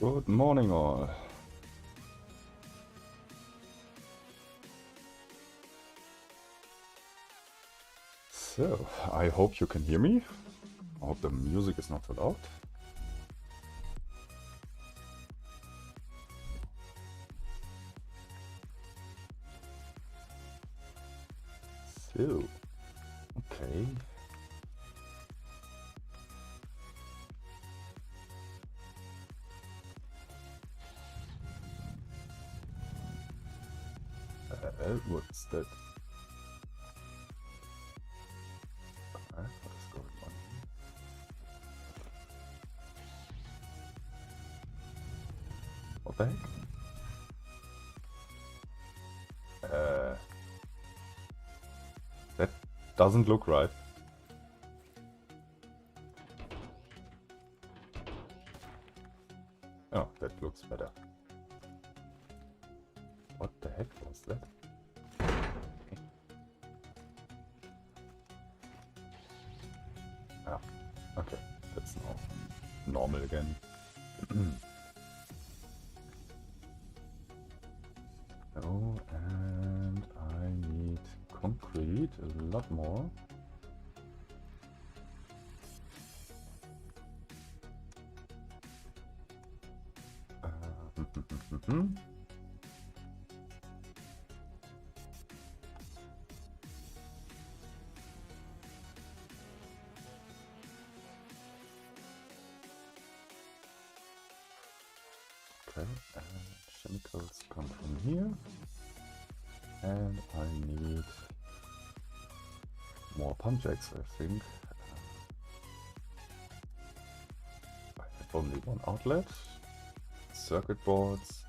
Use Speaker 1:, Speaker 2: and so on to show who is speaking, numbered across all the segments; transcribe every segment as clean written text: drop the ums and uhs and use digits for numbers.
Speaker 1: Good morning all. So, I hope you can hear me. I hope the music is not too loud. So, okay. What's that? What is going on here? What the heck? That doesn't look right. Oh, that looks better. What the heck was that? Ah, okay, that's now normal again. Oh, and I need concrete a lot more. Okay, chemicals come from here, and I need more pump jacks, I think. I have only one outlet, circuit boards,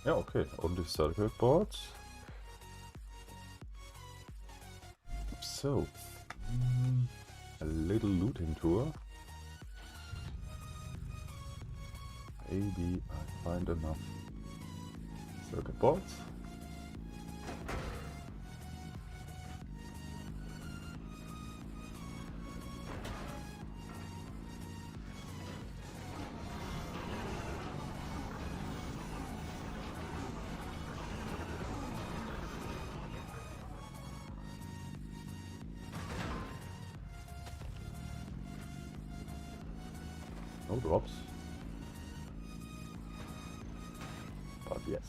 Speaker 1: yeah, okay, only circuit boards. So, a little looting tour. Maybe I find enough circuit boards. No drops. But yes.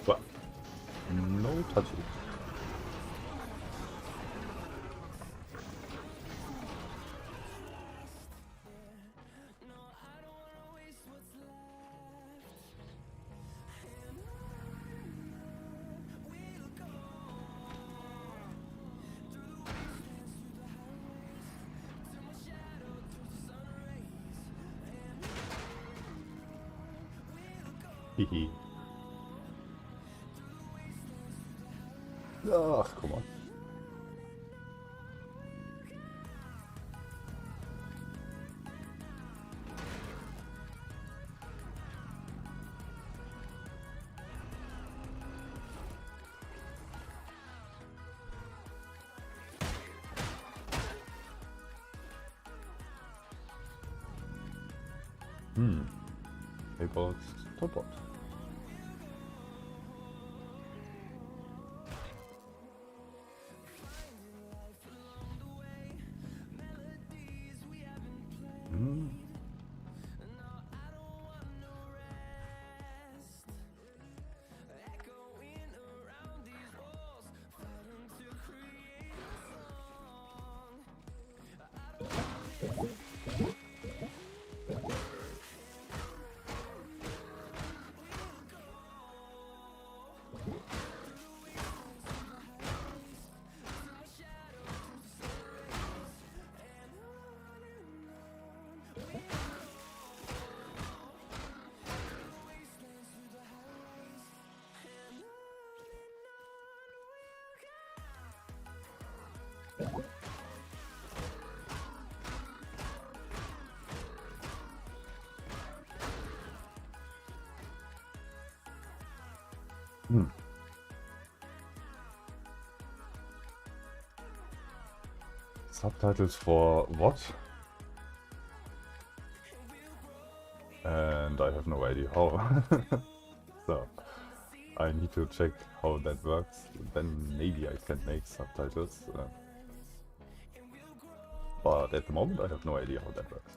Speaker 1: But no touching. Hehe. Ach, come on. About top bot. Subtitles for what? And I have no idea how. So I need to check how that works. Then maybe I can make subtitles. But at the moment I have no idea how that works.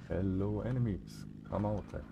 Speaker 1: Hello enemies, come out there.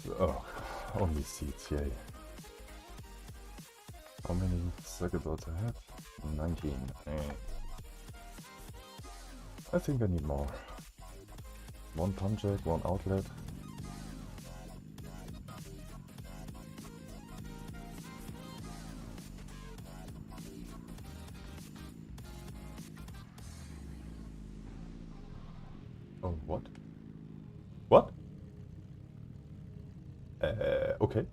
Speaker 1: So, only seats, yay. How many circuit boards I have? 19. I think I need more. One punch jack, one outlet. Oh, what? What? Okay.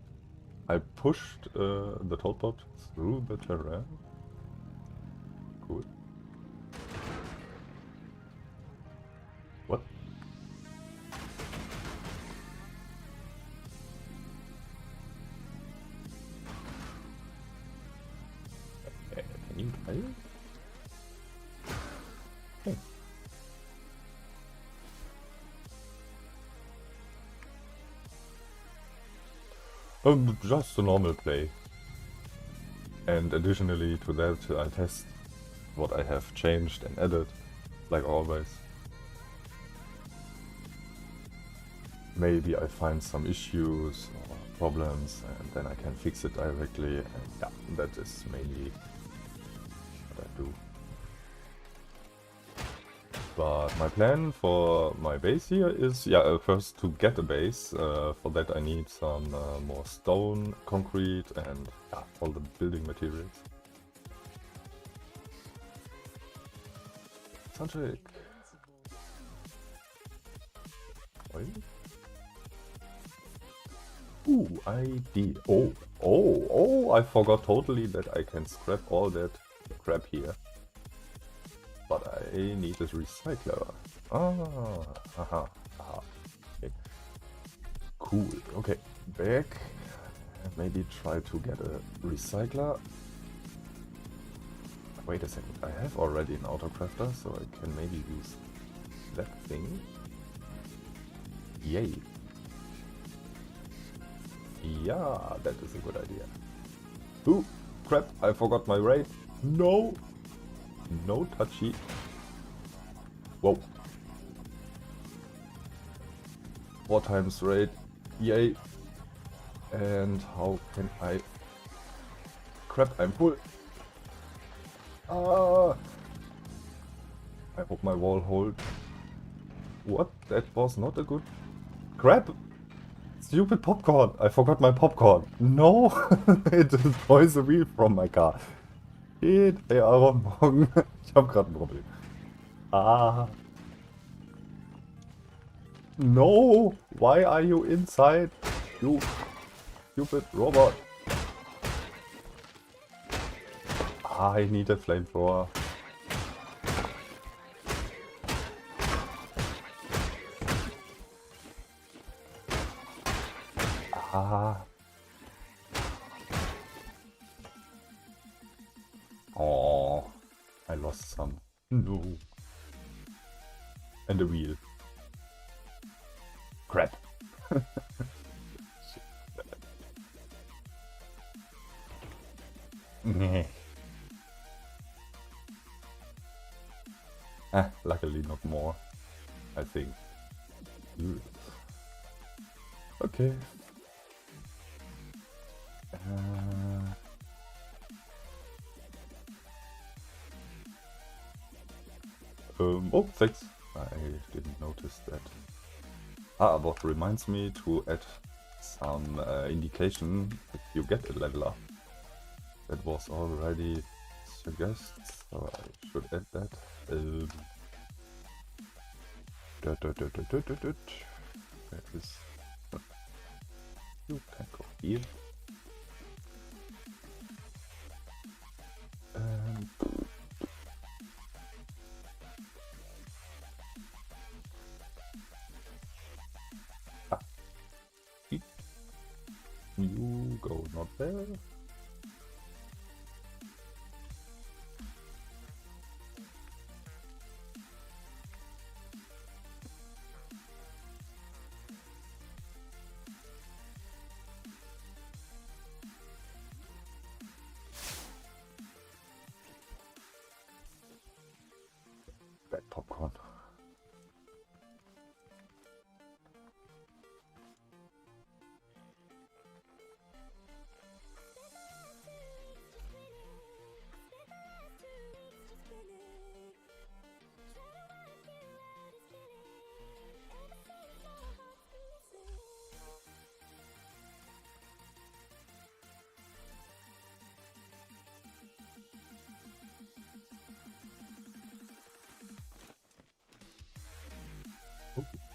Speaker 1: I pushed the toadbot through the terrain. Cool. What? Can you play it? Hey. Just a normal play. And additionally to that, I test what I have changed and added, like always. Maybe I find some issues or problems and then I can fix it directly, and yeah, that is mainly what I do. But my plan for my base here is, first to get a base. For that I need some more stone, concrete and all the building materials. Soundcheck. Oil? Ooh, ID. Oh, I forgot totally that I can scrap all that crap here. But I need this recycler. Okay. Cool. Okay, back. Maybe try to get a recycler. Wait a second, I have already an autocrafter, so I can maybe use that thing. Yay. Yeah, that is a good idea. Ooh, crap, I forgot my Wraith. No! No touchy. Whoa. 4 times Wraith. Yay. And how can I... Crap, I'm full. Ah! I hope my wall holds. What? That was not a good... Crap! Stupid popcorn! I forgot my popcorn! No! It destroys the wheel from my car. Shit, ey, Aaron, morgen. Ich hab grad ein Problem. Ah! No! Why are you inside? You stupid robot! Ah, I need a flamethrower. Ah. Oh, I lost some. No. And a wheel. Crap. Luckily not more, I think. Okay. Oh, thanks. I didn't notice that. What reminds me to add some indication if you get a level up. That was already suggested, so I should add that. Where is... You can go here. You go not there. Bad popcorn.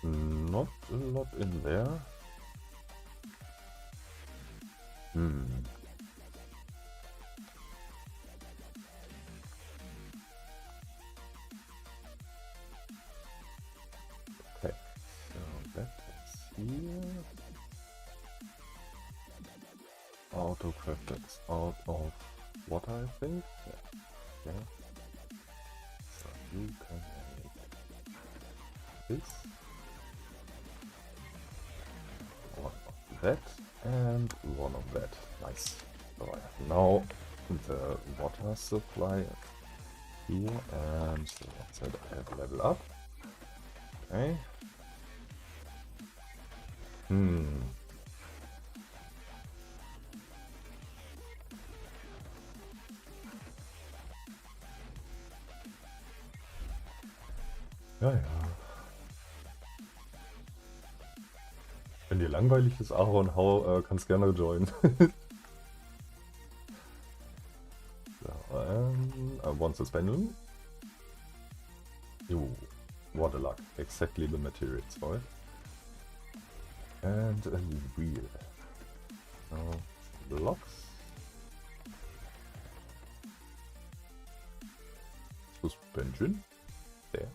Speaker 1: Not a lot in there. Okay, so that is here. Autocraft, that's out of water, I think. Yeah. So you can make this. One of that and one of that. Nice. So I have now the water supply here, and so once that I have level up. Okay. Ja. Wenn dir langweilig ist, Aaron, kannst gerne joinen. So, I want this pendulum. What a luck. Exactly the materials for it. And a wheel. So, blocks. Suspension. There.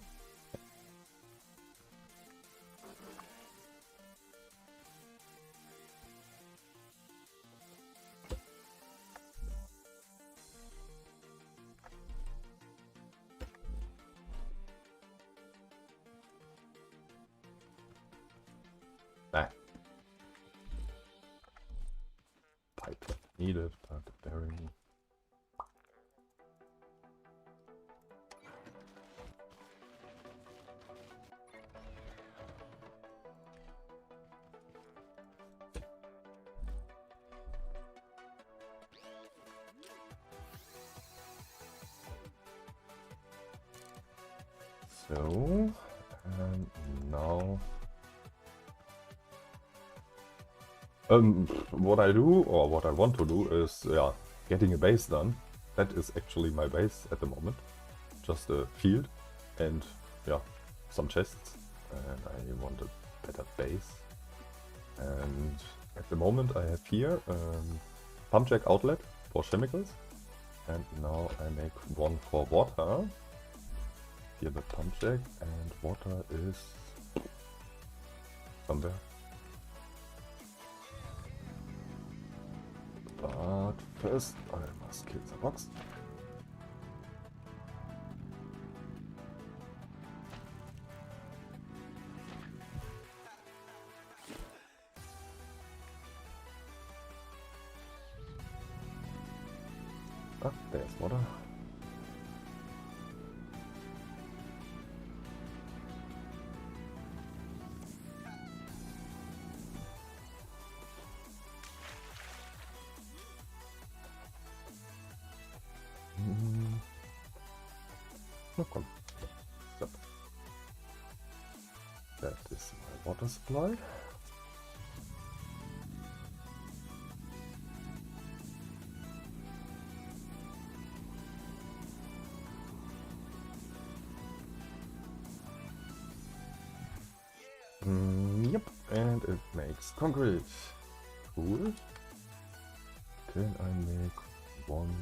Speaker 1: needed, but the bearing. So, and now what I do, or what I want to do, is getting a base done. That is actually my base at the moment. Just a field and some chests, and I want a better base. And at the moment I have here pump jack outlet for chemicals, and now I make one for water. Here the pump jack, and water is somewhere. But first I must kill the box. Ah, there's water. No, come. Stop. That is my water supply. Yep, and it makes concrete. Cool. Can I make one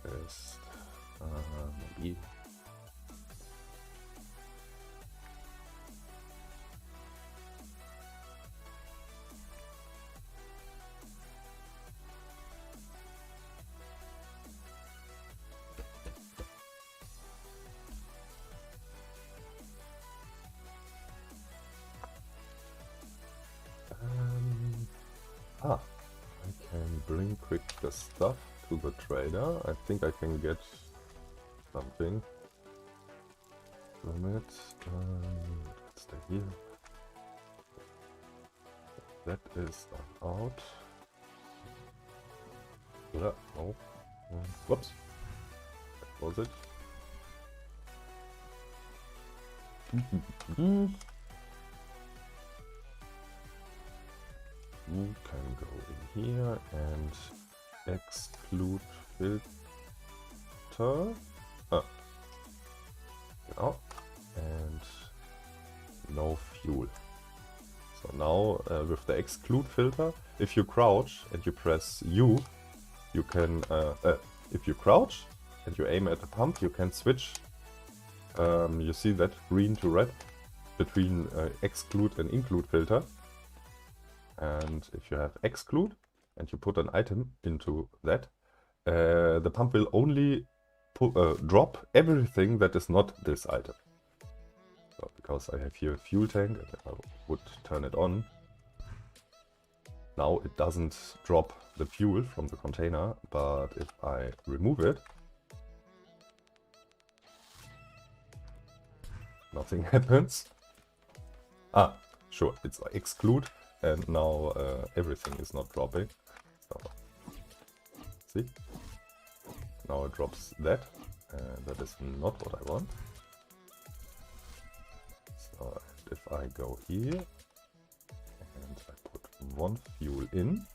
Speaker 1: best? Maybe. I can bring quick the stuff to the trader. I think I can get something from it. Stay here. That is out. Oh, whoops. That was it. You can go in here and exclude filter. And no fuel. So now with the exclude filter, if you crouch and you press U, you can, if you crouch and you aim at the pump, you can switch, you see that green to red, between exclude and include filter. And if you have exclude and you put an item into that, the pump will only drop everything that is not this item. So because I have here a fuel tank and I would turn it on, now it doesn't drop the fuel from the container, but if I remove it, nothing happens. Sure, it's exclude, and now everything is not dropping. So, see? Now it drops that, and that is not what I want. So if I go here, and I put one fuel in,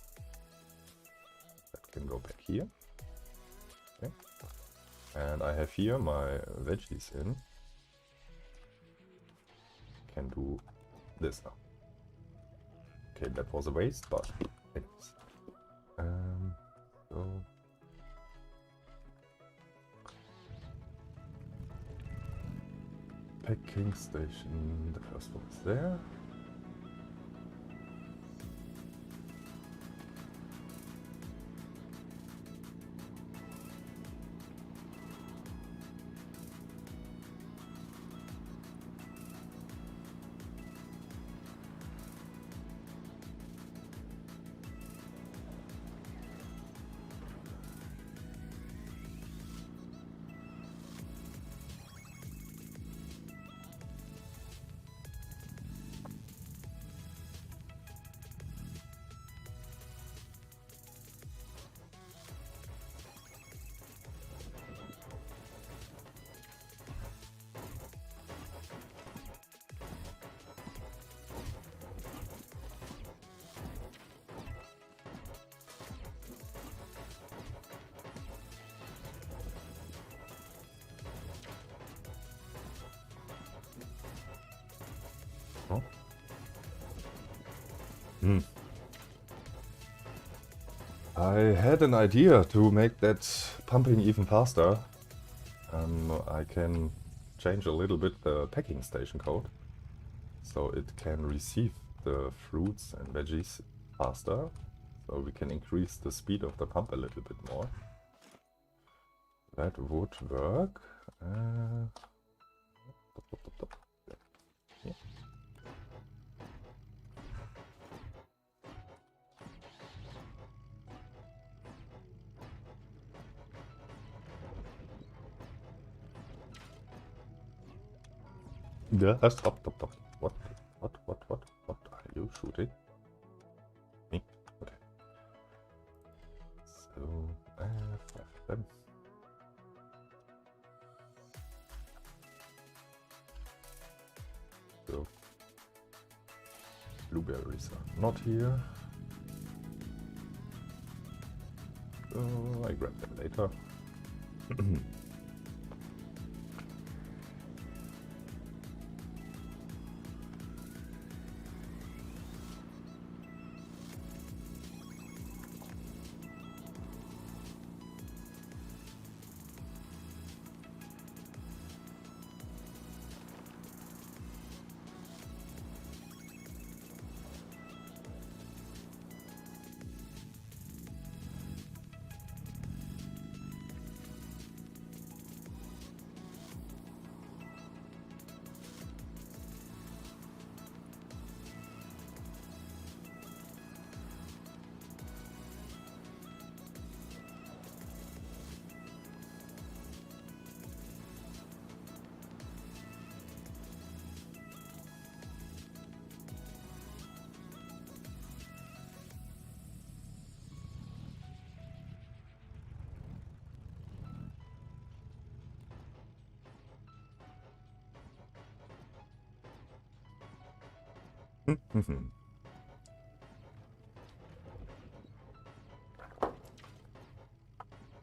Speaker 1: that can go back here. Okay. And I have here my veggies in. Can do this now. Okay, that was a waste, but anyways. So packing station, the first one is there. Oh. I had an idea to make that pumping even faster. I can change a little bit the packing station code, so it can receive the fruits and veggies faster, so we can increase the speed of the pump a little bit more. That would work. Yeah. Yeah, stop. What are you shooting? Me? Okay. So, 5 of them. So, blueberries are not here. So, I grab them later.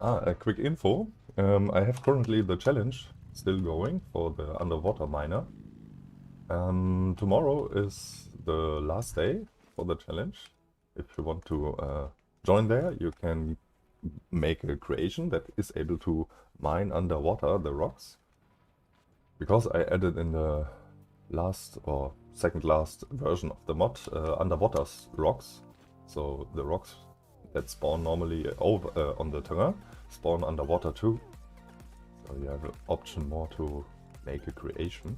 Speaker 1: A quick info. I have currently the challenge still going for the underwater miner. Tomorrow is the last day for the challenge. If you want to join there, you can make a creation that is able to mine underwater the rocks. Because I added in the last or second last version of the mod underwater rocks. So the rocks that spawn normally over on the terrain spawn underwater too. So you have an option more to make a creation.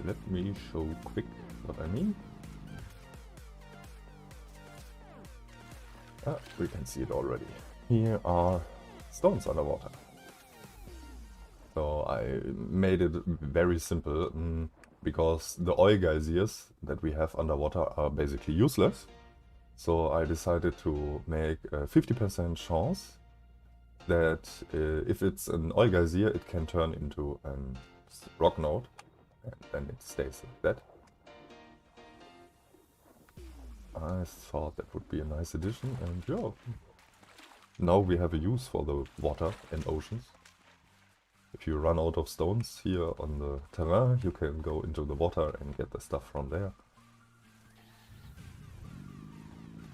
Speaker 1: Let me show quick what I mean. We can see it already. Here are stones underwater. So I made it very simple because the oil geysers that we have underwater are basically useless. So I decided to make a 50% chance that if it's an oil geyser, it can turn into a rock node, and then it stays like that. I thought that would be a nice addition, and yeah, now we have a use for the water and oceans. If you run out of stones here on the terrain, you can go into the water and get the stuff from there.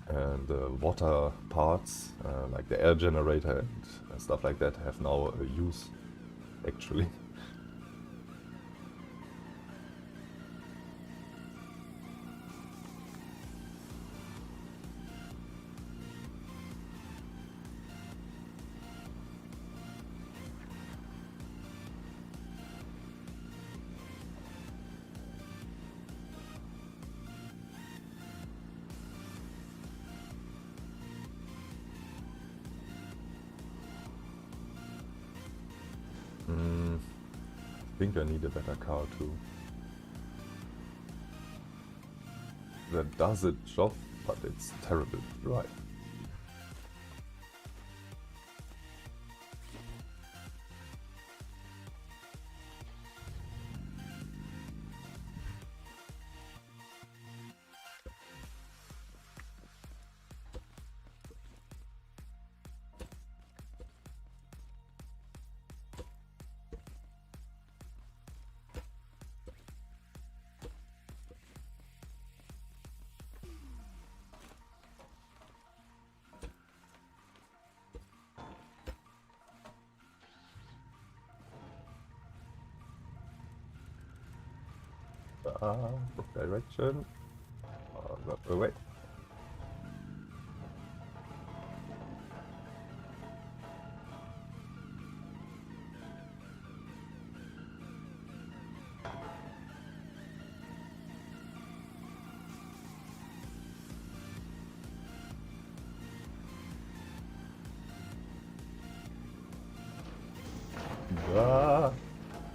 Speaker 1: And the water parts, like the air generator and stuff like that, have now a use, actually. I think I need a better car too. That does its job, but it's terrible to drive. Direction. Wait.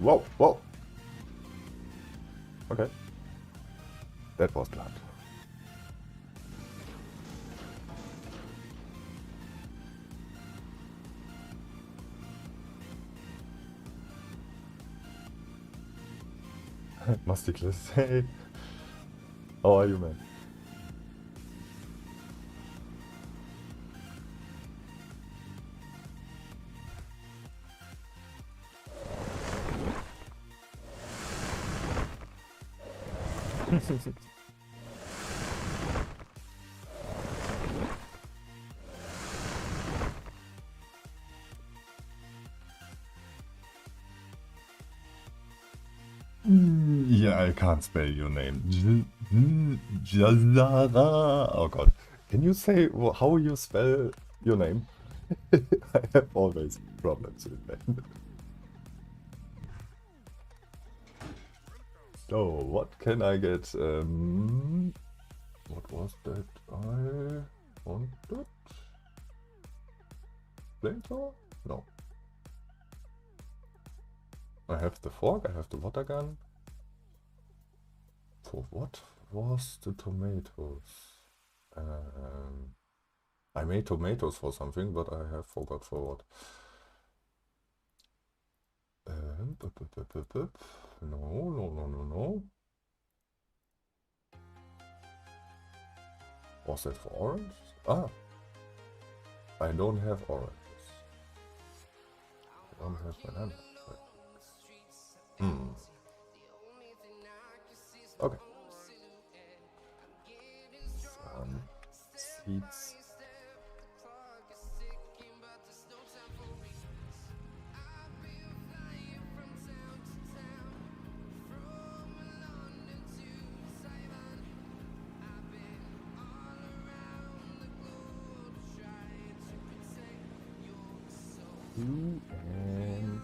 Speaker 1: Whoa, whoa. Okay. That was planned. Masticless. Hey. How are you, man? Yeah, I can't spell your name. Jazara. Oh god. Can you say how you spell your name? I have always problems with that. So, what can I get? What was that I wanted? Flamethrower? No. I have the fork, I have the water gun. For what was the tomatoes? I made tomatoes for something, but I have forgot for what. No. Was that for orange? Ah! I don't have oranges. I don't have bananas. Okay. Some seeds. And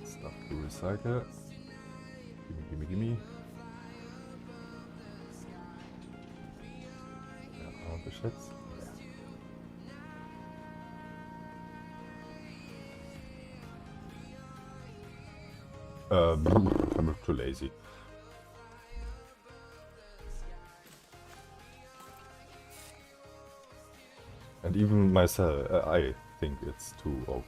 Speaker 1: stuff to recycle. Gimme. Ja, beschätzt. I'm too lazy. And even myself, I think it's too OP.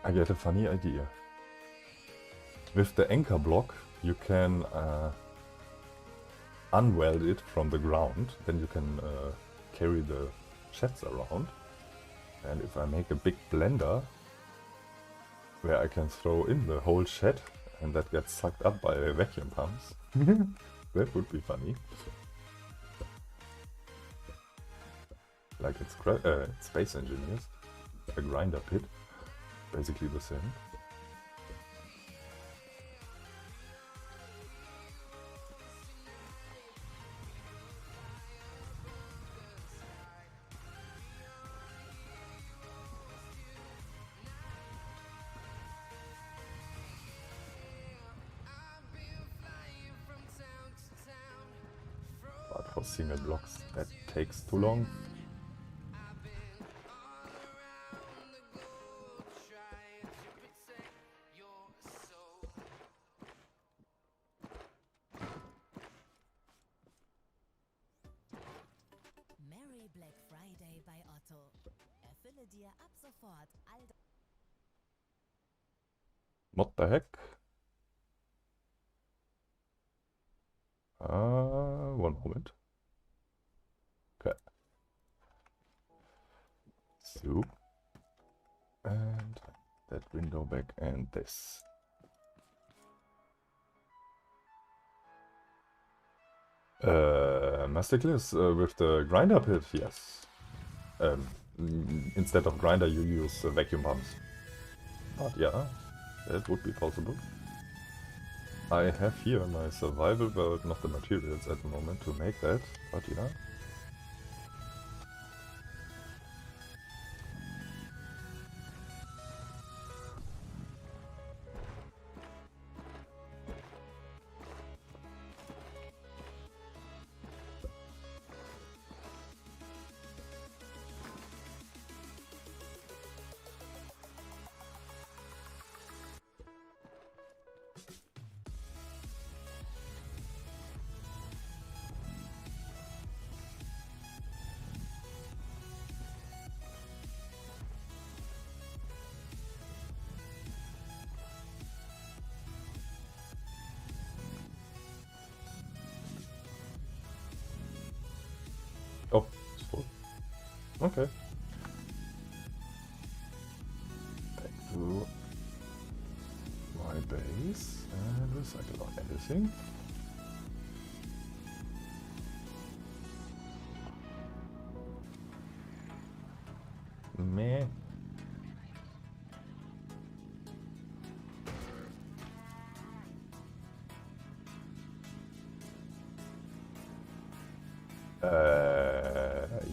Speaker 1: I get a funny idea. With the anchor block, you can unweld it from the ground, then you can carry the sheds around. And if I make a big blender where I can throw in the whole shed and that gets sucked up by vacuum pumps, that would be funny. Like it's Space Engineers, a grinder pit, basically the same. single blocks. That takes too long.
Speaker 2: Merry Black Friday bei Otto. Erfülle dir ab sofort all
Speaker 1: What the heck? One moment. Okay. So. And that window back and this. Masterclass with the grinder pit, yes. Instead of grinder you use vacuum pumps. But yeah, that would be possible. I have here my survival but not the materials at the moment to make that, but yeah. Oh, it's full. Okay. Back to my base and recycle out everything. Meh.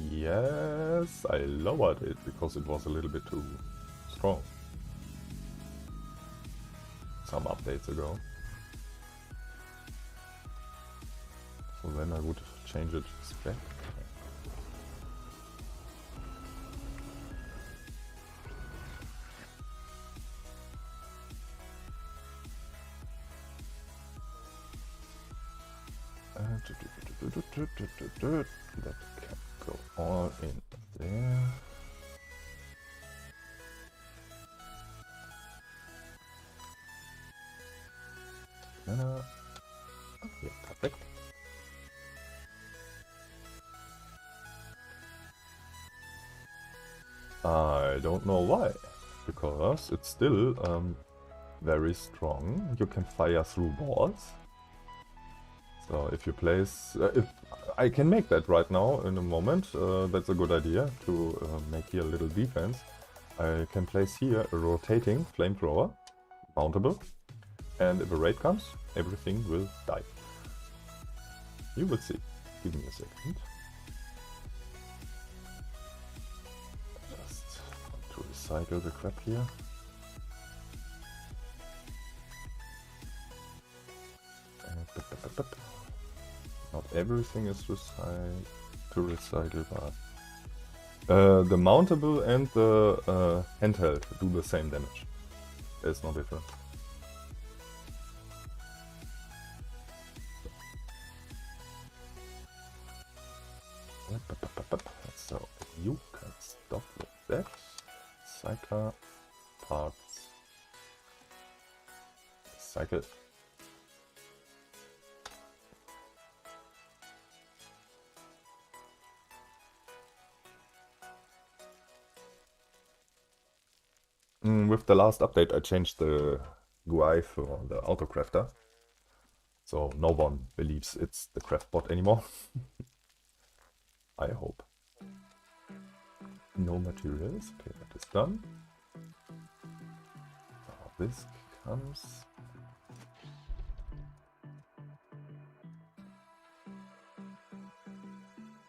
Speaker 1: Yes, I lowered it because it was a little bit too strong. Some updates ago. So then I would change it back. That can go all in there. Yeah, perfect. I don't know why, because it's still very strong. You can fire through walls. So if you place, if I can make that right now in a moment, that's a good idea to make here a little defense. I can place here a rotating flamethrower, mountable, and if a raid comes, everything will die. You will see. Give me a second. Just want to recycle the crap here. Not everything is to recycle, but the mountable and the handheld do the same damage. There's no difference. So you can stop with that. Cycle parts. Cycle. With the last update I changed the GUI for the autocrafter. So no one believes it's the craft bot anymore. I hope. No materials. Okay, that is done. Now this comes.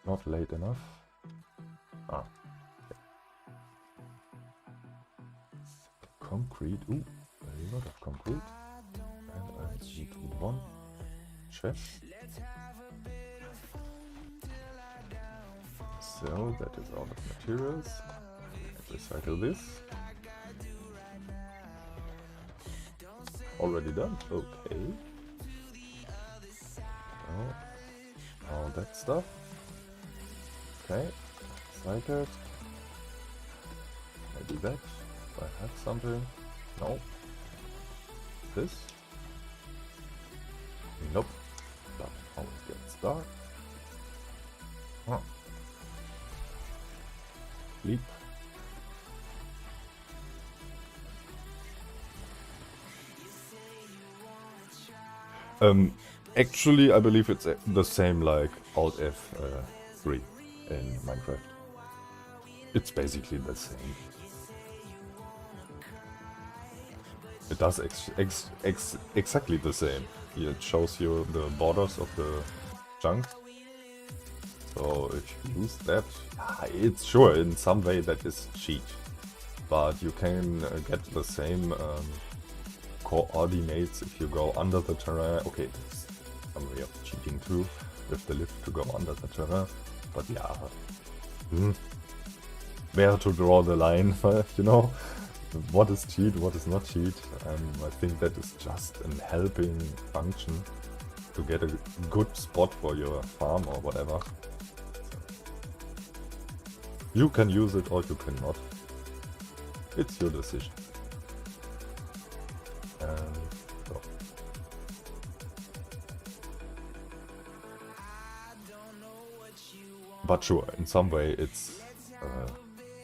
Speaker 1: Not late enough. Ah. Concrete. Ooh, a lot of concrete. And I need one chest. So that is all of materials. Recycle this. Already done? Okay. Oh, all that stuff. Okay, recycled. Maybe that. Do I have something? No. This? Nope. That always gets dark. Huh. Sleep. Actually, I believe it's the same like Alt F3 in Minecraft. It's basically the same. It does exactly the same. It shows you the borders of the chunk. So if you use that, it's sure in some way that is cheat. But you can get the same coordinates if you go under the terrain. Okay, there's some way of cheating too, with the lift to go under the terrain. But yeah, where to draw the line, you know? What is cheat, what is not cheat. I think that is just an helping function to get a good spot for your farm or whatever. You can use it or you cannot. It's your decision. So. But sure, in some way it's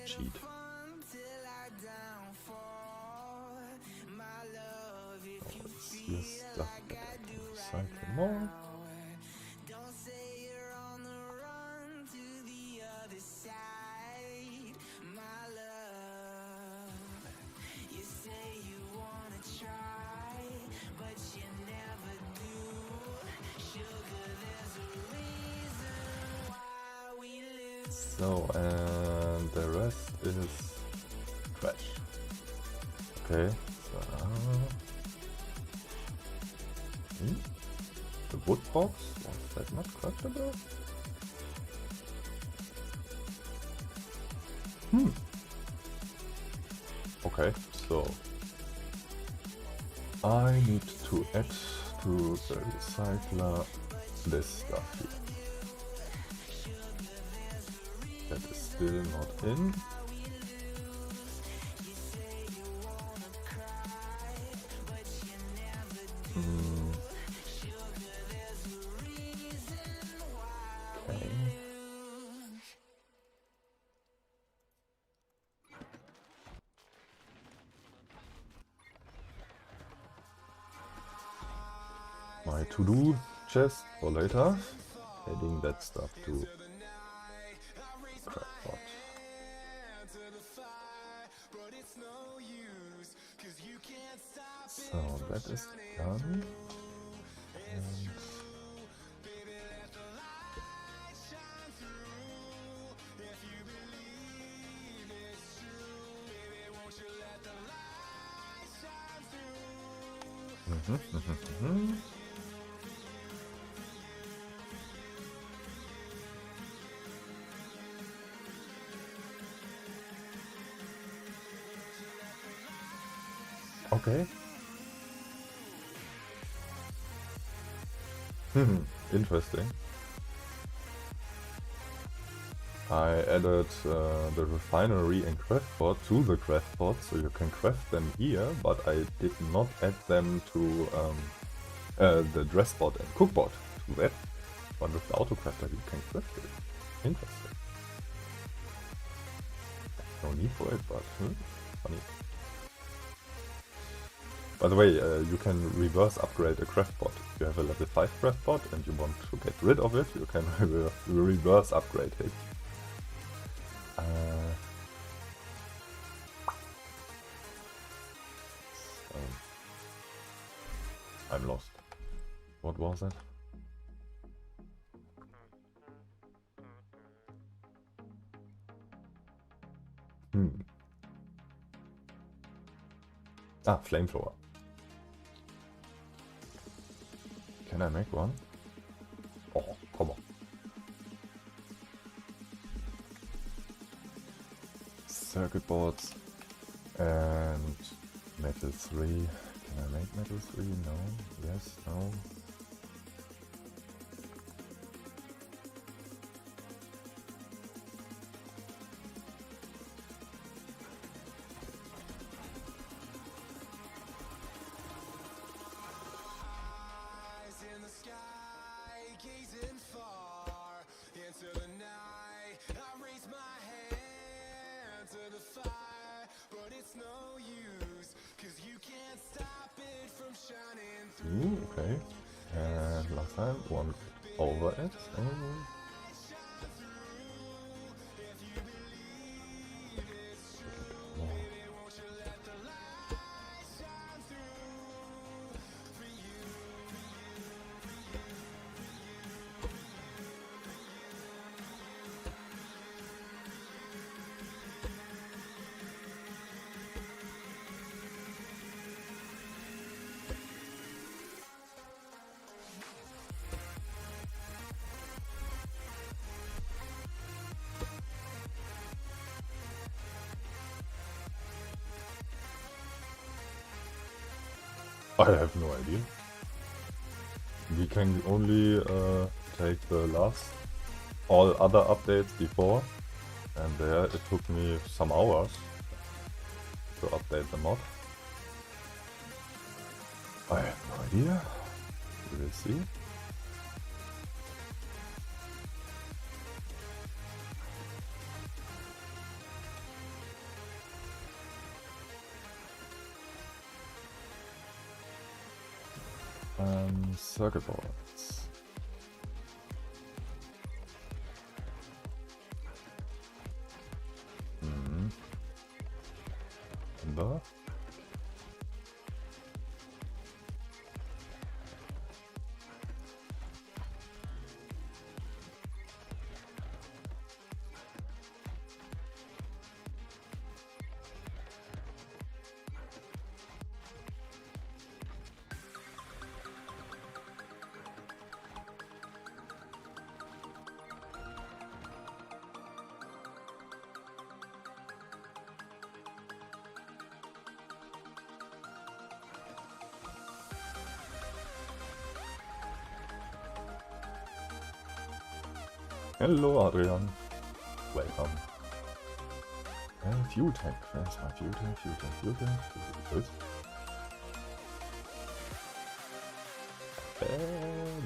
Speaker 1: cheat. Here's stuff that I can recycle more. So, and the rest is trash. Okay, so the wood box, was that not craftable? Okay, so I need to add to the recycler this stuff here. That is still not in. Okay. My to-do chest for later. Adding that stuff to craftbot. So that is done. And okay. Interesting. I added the refinery and craftbot to the craftbot, so you can craft them here, but I did not add them to the dressbot and cookbot to that. But with the autocrafter you can craft it. Interesting. No need for it, but funny. By the way, you can reverse upgrade a craftbot. If you have a level 5 craftbot and you want to get rid of it, you can reverse upgrade it. I'm lost. What was it? Ah, flamethrower. Can I make one? Oh, come on. circuit boards and metal 3. Can I make metal 3? No. Yes, no. Okay. And last time, one over it. Oh. I have no idea. We can only take the last, all other updates before, and there it took me some hours to update the mod. I have no idea. We will see. Circuit boards. Number. Hello Adrian, welcome. Fuel tank, where's my fuel tank, fuel tank.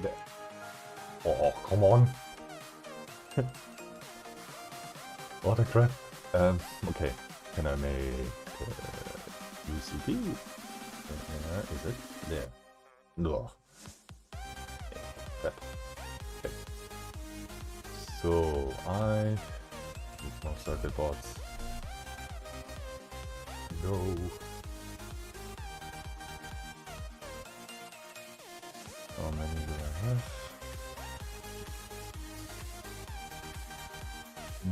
Speaker 1: There. Oh, come on. What a crap. Okay, can I make UCP? Is it? There. No. Crap. Okay. So, I need more circuit boards. No. How many do I have?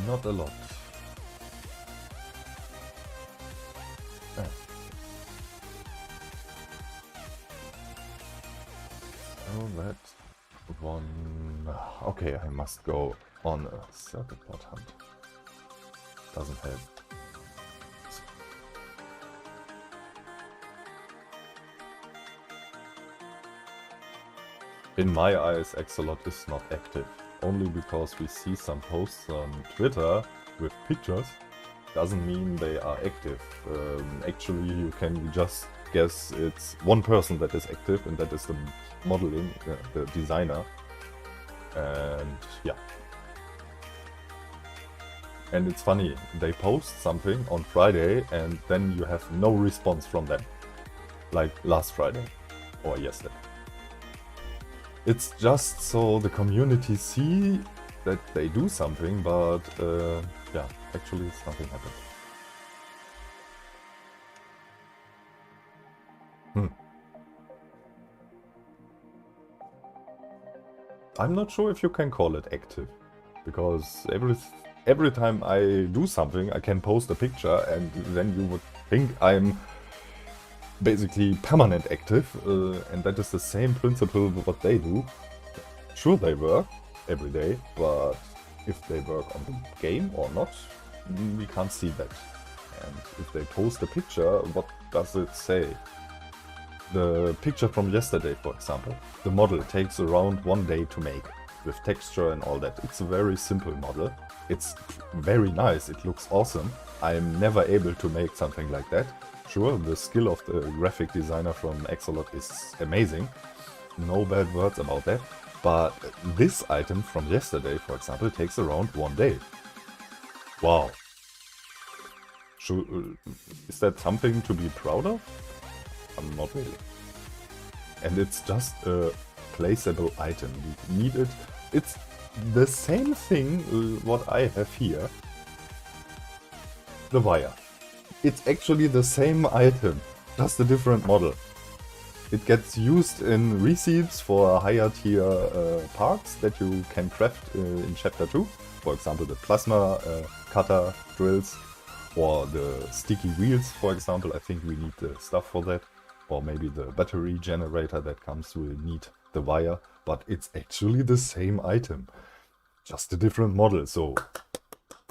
Speaker 1: Not a lot. So that one. Okay, I must go on a circuit board hunt. Doesn't help. In my eyes, Axolot is not active, only because we see some posts on Twitter with pictures. Doesn't mean they are active. Actually, you can just guess it's one person that is active, and that is the modeling, the designer. And yeah. And it's funny, they post something on Friday and then you have no response from them. Like last Friday or yesterday. It's just so the community see that they do something, but yeah, actually something happened. I'm not sure if you can call it active, because every time I do something, I can post a picture, and then you would think I'm basically permanent active, and that is the same principle what they do. Sure, they work every day, but if they work on the game or not, we can't see that. And if they post a picture, what does it say? The picture from yesterday, for example, the model takes around 1 day to make, with texture and all that. It's a very simple model. It's very nice, it looks awesome. I'm never able to make something like that. Sure, the skill of the graphic designer from Axolot is amazing. No bad words about that. But this item from yesterday, for example, takes around 1 day. Wow. Is that something to be proud of? Not really. And it's just a placeable item. You need it. It's the same thing what I have here. The wire. It's actually the same item, just a different model. It gets used in receipts for higher tier parts that you can craft in Chapter 2. For example, the plasma cutter drills or the sticky wheels, for example. I think we need the stuff for that. Or maybe the battery generator that comes will need the wire. But it's actually the same item. Just a different model. So,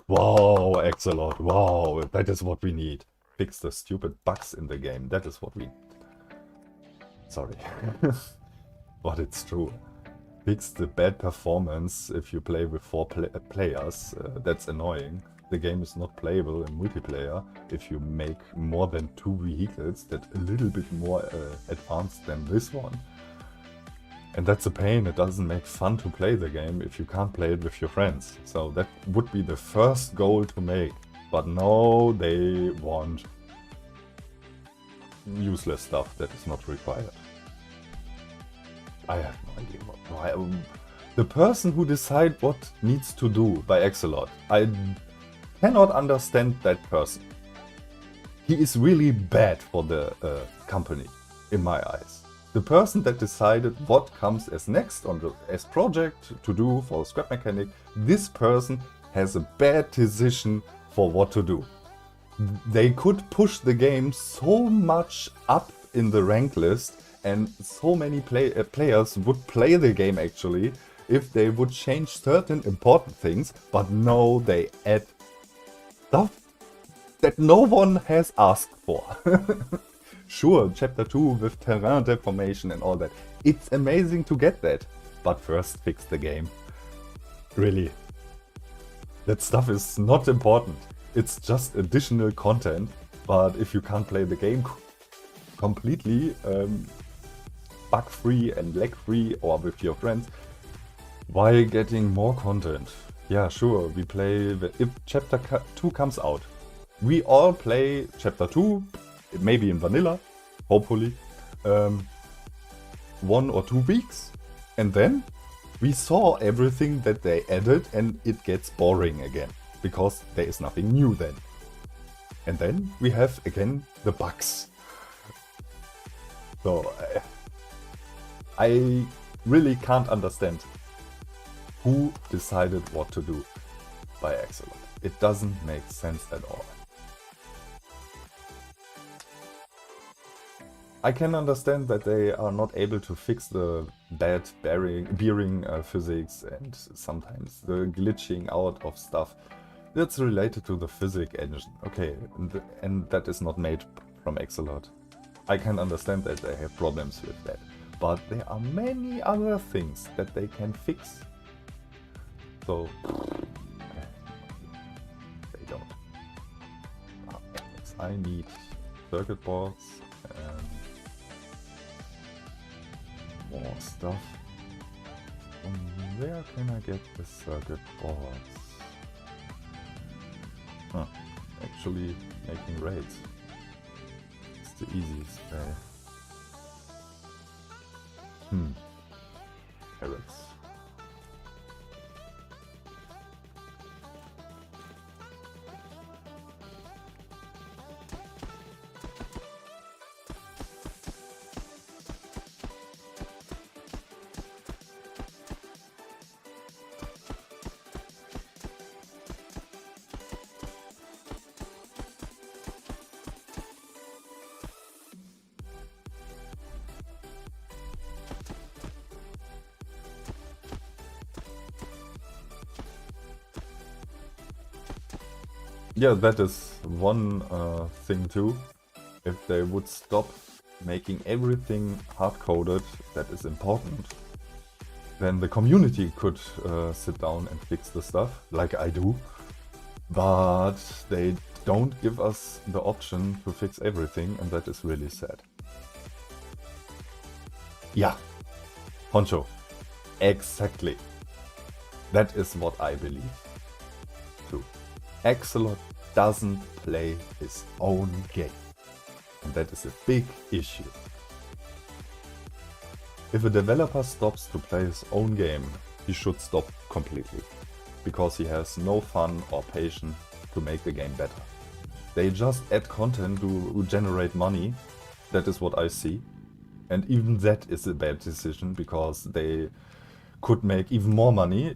Speaker 1: wow, Axolot, wow, that is what we need. Fix the stupid bugs in the game. That is what we need. Sorry. But it's true. Fix the bad performance if you play with 4 players. That's annoying. The game is not playable in multiplayer if you make more than 2 vehicles that a little bit more advanced than this one. And that's a pain. It doesn't make fun to play the game if you can't play it with your friends. So that would be the first goal to make. But no, they want useless stuff that is not required. I have no idea why. The person who decides what needs to do by Axolot, I cannot understand that person. He is really bad for the company, in my eyes. The person that decided what comes as next on the as project to do for scrap mechanic, this person has a bad decision for what to do. They could push the game so much up in the rank list, and so many players would play the game actually if they would change certain important things, but no, they add stuff that no one has asked for. Sure, Chapter 2 with terrain deformation and all that. It's amazing to get that. But first fix the game. Really. That stuff is not important. It's just additional content. But if you can't play the game completely bug-free and lag-free or with your friends, why getting more content? Yeah, sure, we play... If Chapter 2 comes out, we all play Chapter 2, maybe in vanilla, hopefully, 1 or 2 weeks, and then we saw everything that they added and it gets boring again, because there is nothing new then. And then we have again the bugs. So, I really can't understand who decided what to do by Axolot. It doesn't make sense at all. I can understand that they are not able to fix the bad bearing physics and sometimes the glitching out of stuff. That's related to the physics engine. Okay, and that is not made from Axolot. I can understand that they have problems with that. But there are many other things that they can fix. So, they don't. I need circuit boards and more stuff. Where can I get the circuit boards? Huh, actually making raids. It's the easiest way. Carrots. Yeah, that is one thing too. If they would stop making everything hard-coded that is important, then the community could sit down and fix the stuff, like I do. But they don't give us the option to fix everything, and that is really sad. Yeah, Honcho, exactly. That is what I believe too. Axelot doesn't play his own game, and that is a big issue. If a developer stops to play his own game, he should stop completely, because he has no fun or patience to make the game better. They just add content to generate money, that is what I see. And even that is a bad decision, because they could make even more money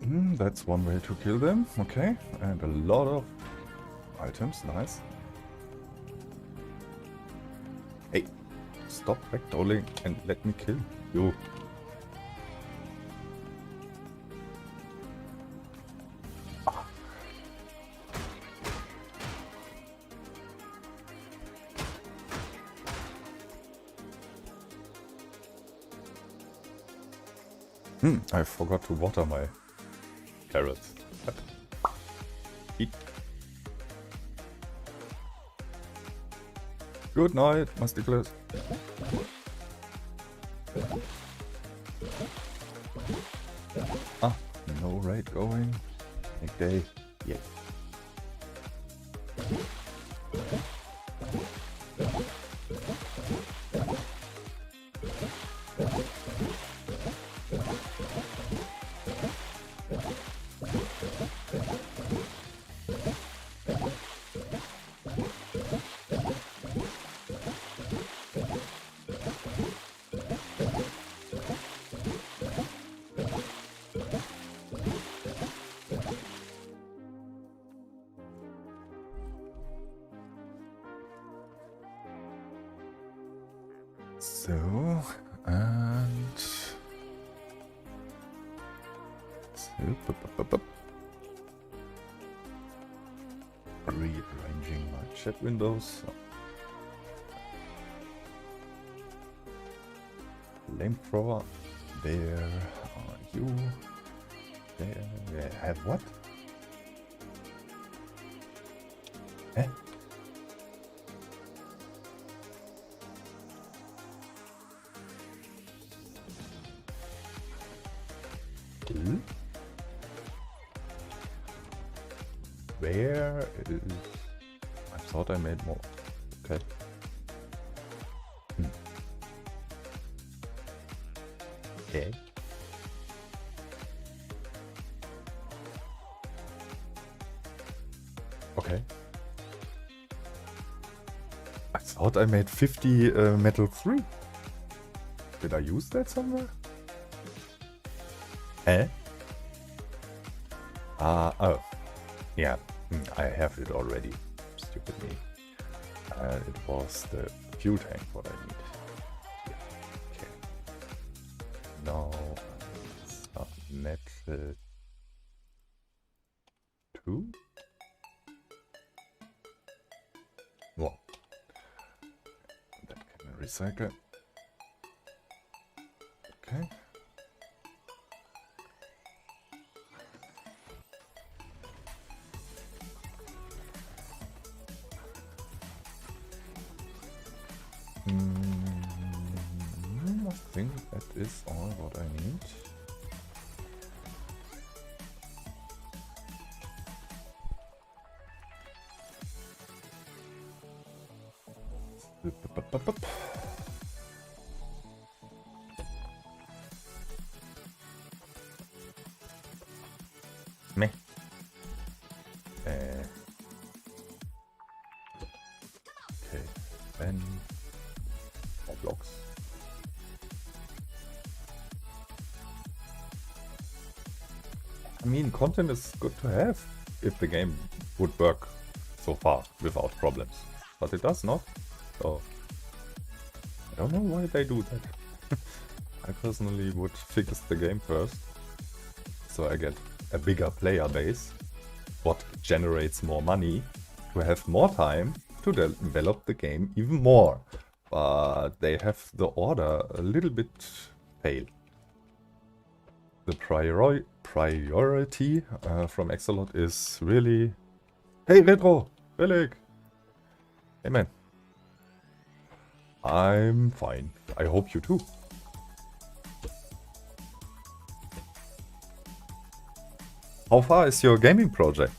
Speaker 1: That's one way to kill them. Okay, and a lot of items. Nice. Hey, stop ragdolling and let me kill you. I forgot to water my carrots. Eat. Good night, Masticles. Ah, no raid going. Big day. Yay. So, and... rearranging my chat windows. Flamethrower, there are you. There, have what? Eh? Where is... I thought I made more. Okay. Okay. Okay. I thought I made 50 metal 3. Did I use that somewhere? Eh? Oh. Yeah, I have it already. Stupid me. It was the fuel tank what I need. Yeah. Okay. Now, metal 2? Well, that can I recycle. Okay. I think that is all what I need. Meh. Okay, then more blocks. I mean, content is good to have if the game would work so far without problems, but it does not. So I don't know why they do that. I personally would fix the game first, so I get a bigger player base, what generates more money, to have more time to develop the game even more. But they have the order a little bit pale. The priority from Exolot is really... Hey Retro! Relic! Hey man. I'm fine. I hope you too. How far is your gaming project?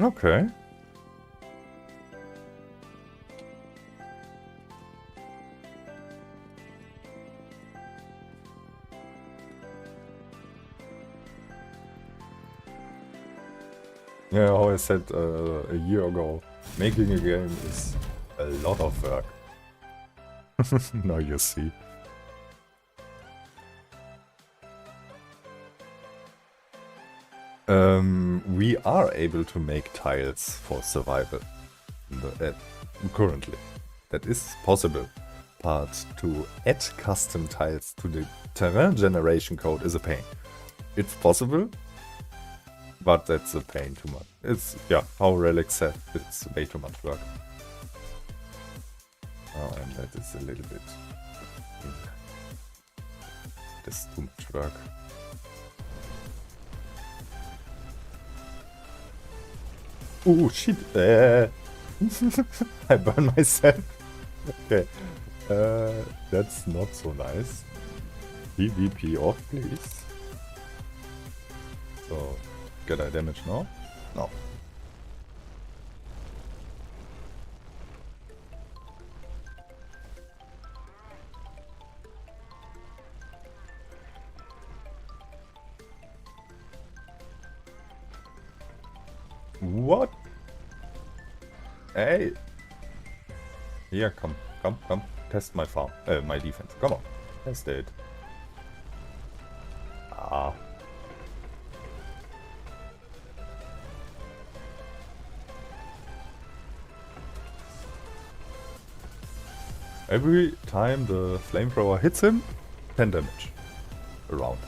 Speaker 1: Okay. Yeah, how I said a year ago, making a game is a lot of work. Now you see. We are able to make tiles for survival currently. That is possible. But to add custom tiles to the terrain generation code is a pain. It's possible, but that's a pain too much. It's, yeah, how Relic said, it's way too much work. Oh, and that is a little bit... That's too much work. Oh shit! I burned myself. Okay, that's not so nice. PvP off, please. So, get I damage now? No. What? Hey! Here, come. Test my farm. My defense. Come on. Test it. Ah. Every time the flamethrower hits him, 10 damage. Around.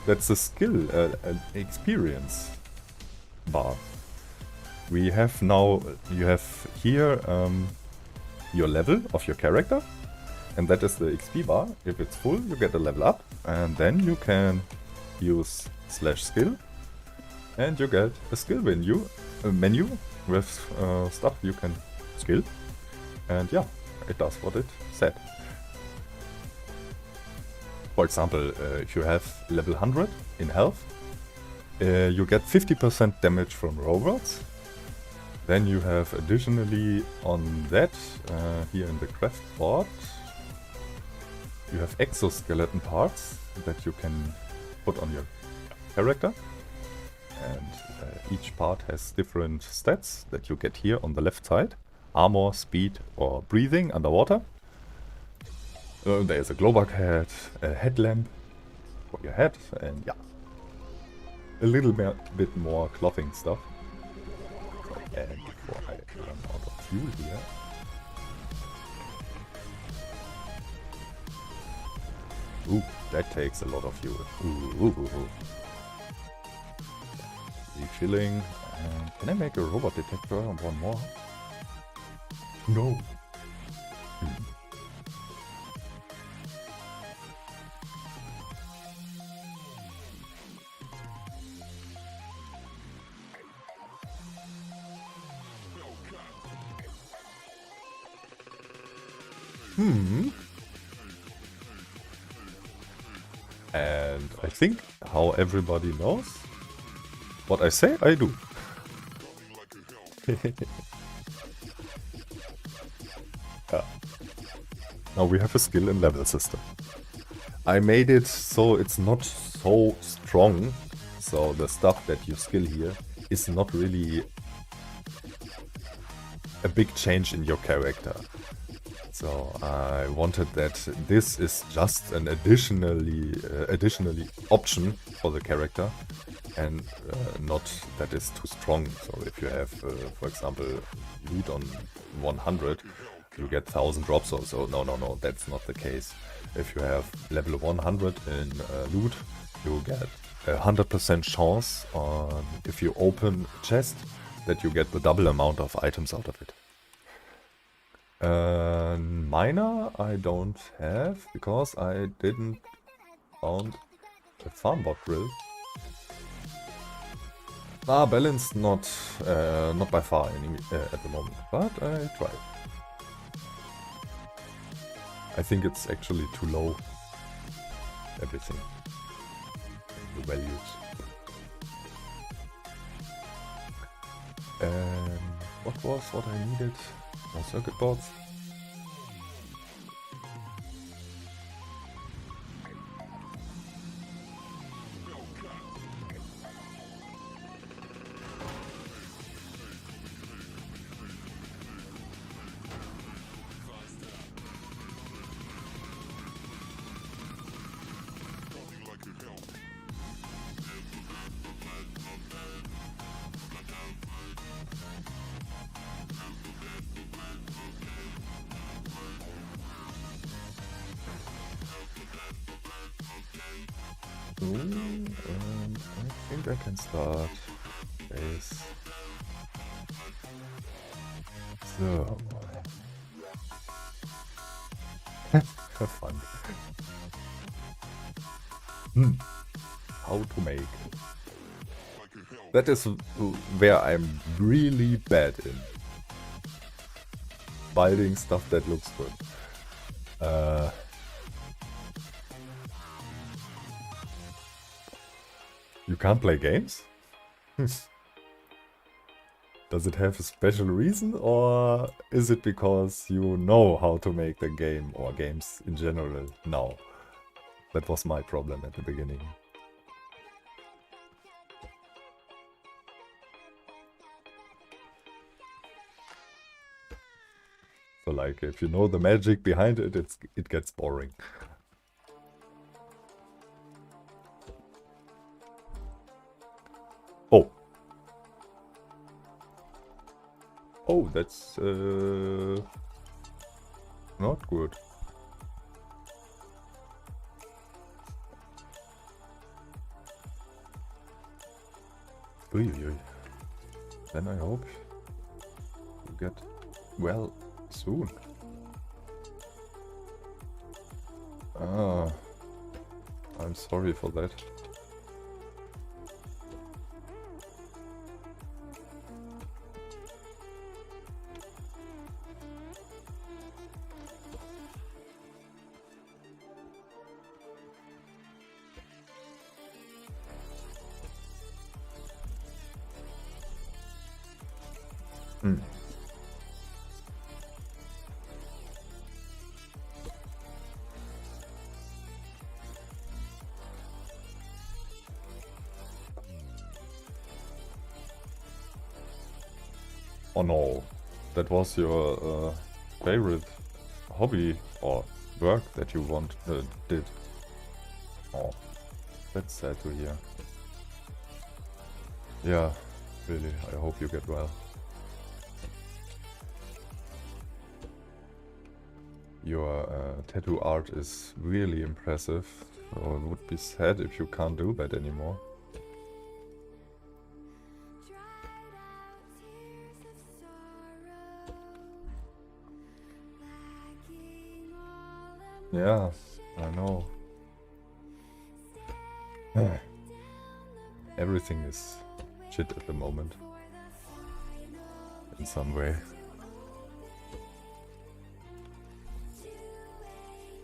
Speaker 1: That's a skill, an experience bar. We have now, you have here your level of your character, and that is the XP bar. If it's full, you get a level up, and then you can use /skill, and you get a skill menu with stuff you can skill, and yeah, it does what it said. For example, if you have level 100 in health, you get 50% damage from robots. Then you have additionally on that, here in the craft board, you have exoskeleton parts that you can put on your character. And each part has different stats that you get here on the left side. Armor, speed, or breathing underwater. There's a glowbug head, a headlamp for your head, and yeah, a little bit more clothing stuff. And before I run out of fuel here, ooh, that takes a lot of fuel. Ooh. Refilling. Can I make a robot detector and one more? No. And I think how everybody knows, what I say, I do. Now we have a skill and level system. I made it so it's not so strong, so the stuff that you skill here is not really a big change in your character. So I wanted that this is just an additionally option for the character, and not that it's too strong. So if you have, for example, loot on 100, you get 1000 drops or so. No, that's not the case. If you have level 100 in loot, you get 100% chance on, if you open a chest, that you get the double amount of items out of it. Miner I don't have, because I didn't found a farmbot drill. Balanced not by far at the moment, but I tried. I think it's actually too low, everything. the values. And what was what I needed? More circuit boards. And I think I can start base. So have fun. How to make. That is where I'm really bad in. Building stuff that looks good. You can't play games? Does it have a special reason, or is it because you know how to make the game or games in general now? That was my problem at the beginning. So like, if you know the magic behind it, it gets boring. Oh. Oh, that's not good. Ui, ui. Then I hope you get well soon. Ah, I'm sorry for that. Oh no, that was your favorite hobby or work that you did. Oh, that's sad to hear. Yeah, really, I hope you get well. Your tattoo art is really impressive, so it would be sad if you can't do that anymore. Yeah, I know. Everything is shit at the moment. In some way.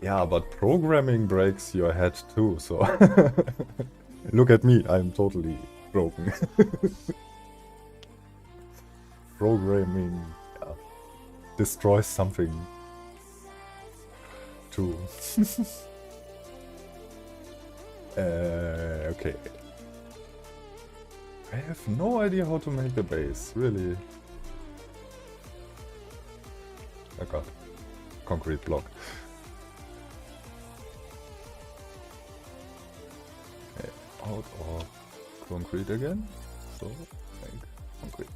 Speaker 1: Yeah, but programming breaks your head too, so... Look at me, I'm totally broken. Programming destroys something too. Okay. I have no idea how to make the base, really. I got concrete block. Okay, out of concrete again. So make concrete.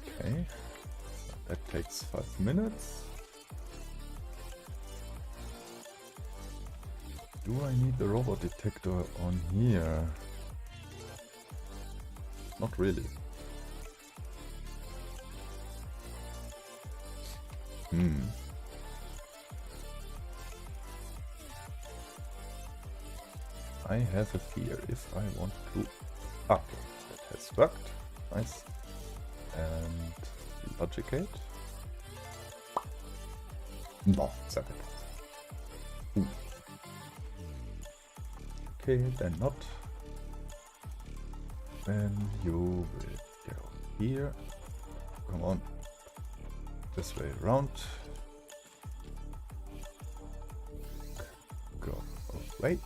Speaker 1: Okay. That takes 5 minutes. Do I need the robot detector on here? Not really. I have a fear if I want to... Ah, that has worked. Nice. And logic gate. No, second. Okay, then not. Then you will go here. Come on. This way around. Go away.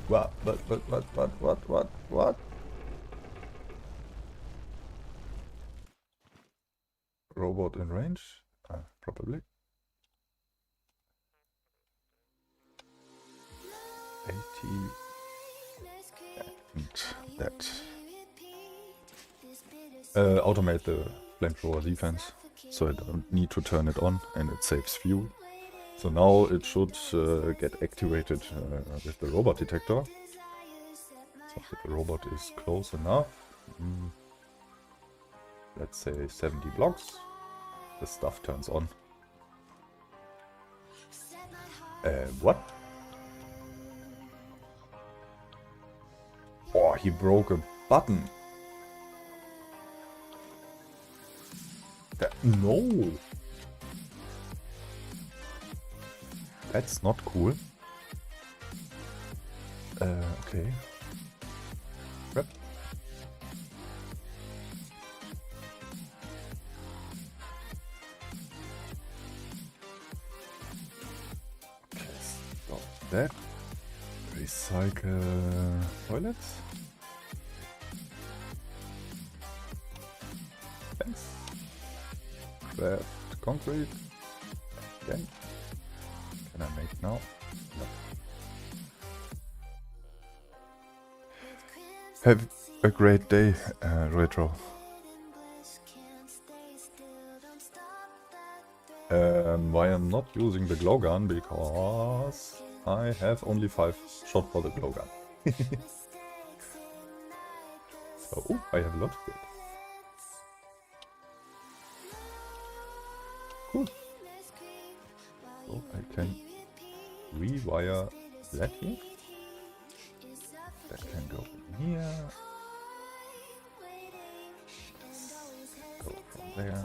Speaker 1: What? Robot in range? Probably. 80. And that. Automate the flamethrower defense, so I don't need to turn it on, and it saves fuel. So now it should get activated with the robot detector. So if the robot is close enough, let's say 70 blocks, the stuff turns on. What? Oh, he broke a button. No! That's not cool. Okay. Rep. Okay, stop that. Recycle toilets. Thanks. Craft concrete. Again. Can I make now? No. Have a great day, Retro. Why I'm not using the glow gun? Because I have only 5 shot for the glow gun. So, I have a lot of it. Cool. So I can rewire that here. That can go in here. Go from there.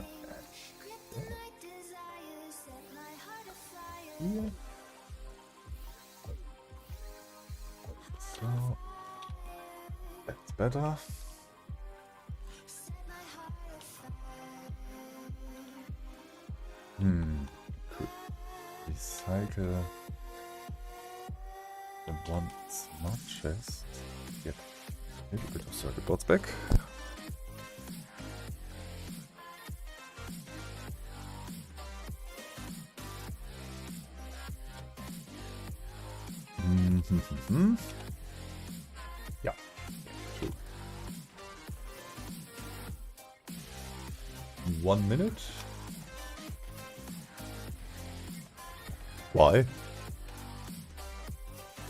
Speaker 1: And here. So that's better. Could recycle the one smart chest. Get a little bit of circuit boards back. Yeah. True. 1 minute. Why?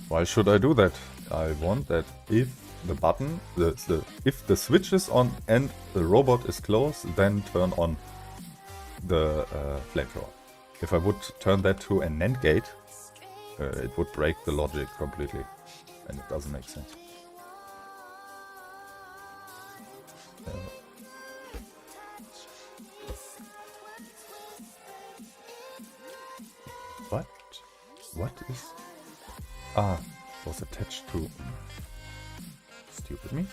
Speaker 1: Why should I do that? I want that if the button, if the switch is on and the robot is close, then turn on the flamethrower. If I would turn that to an NAND gate, it would break the logic completely, and it doesn't make sense. What is... Ah, was attached to... Stupid me.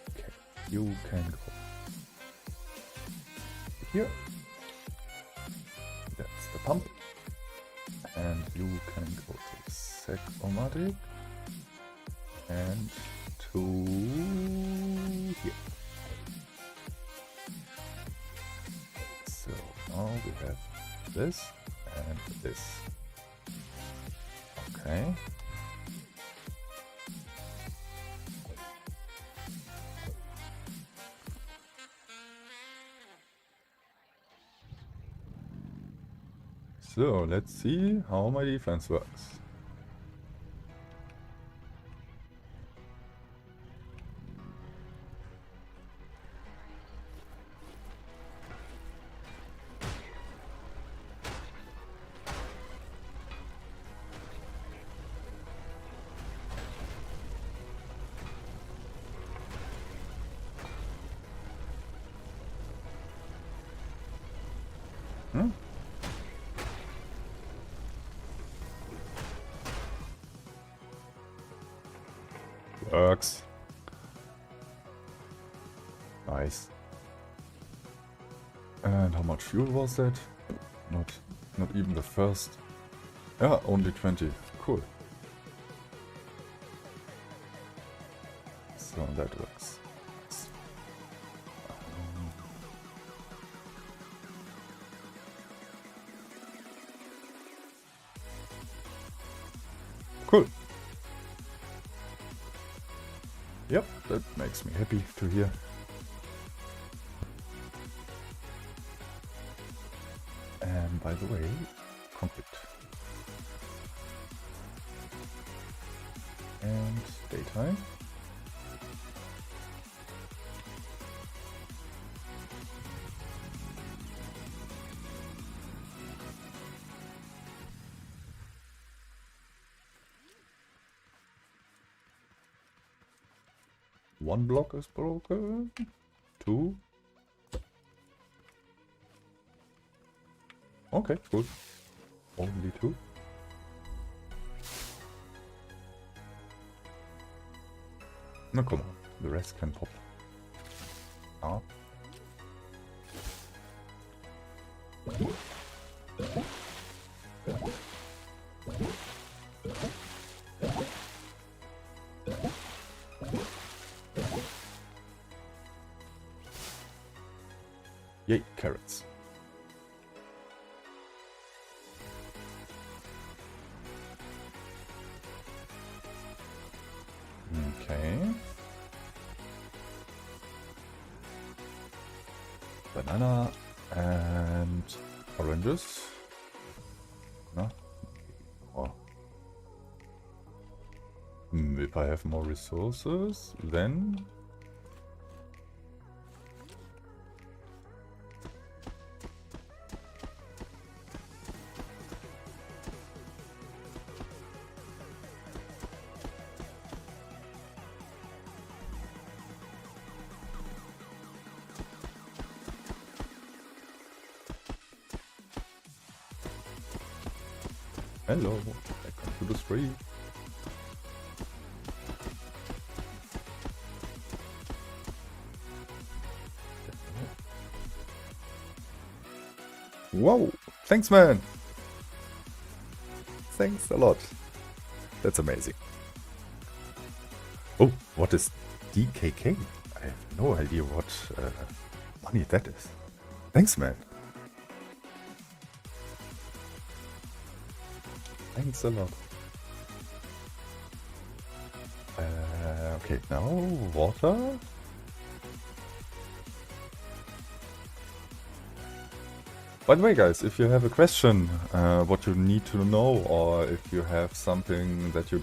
Speaker 1: Okay, you can go here. That's the pump. And you can go to Sec-O-Matic and to here. So now we have this and this. Okay. So let's see how my defense works. Works. Nice. And how much fuel was that? Not even the first. Yeah, only 20. Cool. So that works. Cool. Yep, that makes me happy to hear. And by the way, complete. And daytime. One block is broken. 2. Okay, good. Only 2. No, come on. The rest can pop. Ah. Yay, carrots. Okay. Banana and oranges. No? Oh. If I have more resources, then... Hello, welcome to the street. Whoa, thanks man. Thanks a lot. That's amazing. Oh, what is DKK? I have no idea what money that is. Thanks man. Thanks a lot. Okay, now water. By the way, guys, if you have a question, what you need to know, or if you have something that you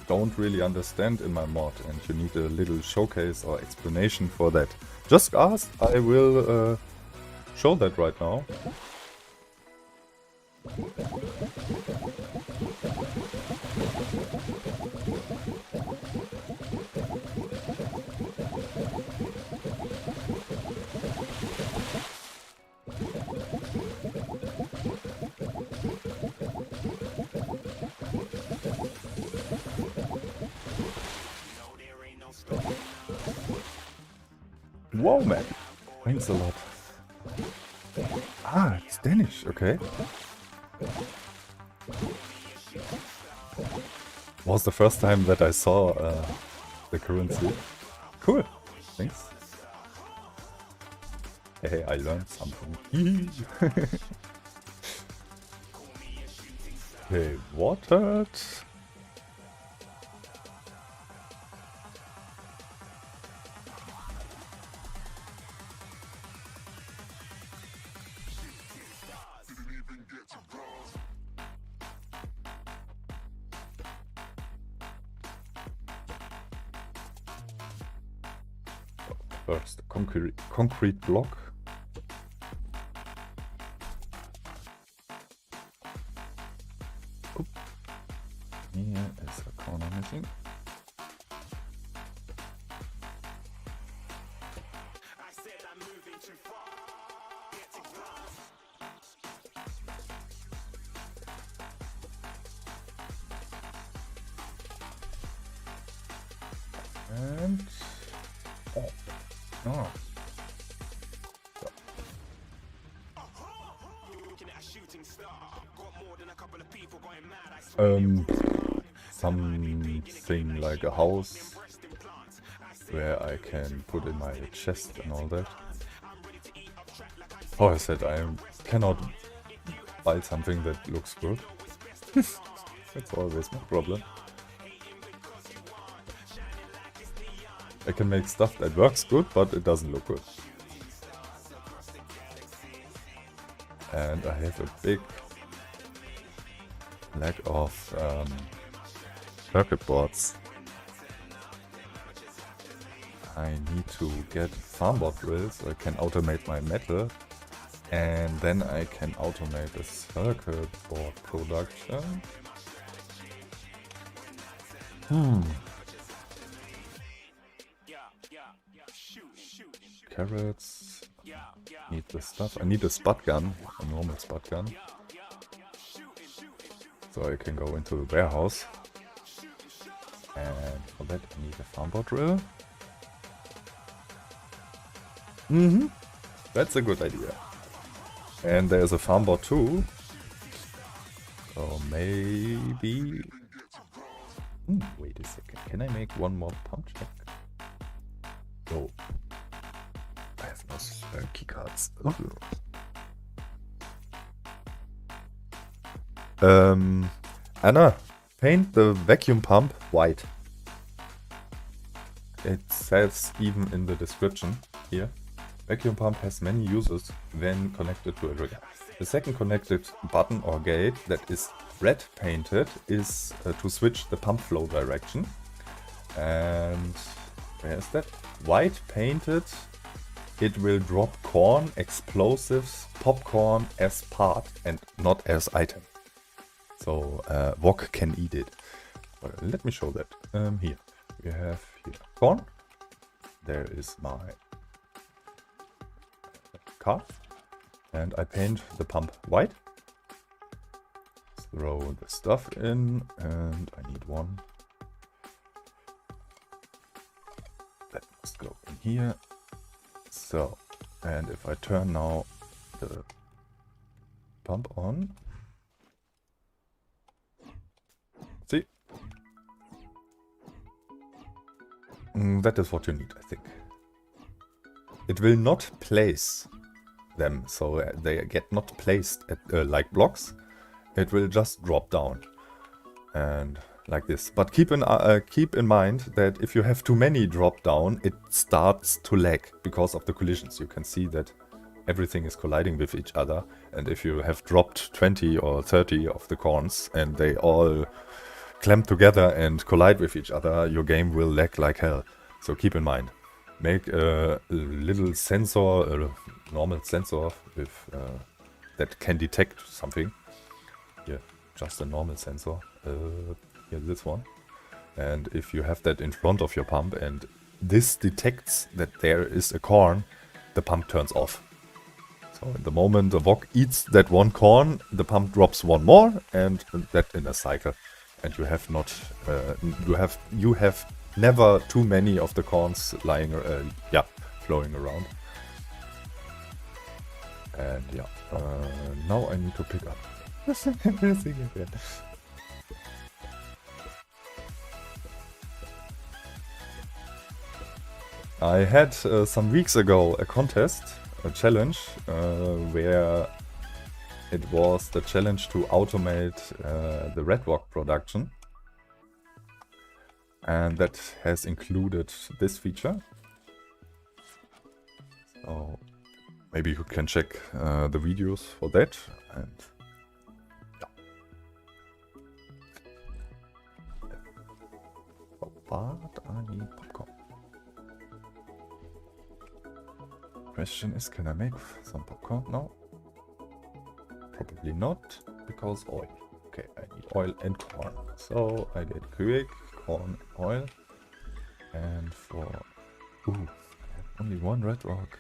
Speaker 1: don't really understand in my mod and you need a little showcase or explanation for that, just ask. I will show that right now. Whoa, man. Thanks a lot. Ah, it's Danish, okay. Was the first time that I saw the currency. Cool. Thanks. Hey, I learned something. Okay, watered. First, concrete block. Oop. Here is a corner missing. And oh, oh. Something like a house where I can put in my chest and all that. Oh, I said I cannot buy something that looks good. That's always my problem. I can make stuff that works good, but it doesn't look good. And I have a big lack of circuit boards. I need to get farmboard drills so I can automate my metal, and then I can automate the circuit board production. Carrots. Need the stuff. I need a spot gun, a normal spot gun. So I can go into the warehouse. And for that I need a farmboard drill. That's a good idea. And there's a farmboard too. So maybe... wait a second. Can I make one more pump check? No. I have no keycards. Anna, paint the vacuum pump white. It says even in the description here. Vacuum pump has many uses when connected to a rig. The second connected button or gate that is red painted is to switch the pump flow direction. And where is that? White painted, it will drop corn, explosives, popcorn as part and not as item. So Wok can eat it. Let me show that. Here we have here corn. There is my car, and I paint the pump white. Throw the stuff in, and I need one. That must go in here. So, and if I turn now the pump on, see? That is what you need, I think. It will not place them, so they get not placed at, like blocks. It will just drop down and like this. But keep in mind that if you have too many drop down, it starts to lag because of the collisions. You can see that everything is colliding with each other, and if you have dropped 20 or 30 of the corns and they all clamp together and collide with each other, your game will lag like hell. So keep in mind. Make a little sensor, a normal sensor with that can detect something. Here, just a normal sensor. Here, this one. And if you have that in front of your pump and this detects that there is a corn, the pump turns off. So in the moment the Wok eats that one corn, the pump drops one more, and that in a cycle. And you have not, you have never too many of the corns lying, flowing around. And yeah, now I need to pick up everything again. I had some weeks ago a contest, a challenge, where it was the challenge to automate the Red Wok production. And that has included this feature. So maybe you can check the videos for that. And but I need popcorn. Question is, can I make some popcorn now? Probably not, because oil. Okay, I need oil and corn. So I get quick corn oil. And for... Ooh, I have only one Red Wok.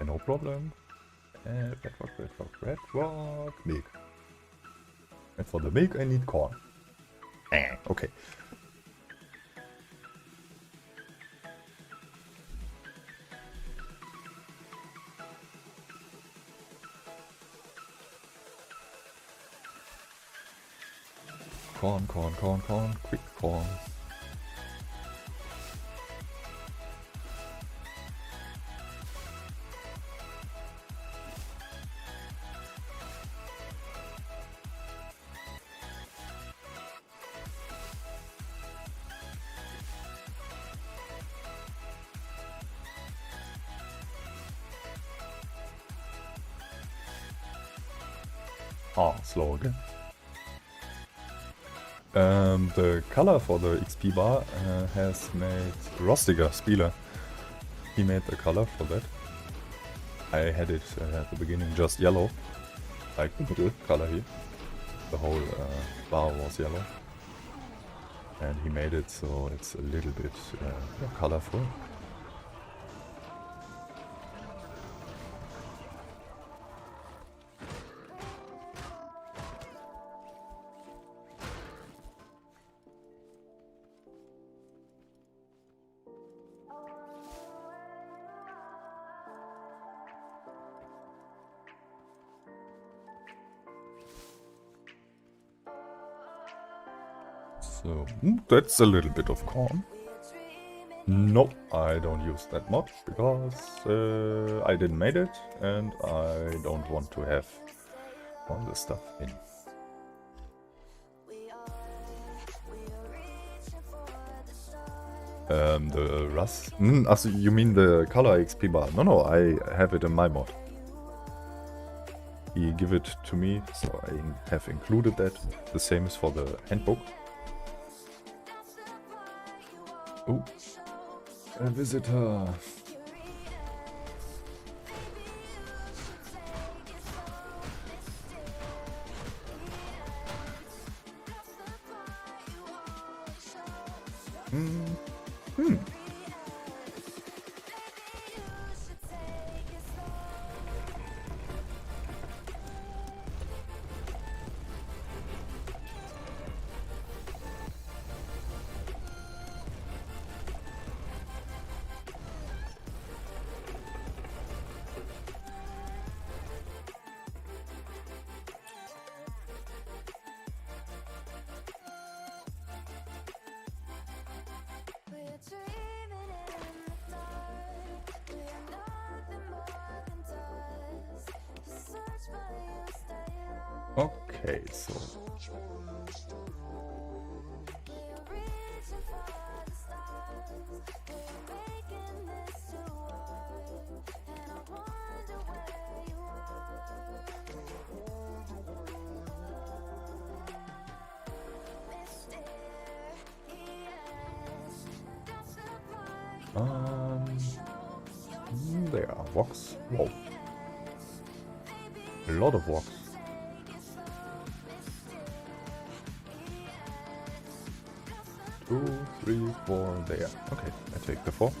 Speaker 1: And no problem. Red Wok, milk. And for the milk I need corn. Okay. corn, quick corn. Ah, slow again. The color for the XP bar has made Rostiger Spieler. He made the color for that. I had it at the beginning just yellow, like the middle color here. The whole bar was yellow. And he made it so it's a little bit more colorful. So, that's a little bit of corn. No, I don't use that much because I didn't make it and I don't want to have all the stuff in. The rust? So you mean the color XP bar? No, I have it in my mod. He give it to me, so I have included that. The same is for the handbook. Oh, a visitor. Okay, so there are vox. Whoa, a lot of vox. Two, three, four, there. Okay, I take the 4.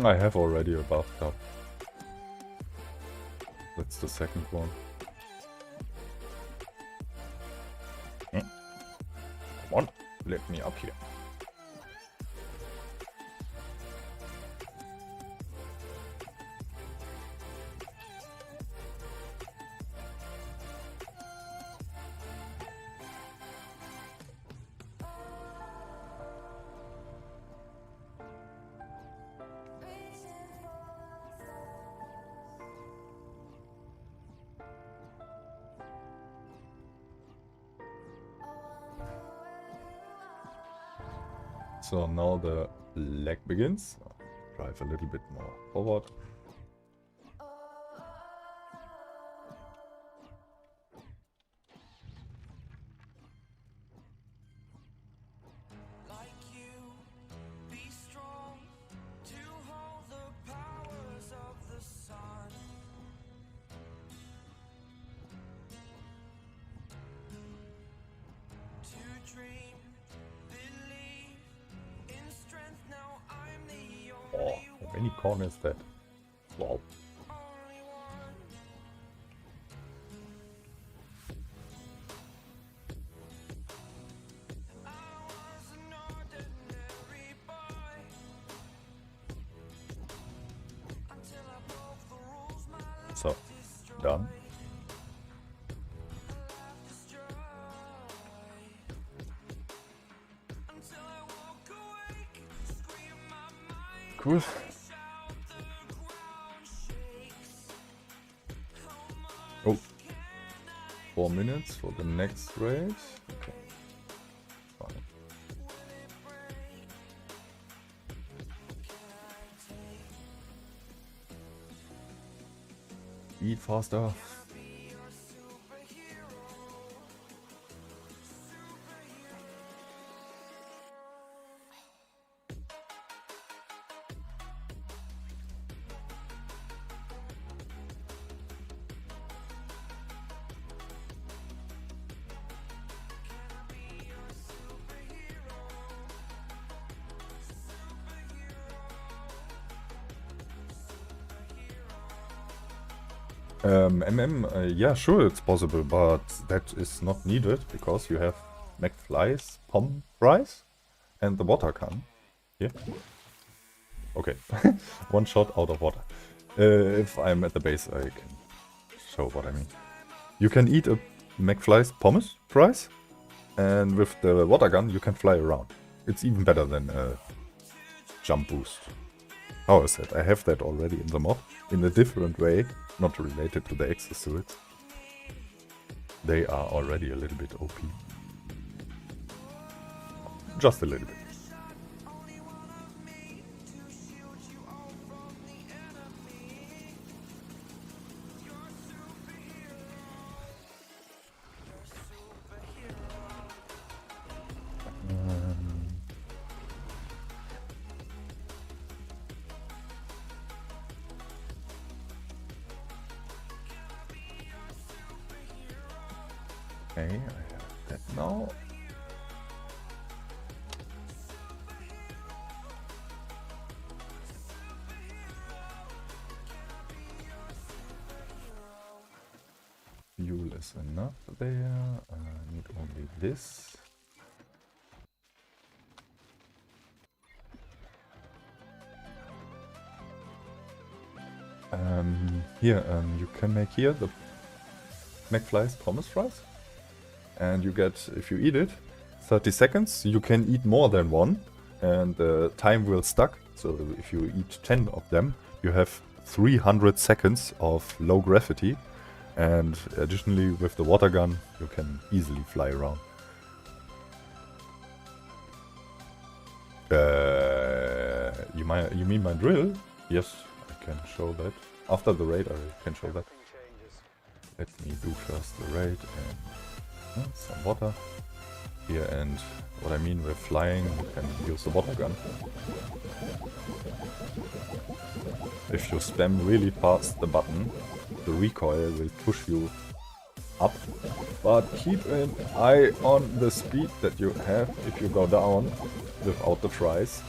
Speaker 1: I have already a bathtub. That's the second one. Come on, let me up here. So now the lag begins. Drive a little bit more forward. Oh, how many corners is that? Wow. So, done. Cool. Oh, 4 minutes for the next raid. Okay. Fine. Eat faster. Yeah, sure, it's possible, but that is not needed because you have McFly's POM price and the water can. Yeah. Okay, one shot out of water. If I'm at the base, I can show what I mean. You can eat a McFly's pommes fries, and with the water gun, you can fly around. It's even better than a jump boost. How is that? I have that already in the mod, in a different way, not related to the exosuits. They are already a little bit OP. Just a little bit. Okay, I have that now. Fuel is enough there. I need only this. Here, you can make here the McFly's pommes fries. And you get, if you eat it, 30 seconds. You can eat more than one, and the time will stuck. So if you eat 10 of them, you have 300 seconds of low gravity. And additionally, with the water gun, you can easily fly around. You mean my drill? Yes, I can show that. After the raid, I can show that. Let me do first the raid and some water here. And what I mean with flying, you can use the water gun. If you spam really fast the button, the recoil will push you up. But keep an eye on the speed that you have. If you go down without the fries,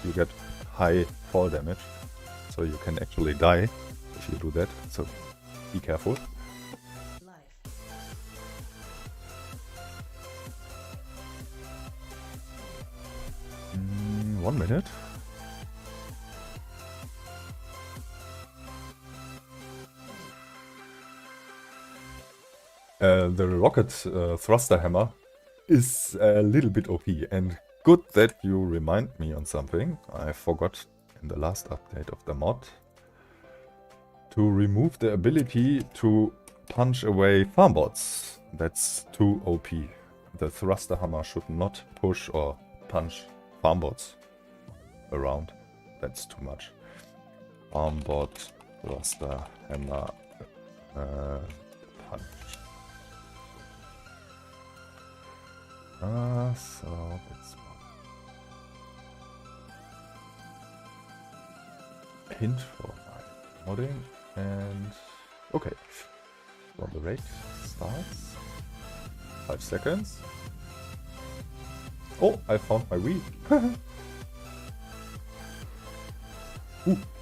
Speaker 1: you get high fall damage. So you can actually die if you do that. So be careful. 1 minute. The rocket thruster hammer is a little bit OP, and good that you remind me on something. I forgot in the last update of the mod to remove the ability to punch away farm bots. That's too OP. The thruster hammer should not push or punch farm bots around. That's too much. Farm bot, thruster hammer, punch. So that's a hint for my modding. And okay, so the raid starts. 5 seconds. Oh, I found my Wii.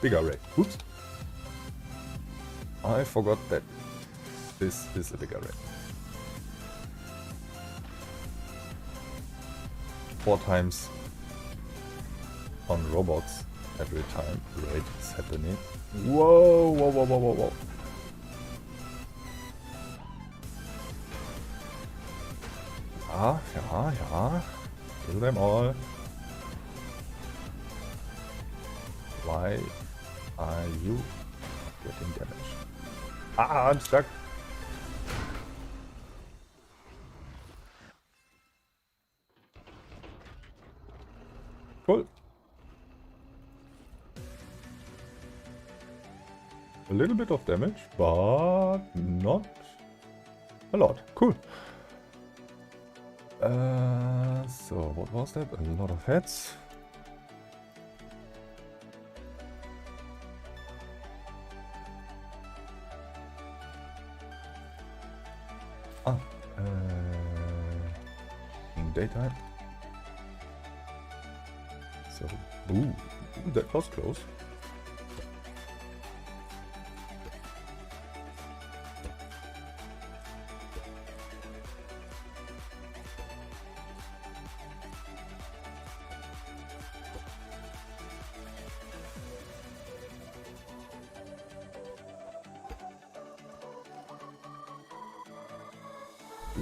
Speaker 1: big array. Oops. I forgot that this is a big array. 4 times on robots every time raid is happening. Whoa, whoa, whoa, whoa, whoa, whoa. Ja. Kill them all. Why are you getting damaged? Ah, I'm stuck. Cool. A little bit of damage, but not a lot. Cool. So what was that? A lot of heads. In daytime. So, ooh, that was close.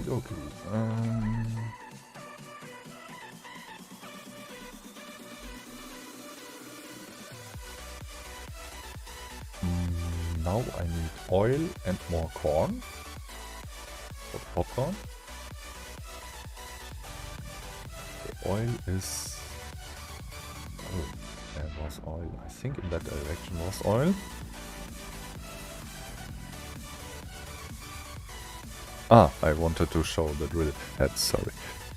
Speaker 1: Okay. Now I need oil and more corn for popcorn. The oil is... Oh, there was oil. I think in that direction was oil. Ah, I wanted to show the drill head, sorry.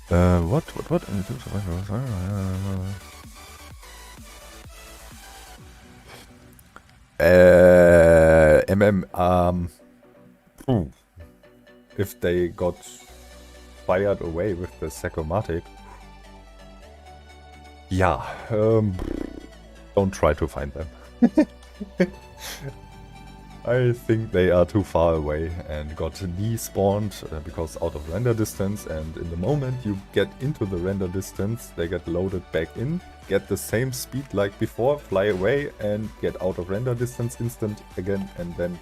Speaker 1: What? If they got fired away with the Sacomatic. Yeah, don't try to find them. I think they are too far away and got despawned because out of render distance, and in the moment you get into the render distance, they get loaded back in, get the same speed like before, fly away and get out of render distance instant again, and then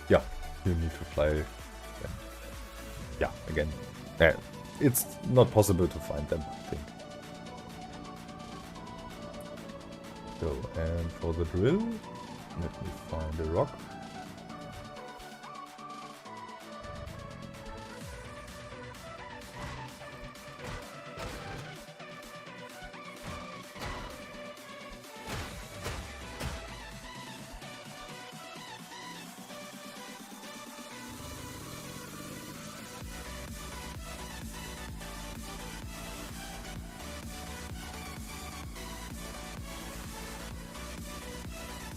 Speaker 1: yeah, you need to fly again. Yeah, again. It's not possible to find them, I think. So, and for the drill, let me find a rock.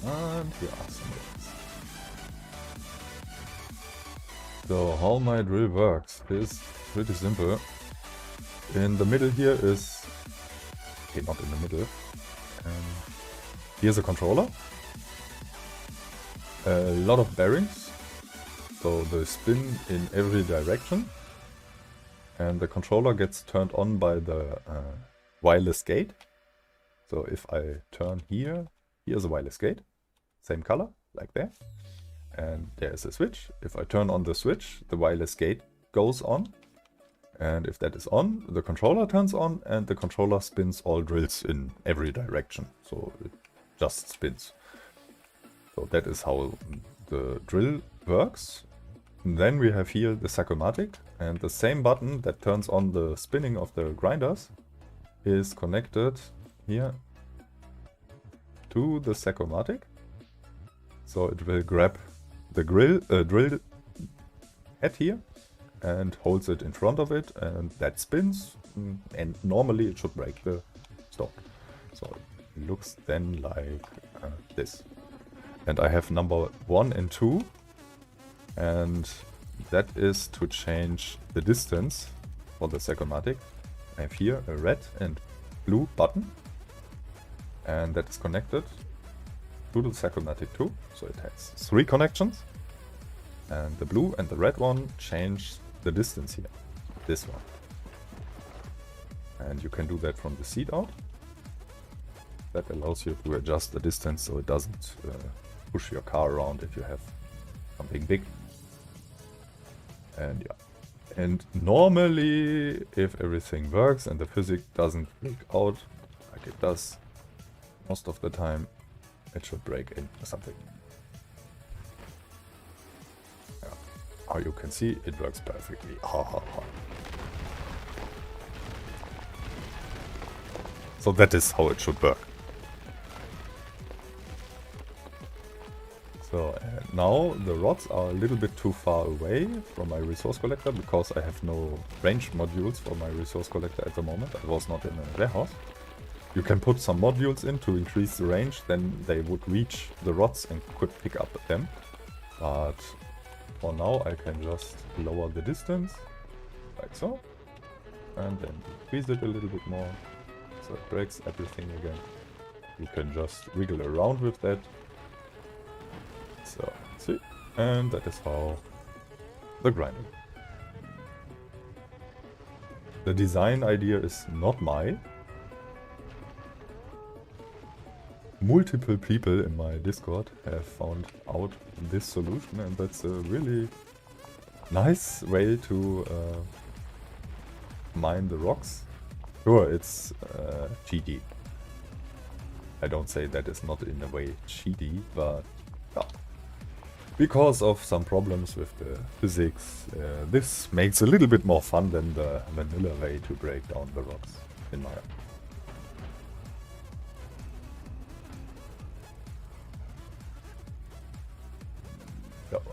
Speaker 1: And here are some rocks. So how my drill works is pretty simple. In the middle here is... Okay, not in the middle. Here's a controller. A lot of bearings. So they spin in every direction. And the controller gets turned on by the wireless gate. So if I turn here, here's a wireless gate. Same color, like there. And there's a switch. If I turn on the switch, the wireless gate goes on. And if that is on, the controller turns on and the controller spins all drills in every direction. So it just spins. So that is how the drill works. And then we have here the Sacomatic, and the same button that turns on the spinning of the grinders is connected here to the Sacomatic. So it will grab the drill head here and holds it in front of it, and that spins, and normally it should break the stock. So it looks then like this. And I have number 1 and 2, and that is to change the distance for the Sacomatic. I have here a red and blue button, and that is connected Doodle Cyclomatic 2, so it has 3 connections. And the blue and the red one change the distance here, this one. And you can do that from the seat out. That allows you to adjust the distance so it doesn't push your car around if you have something big. And yeah. And normally, if everything works and the physics doesn't leak out like it does most of the time, it should break in or something. Yeah. How you can see, it works perfectly. Ha ha ha. So that is how it should work. So now the rods are a little bit too far away from my resource collector because I have no range modules for my resource collector at the moment. I was not in a warehouse. You can put some modules in to increase the range, then they would reach the rods and could pick up them. But for now I can just lower the distance, like so, and then increase it a little bit more, so it breaks everything again. You can just wiggle around with that. So, see, and that is how the grinding. The design idea is not mine. Multiple people in my Discord have found out this solution, and that's a really nice way to mine the rocks. Sure, it's cheaty. I don't say that is not in a way cheaty, but yeah. Because of some problems with the physics, this makes a little bit more fun than the vanilla way to break down the rocks, in my opinion.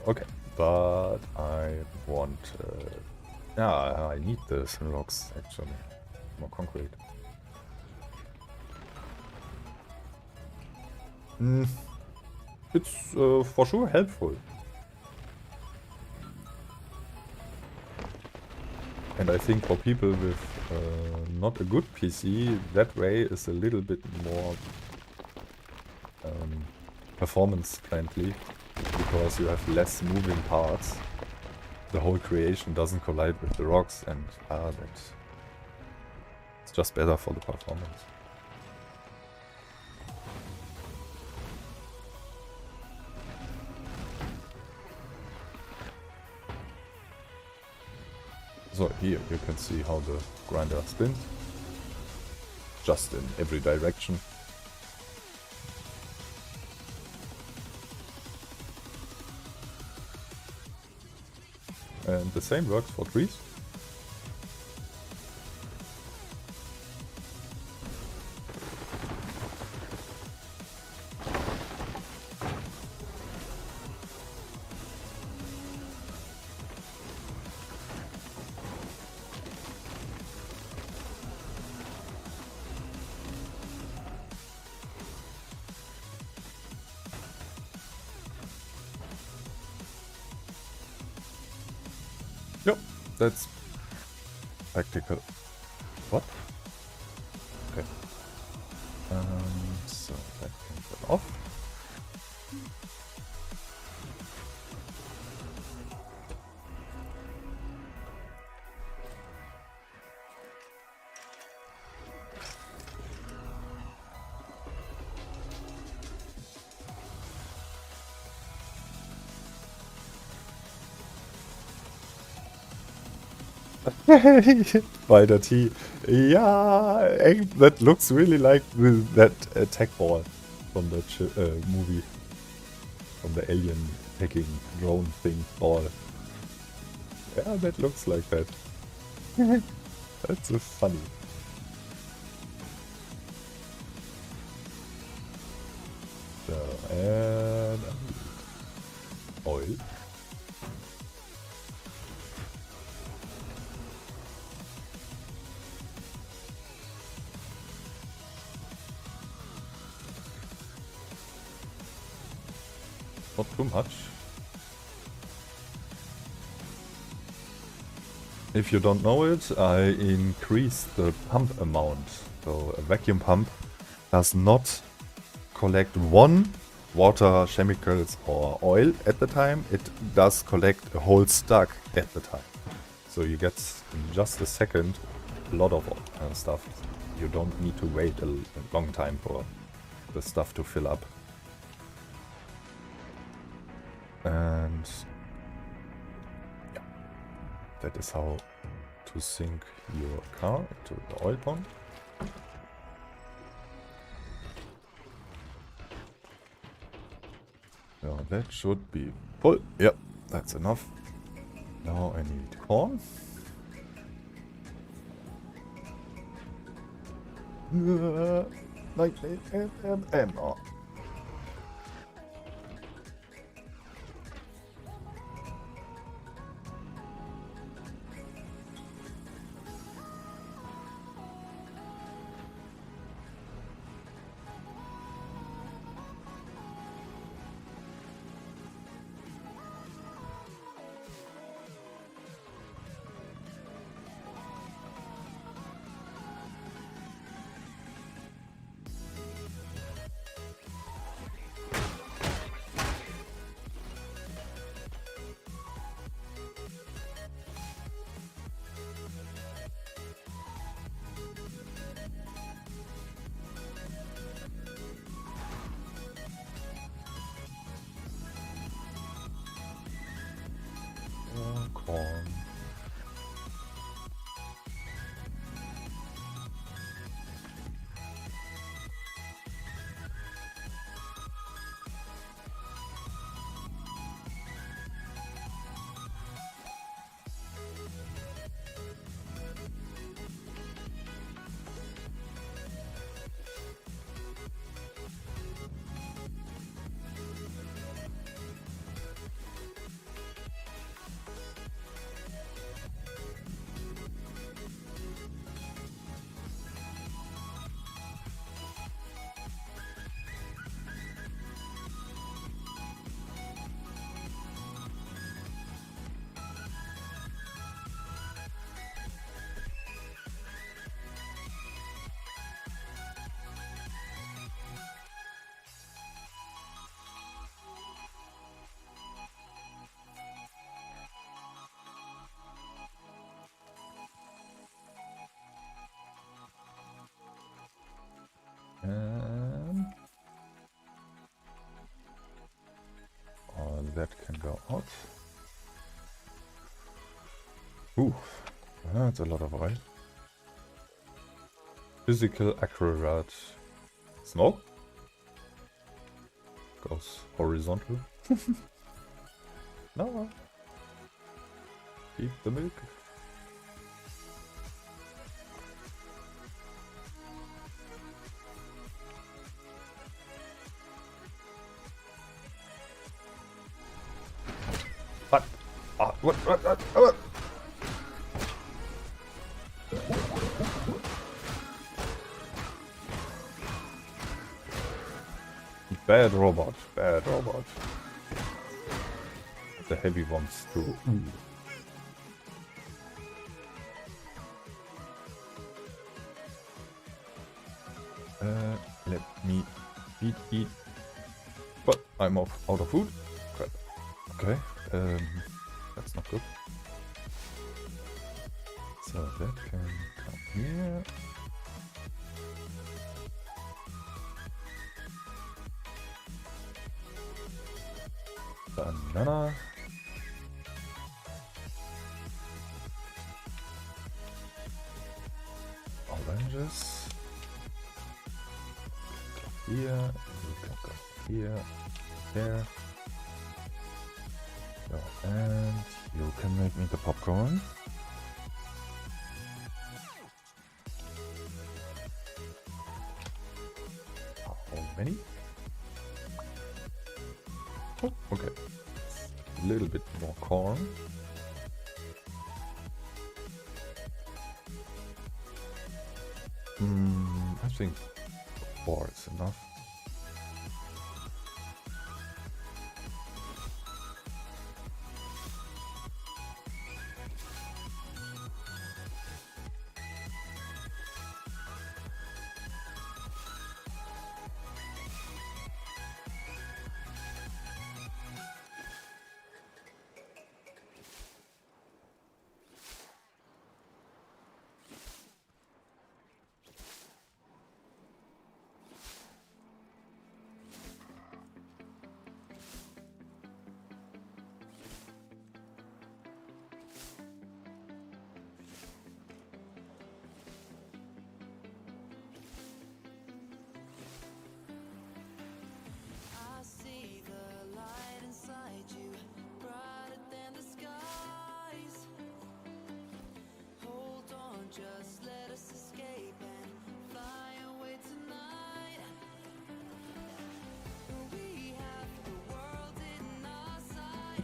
Speaker 1: Okay, but I want... yeah, I need the rocks, actually. More concrete. It's for sure helpful. And I think for people with not a good PC, that way is a little bit more performance friendly, because you have less moving parts. The whole creation doesn't collide with the rocks, and that's it's just better for the performance. So here you can see how the grinder spins, just in every direction. And the same works for trees. Yep, that's practical. What? Okay. So that can go off. Spider T. Yeah, that looks really like that attack ball from the movie. From the alien attacking drone thing ball. Yeah, that looks like that. That's so funny. So, and oil. Not too much. If you don't know it, I increased the pump amount. So a vacuum pump does not collect one water, chemicals or oil at the time, it does collect a whole stack at the time. So you get in just a second a lot of stuff. You don't need to wait a long time for the stuff to fill up. And yeah, that is how to sink your car into the oil pump. So that should be full. Yep, that's enough. Now I need corn. 98 mm. Oh. Corn. That can go out. Ooh, that's a lot of oil. Physical accurate smoke goes horizontal. No, keep the milk. What? Oh, what? Bad robot, bad robot. The heavy ones too. Let me eat. But I'm out of food. Crap. Okay. That's not good. So that can come here. Banana. Oranges. Here. You can go here. There. So, and you can make me the popcorn. How many? Oh, okay. A little bit more corn. I think 4 is enough.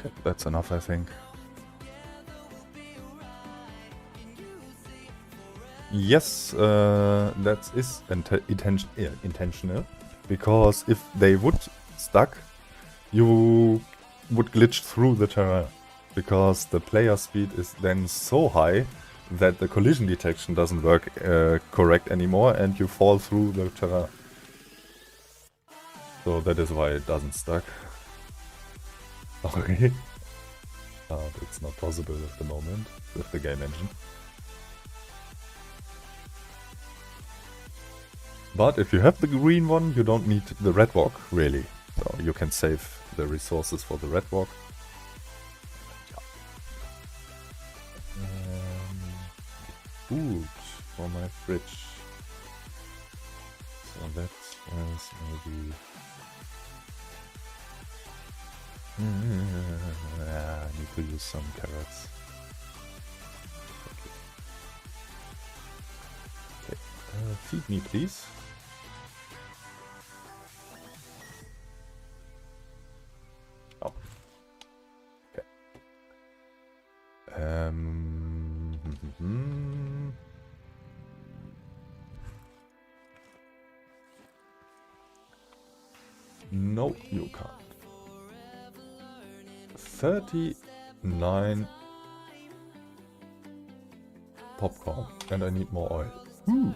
Speaker 1: Okay, that's enough, I think. Yes, that is intentional, because if they would stuck, you would glitch through the terrain, because the player speed is then so high that the collision detection doesn't work correct anymore, and you fall through the terrain. So that is why it doesn't stuck. Okay. It's not possible at the moment with the game engine. But if you have the green one, you don't need the red walk, really. So you can save the resources for the red walk. Food for my fridge. So that is maybe... I need to use some carrots. Okay. Feed me, please. Oh. Okay. No, you can't. 39 popcorn, and I need more oil. Ooh.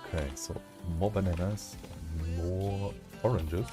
Speaker 1: Okay, so more bananas, more oranges.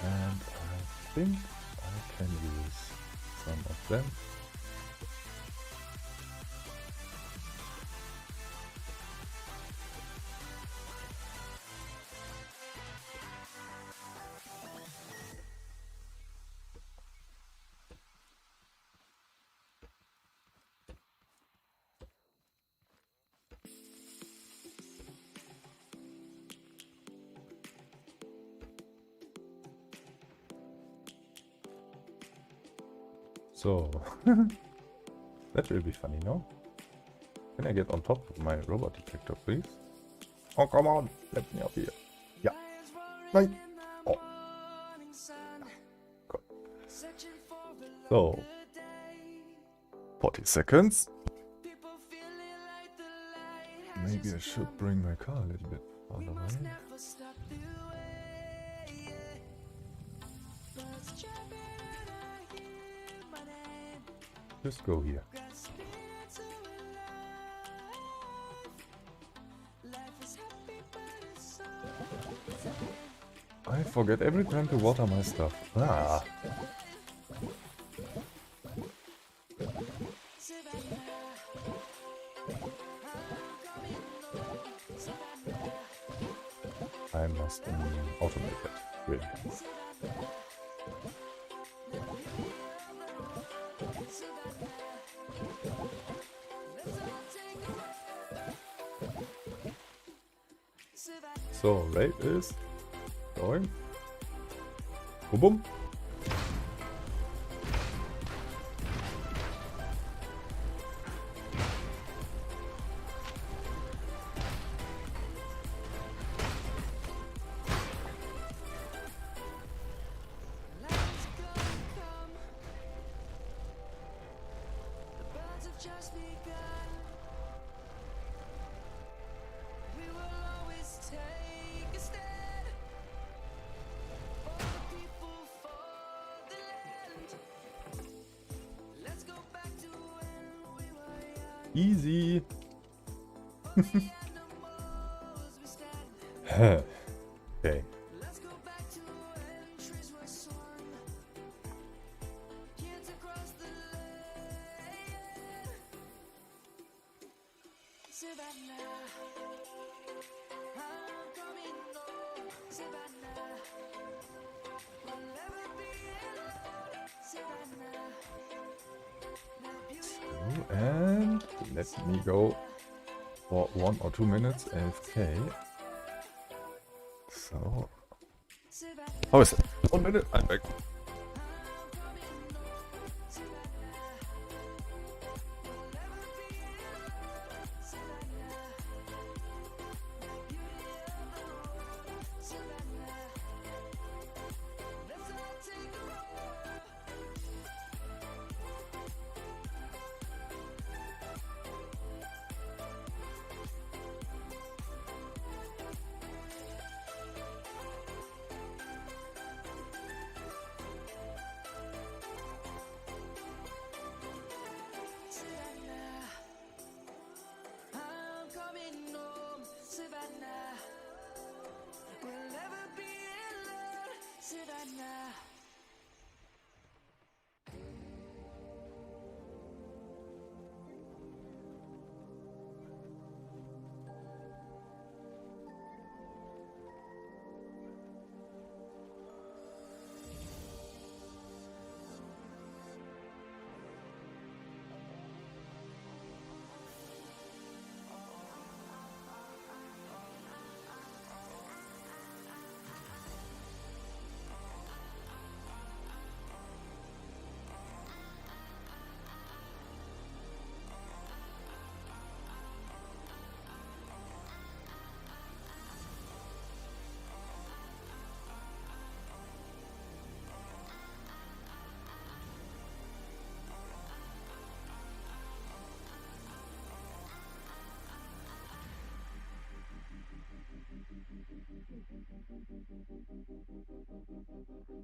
Speaker 1: And I think I can use some of them. So, that will be funny, no? Can I get on top of my robot detector, please? Oh, come on! Let me up here. Yeah. Nice. Oh. Good. So, 40 seconds. Maybe I should bring my car a little bit further away. Just go here. I forget every time to water my stuff. Ah. I must automate that, really. So, Wraith is going. Boom, boom. Easy. Okay. And let me go for 1 or 2 minutes AFK. So, how is it? 1 minute, I'm back.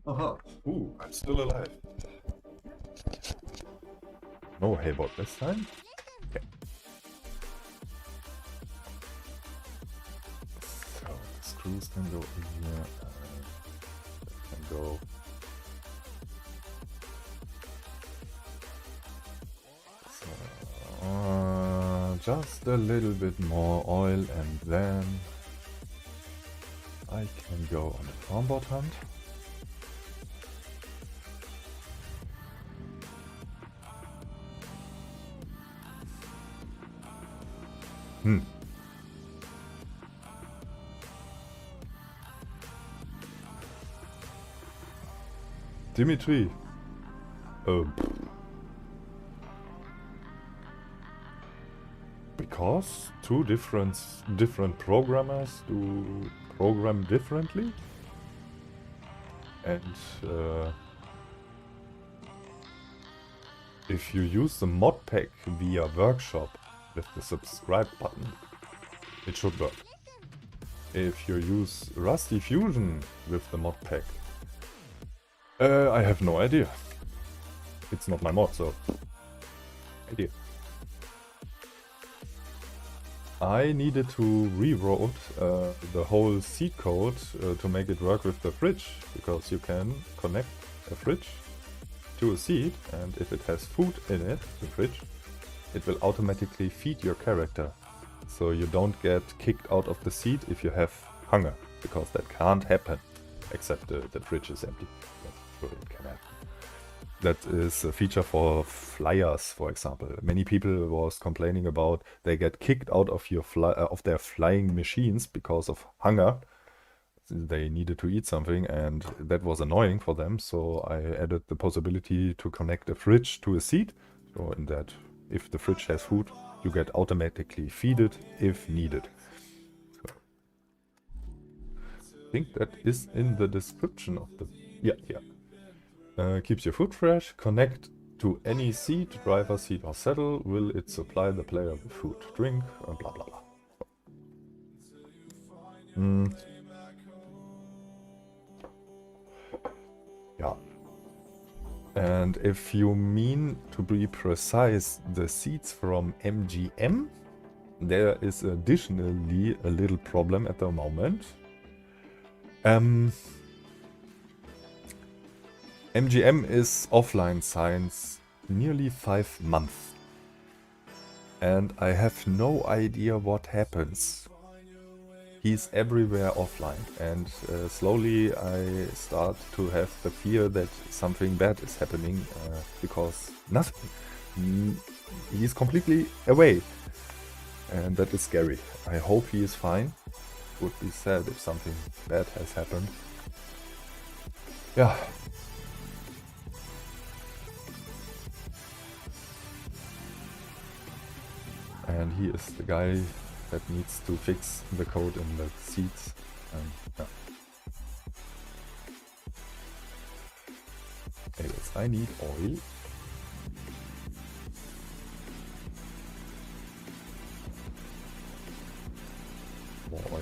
Speaker 1: Aha. Ooh, I'm still alive. No Haybot this time. Okay. So the screws can go in here. Can go. So, just a little bit more oil and then I can go on a farmboard hunt. Dimitri. Because two different programmers do program differently, and if you use the mod pack via workshop with the subscribe button, it should work. If you use Rusty Fusion with the mod pack, I have no idea. It's not my mod, so idea. I needed to rewrote the whole seed code to make it work with the fridge, because you can connect a fridge to a seed, and if it has food in it, the fridge, it will automatically feed your character. So you don't get kicked out of the seed if you have hunger, because that can't happen, except the fridge is empty. Sure, it can happen. That is a feature for flyers, for example. Many people was complaining about they get kicked out of their flying machines because of hunger. They needed to eat something, and that was annoying for them. So I added the possibility to connect a fridge to a seed. So in that, if the fridge has food, you get automatically feeded if needed. So, I think that is in the description of the... Yeah. Keeps your food fresh. Connect to any seat, driver seat or saddle, will it supply the player with food, drink, and blah blah blah. Yeah. And if you mean, to be precise, the seats from MGM, there is additionally a little problem at the moment. MGM is offline since nearly 5 months. And I have no idea what happens. He's everywhere offline, and slowly I start to have the fear that something bad is happening, because nothing. He's completely away, and that is scary. I hope he is fine. Would be sad if something bad has happened. Yeah. And he is the guy that needs to fix the code in the seats. Yeah. Anyways, I need oil. More oil.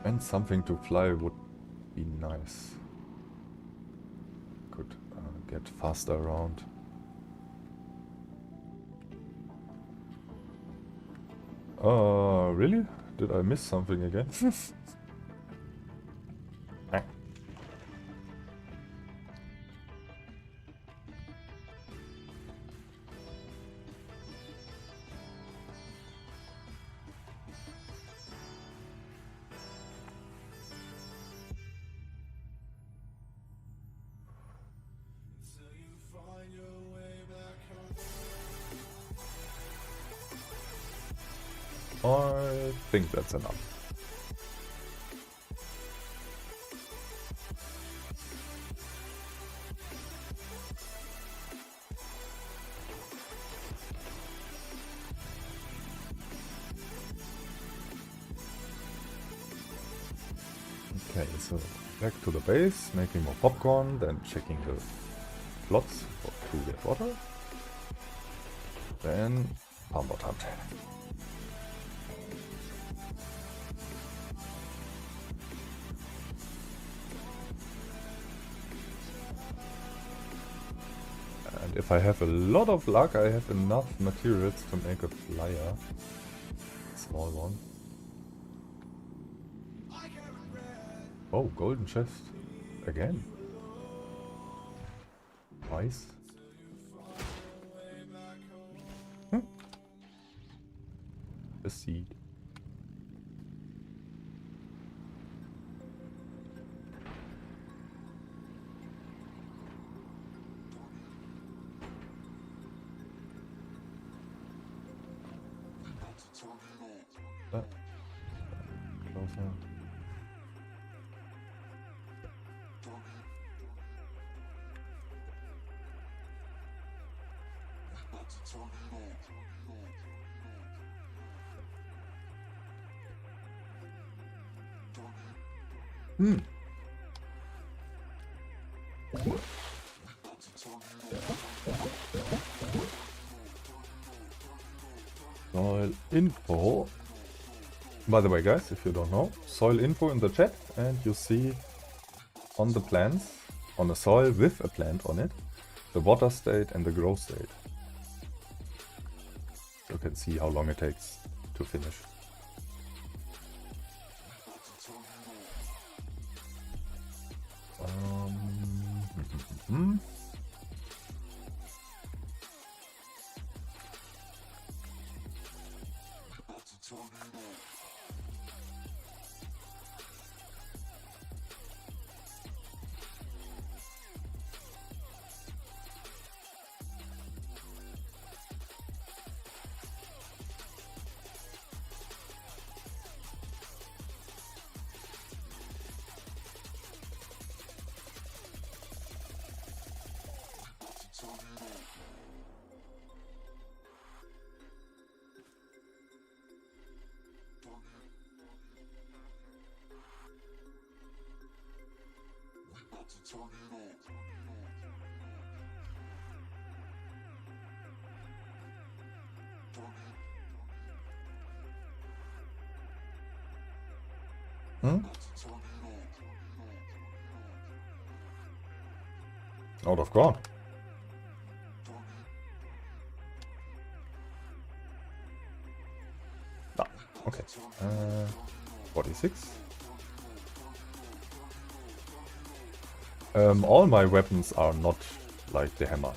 Speaker 1: And something to fly would be nice. Could get faster around. Really? Did I miss something again? I think that's enough. Okay, so back to the base, making more popcorn, then checking the slots to get water. Then Mainboard hunt. And if I have a lot of luck, I have enough materials to make a flyer. Small one. Oh, golden chest. Again. Nice. A seed. Closer. Soil info. By the way, guys, if you don't know, soil info in the chat, and you see on the plants, on the soil with a plant on it, the water state and the growth state. You can see how long it takes to finish. Hmm? Out of ground. Ah, okay. 46. All my weapons are not like the hammer.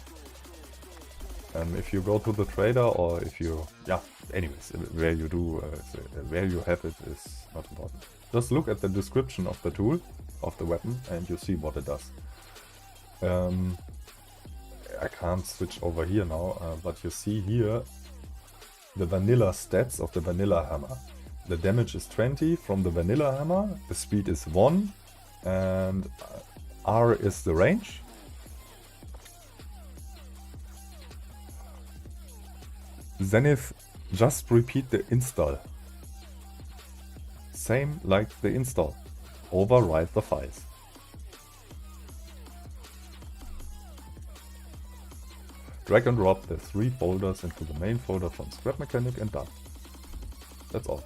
Speaker 1: If you go to the trader, or if you... yeah, anyways, where you do... where you have it is not important. Just look at the description of the tool, of the weapon, and you see what it does. I can't switch over here now, but you see here the vanilla stats of the vanilla hammer. The damage is 20 from the vanilla hammer, the speed is 1, and R is the range. Zenith, just repeat the install. Same like the install. Overwrite the files. Drag and drop the 3 folders into the main folder from Scrap Mechanic and done. That's all.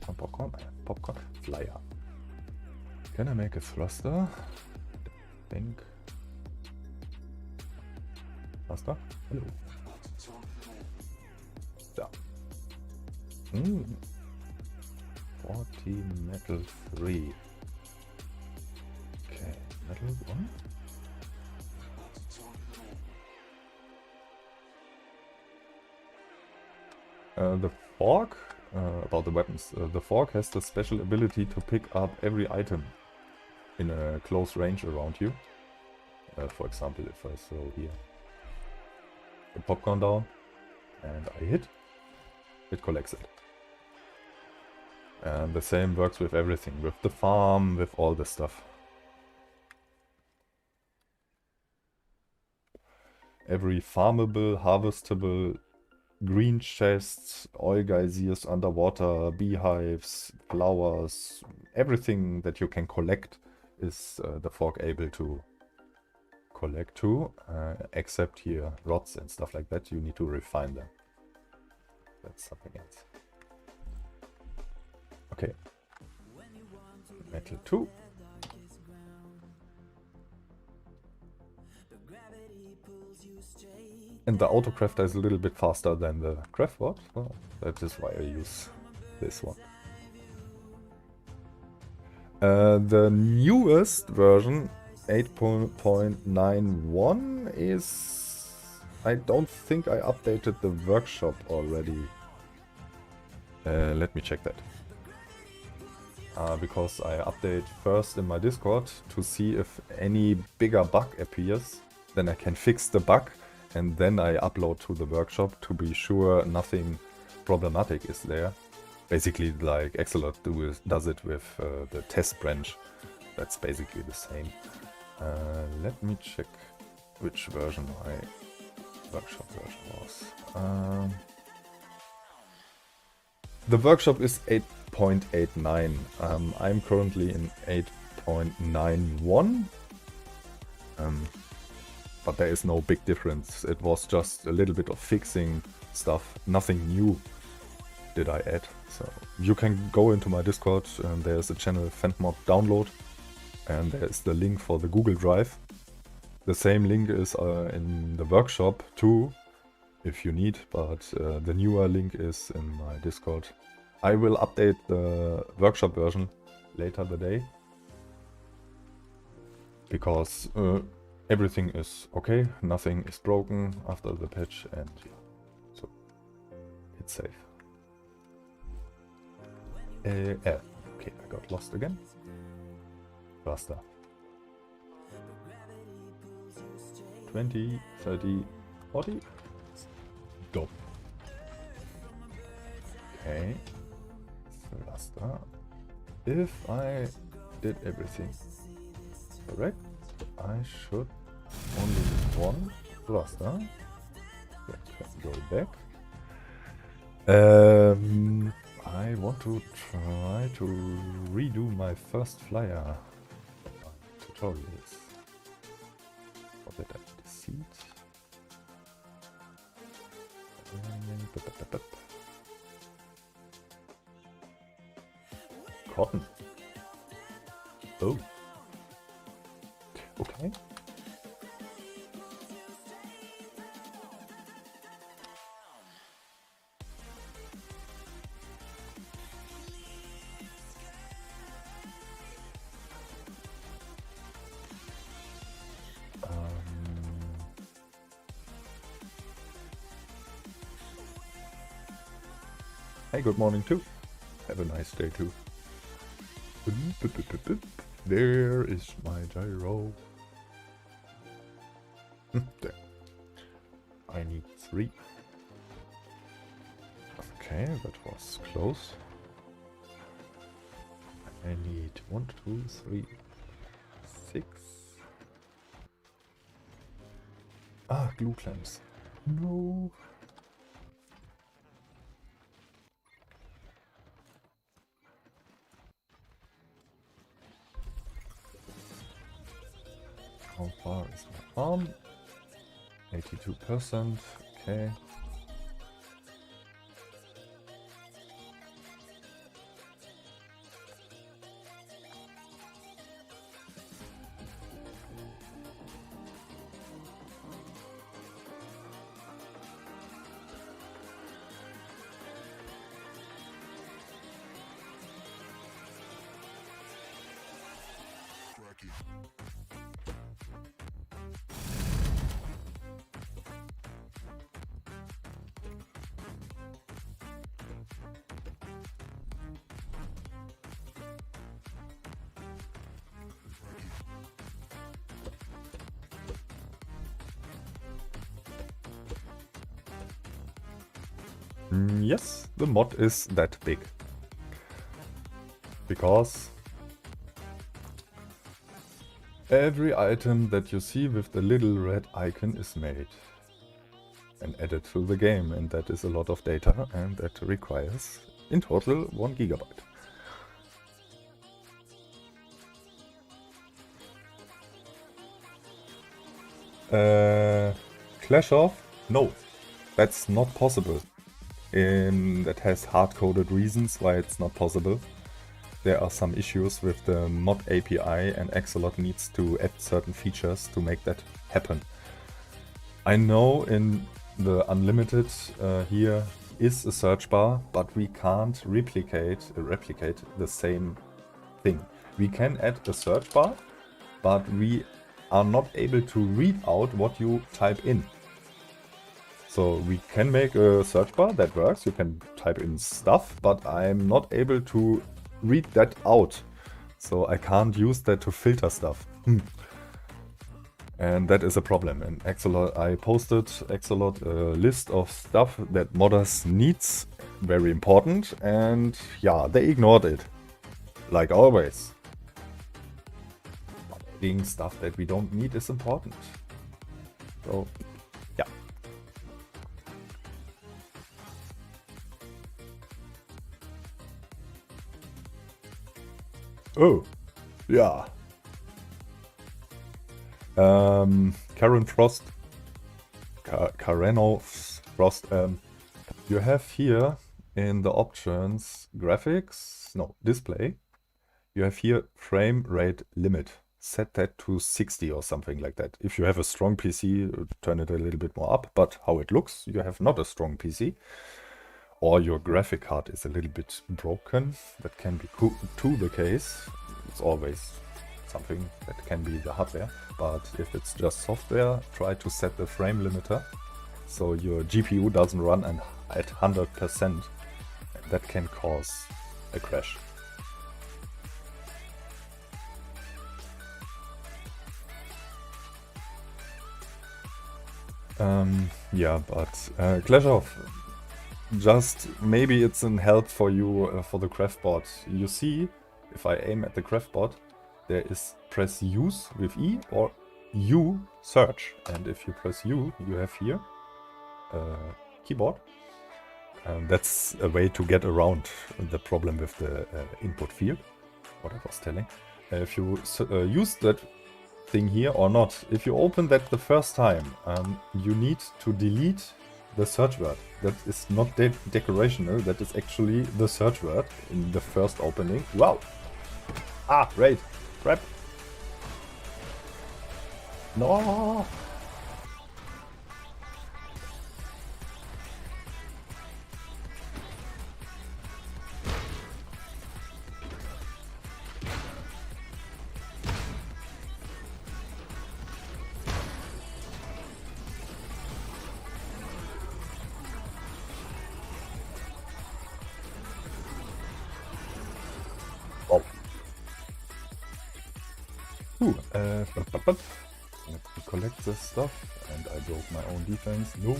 Speaker 1: Popcorn. Flyer. Can I make a thruster? Think. Thruster? Hello. Da. 40 metal 3. Okay, metal 1. The fork, about the weapons, the fork has the special ability to pick up every item in a close range around you. For example, if I throw here the popcorn down and I hit, it collects it. And the same works with everything, with the farm, with all the stuff. Every farmable, harvestable, green chests, oil geysers underwater, beehives, flowers, everything that you can collect is the fork able to collect too, except here rods and stuff like that. You need to refine them. That's something else. Okay. Metal 2. And the autocrafter is a little bit faster than the craftboard. Well, that is why I use this one. The newest version, 8.91, is... I don't think I updated the workshop already. Let me check that. Because I update first in my Discord to see if any bigger bug appears. Then I can fix the bug. And then I upload to the workshop to be sure nothing problematic is there. Basically like Excelot does it with the test branch. That's basically the same. Let me check which version my workshop version was. The workshop is 8.89. I'm currently in 8.91. But there is no big difference. It was just a little bit of fixing stuff. Nothing new did I add. So you can go into my Discord and there's a channel Fant download. And there's the link for the Google Drive. The same link is in the workshop too, if you need. But the newer link is in my Discord. I will update the workshop version later the day. Because... everything is okay, nothing is broken after the patch, and yeah, so it's safe. Okay, I got lost again. Faster. 20, 30, 40. Dope. Okay. Faster. If I did everything correct, I should only need one thruster. That can go back. I want to try to redo my first flyer. tutorials. What did I deceive? Cotton. Oh. Okay. Hey, good morning too. Have a nice day too. There is my gyro. There. I need 3. Okay, that was close. I need 1, 2, 3, 6. Ah, glue clamps. No. How far is my farm? 82%. Okay. Yes, the mod is that big. Because every item that you see with the little red icon is made and added to the game, and that is a lot of data, and that requires in total 1 gigabyte. Clash of? No, that's not possible. That has hard-coded reasons why it's not possible. There are some issues with the mod API, and Axolot needs to add certain features to make that happen. I know in the unlimited here is a search bar, but we can't replicate the same thing. We can add a search bar, but we are not able to read out what you type in. So we can make a search bar that works, you can type in stuff, but I'm not able to read that out. So I can't use that to filter stuff. And that is a problem. In Axolot, I posted Axolot a list of stuff that modders needs, very important, and yeah, they ignored it. Like always. Adding stuff that we don't need is important. So, yeah. Oh, yeah. Karen Frost, Kareno Frost, you have here in the options graphics, no, display, you have here frame rate limit. Set that to 60 or something like that. If you have a strong PC, turn it a little bit more up, but how it looks, you have not a strong PC. Or your graphic card is a little bit broken. That can be to the case. It's always something that can be the hardware. But if it's just software, try to set the frame limiter so your GPU doesn't run at 100%. That can cause a crash. Yeah, but Clash of, just maybe it's an help for you for the craft board. You see, if I aim at the craft board, there is press use with E or U search. And if you press U, you have here keyboard. That's a way to get around the problem with the input field, what I was telling. If you use that thing here or not. If you open that the first time, you need to delete the search word. That is not decorational, that is actually the search word in the first opening. Wow! Ah, Wraith! Crap! No! Oh. I have to collect this stuff, and I broke my own defense. No.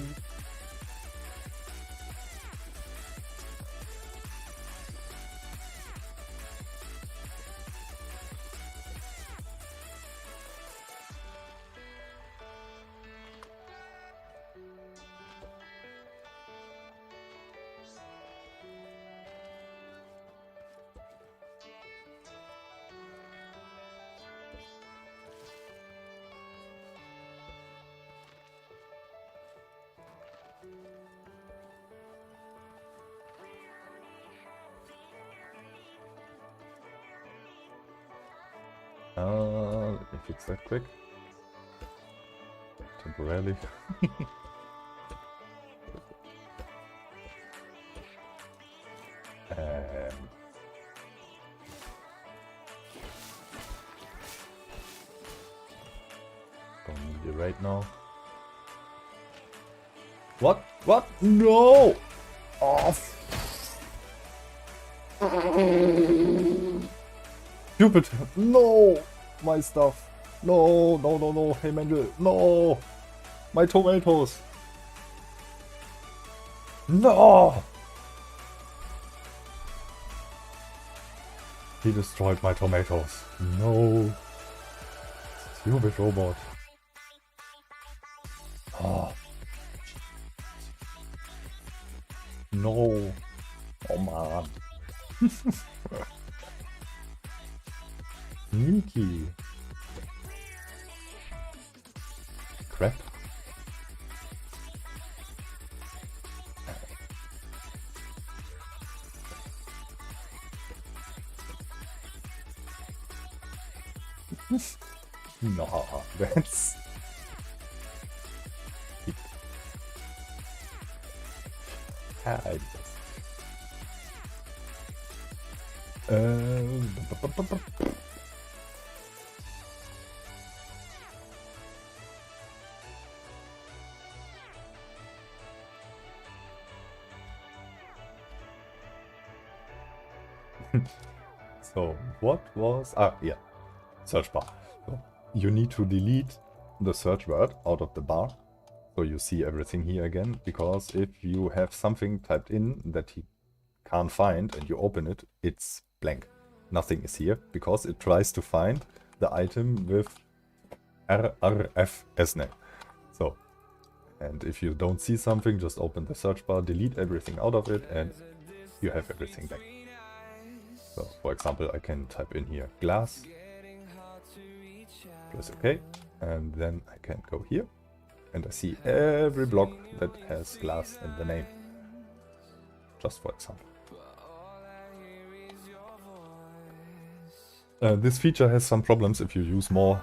Speaker 1: Let me fix that quick. Temporarily. Don't need it right now. What? What? No! Oh! Stupid! No! My stuff! No! No! No! No! Hey Mendel! No! My tomatoes! No! He destroyed my tomatoes. No! Stupid robot. Oh. No! Oh man! Sneaky. Crap. No, that's... So, what was... Ah, yeah. Search bar. So, you need to delete the search word out of the bar. So you see everything here again. Because if you have something typed in that he can't find and you open it, it's blank. Nothing is here. Because it tries to find the item with RRF as name. So, and if you don't see something, just open the search bar, delete everything out of it, and you have everything back. So, for example, I can type in here glass, press OK, and then I can go here, and I see every block that has glass in the name. Just for example. This feature has some problems if you use more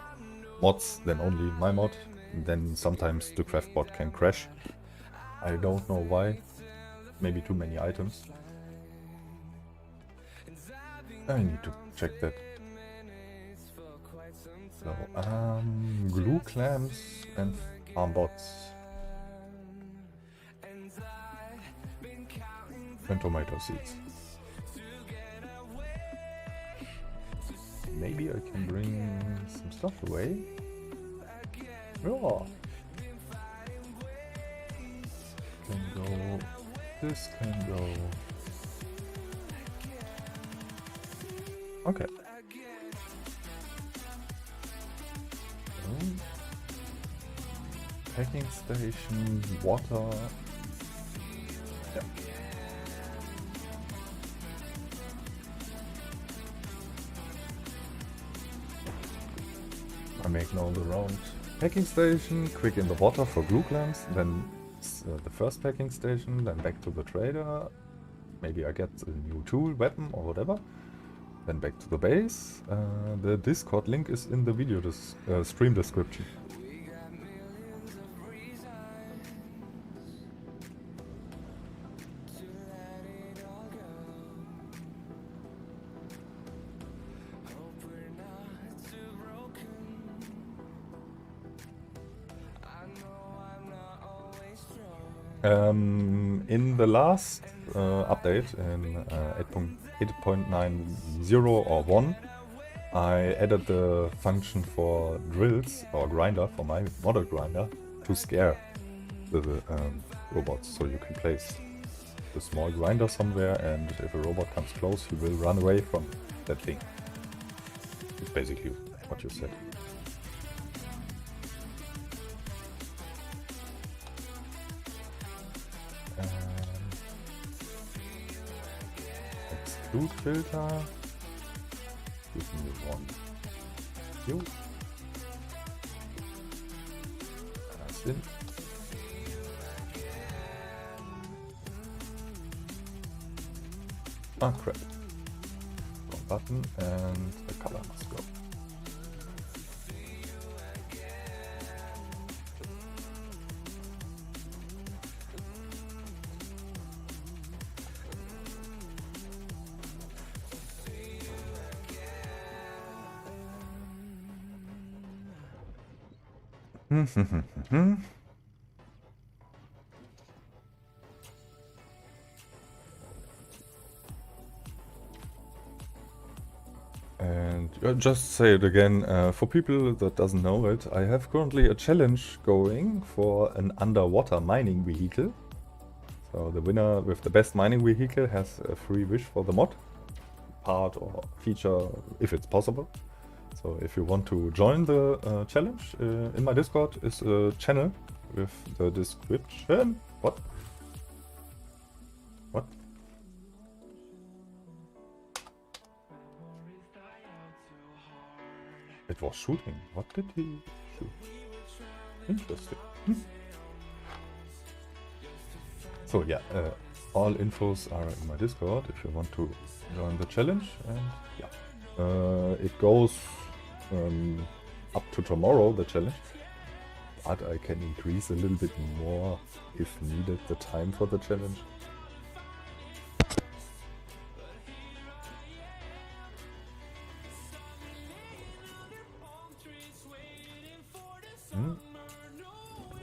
Speaker 1: mods than only my mod. Then sometimes the craft bot can crash. I don't know why. Maybe too many items. I need to check that. So, glue clamps and farm bots. And tomato seeds. Maybe I can bring some stuff away. Oh. Can go. This can go. Okay. Packing station, water. Yeah. make now the round. Packing station, quick in the water for glue clamps, then the first packing station, then back to the trader. Maybe I get a new tool, weapon or whatever. Then back to the base. The Discord link is in the video stream description. In the last update in 8.90 or 1, I added the function for drills or grinder for my model grinder to scare the robots. So you can place a small grinder somewhere, and if a robot comes close, he will run away from that thing. It's basically what you said. Exclude filter. Give me one. You. That's it. Ah, crap. Wrong button, and the color must go. And just say it again, for people that doesn't know it, I have currently a challenge going for an underwater mining vehicle. So the winner with the best mining vehicle has a free wish for the mod, part or feature, if it's possible. So if you want to join the challenge, in my Discord is a channel with the description. What? What? It was shooting. What did he shoot? Interesting. So yeah, all infos are in my Discord if you want to join the challenge. And yeah, it goes up to tomorrow, the challenge, but I can increase a little bit more if needed the time for the challenge.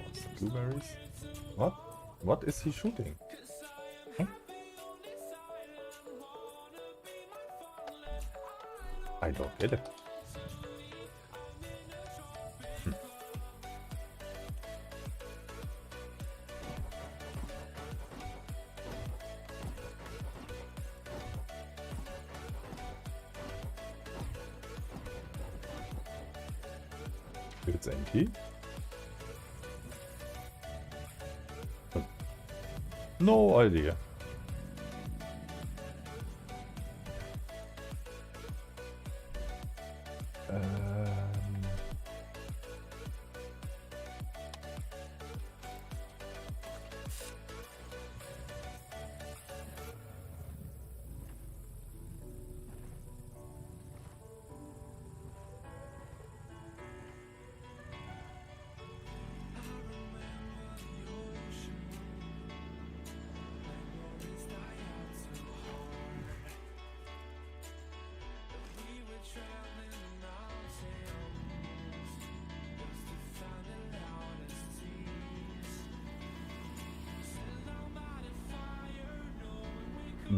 Speaker 1: What's the blueberries? What? What is he shooting? Huh? I don't get it. It's empty. No idea.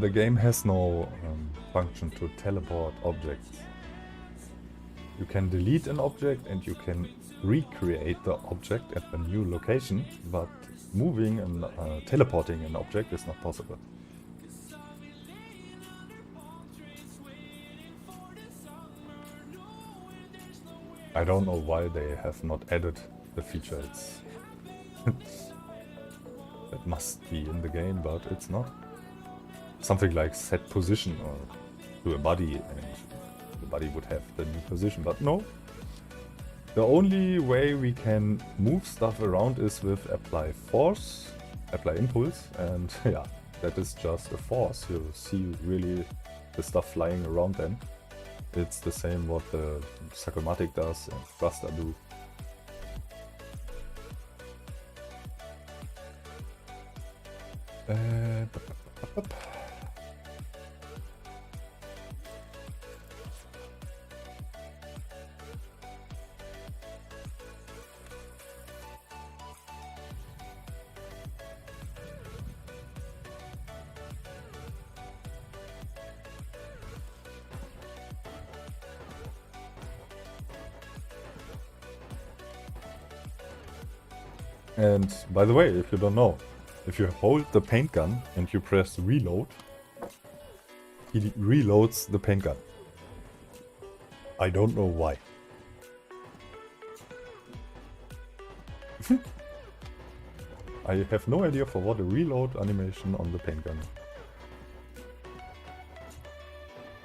Speaker 1: The game has no function to teleport objects. You can delete an object and you can recreate the object at a new location, but moving and teleporting an object is not possible. I don't know why they have not added the feature. That must be in the game, but it's not. Something like set position or to a body, and the body would have the new position, but no. The only way we can move stuff around is with apply force, apply impulse, and yeah, that is just a force. You see really the stuff flying around then. It's the same what the Sakomatic does and Thruster do. And by the way, if you don't know, if you hold the paint gun and you press reload, he reloads the paint gun. I don't know why. I have no idea for what a reload animation on the paint gun.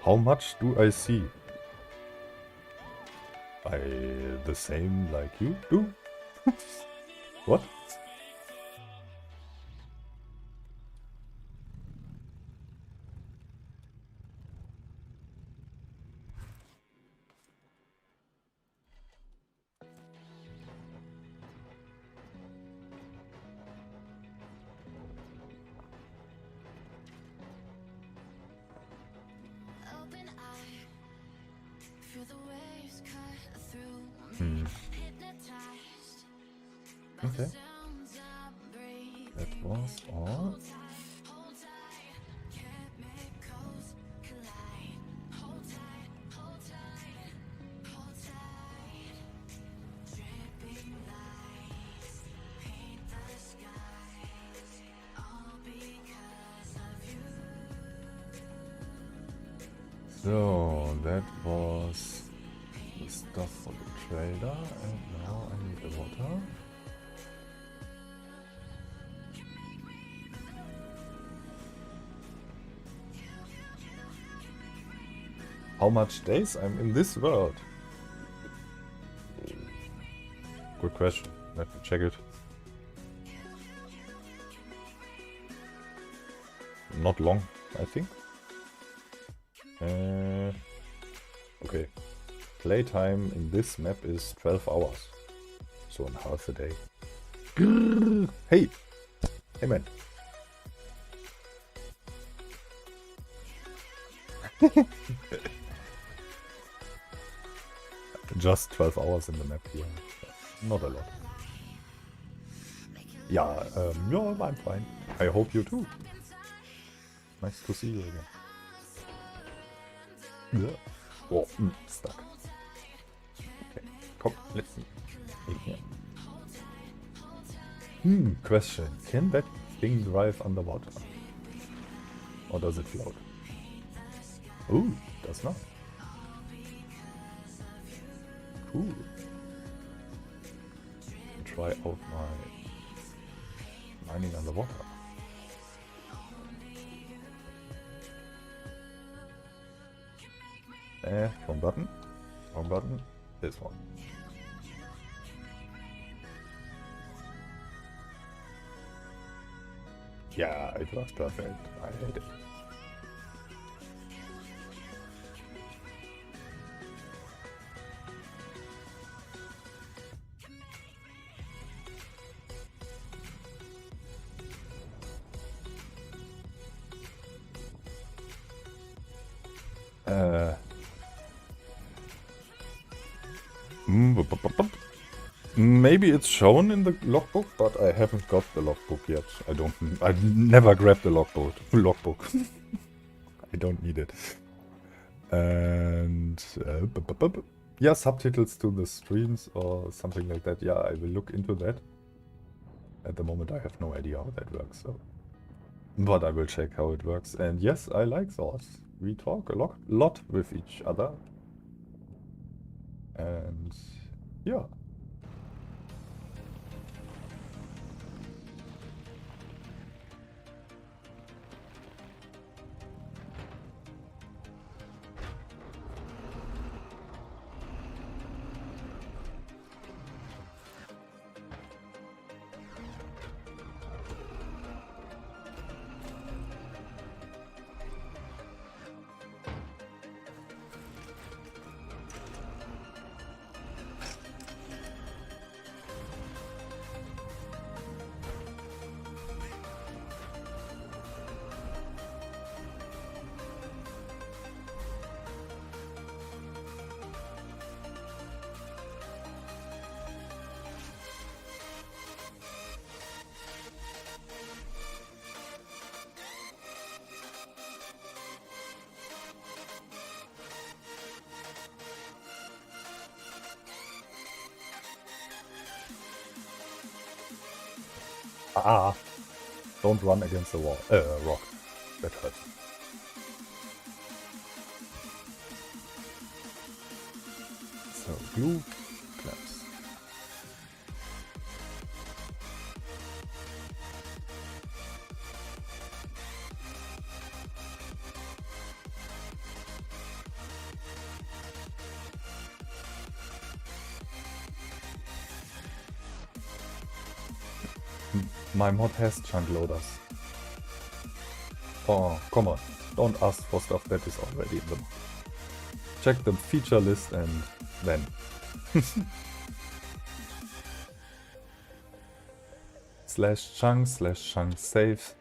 Speaker 1: How much do I see? The same like you do? What? Okay. That was all. So that was the stuff for the trailer, and now I need the water. How much days I'm in this world? Good question. Let me check it. Not long, I think. Okay. Playtime in this map is 12 hours. So in half a day. Hey! Hey man. Just 12 hours in the map here. Not a lot. Yeah, yeah, I'm fine. I hope you too. Nice to see you again. Yeah. Oh, stuck. Okay, come, let's see. Yeah. Question. Can that thing drive underwater? Or does it float? Ooh, does not. Cool. Try out my mining underwater. Wrong button. Wrong button. This one. Yeah, it was perfect. I hate it. Maybe it's shown in the logbook, but I haven't got the logbook yet. I never grabbed the logbook. I don't need it. And yeah, subtitles to the streams or something like that. Yeah, I will look into that. At the moment, I have no idea how that works. So, but I will check how it works. And yes, I like Source. We talk a lot with each other. And yeah. Ah! Don't run against the wall. Rock. That hurt. So, glue clamps. My mod has chunk loaders. Oh, come on. Don't ask for stuff that is already in the mod. Check the feature list and then. /chunk, /chunk save,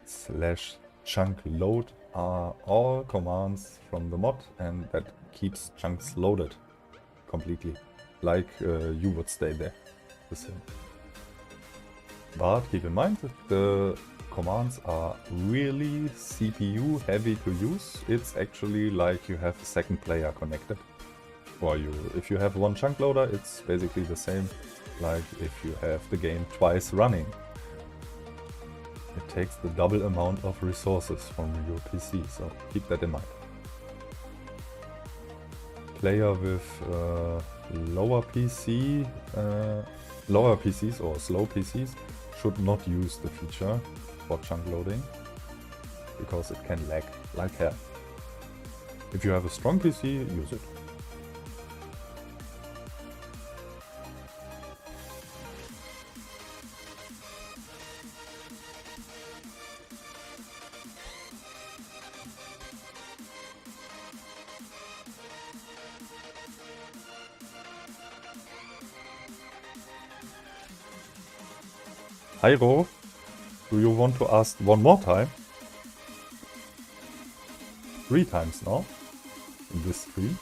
Speaker 1: /chunk load are all commands from the mod, and that keeps chunks loaded completely, like you would stay there. The same. But keep in mind that the commands are really CPU heavy to use. It's actually like you have a second player connected. Or if you have one chunk loader, it's basically the same like if you have the game twice running. It takes the double amount of resources from your PC, so keep that in mind. Player with lower PCs or slow PCs should not use the feature for chunk loading, because it can lag like hell. If you have a strong PC, use it. Hyro, do you want to ask one more time? 3 times now in this stream.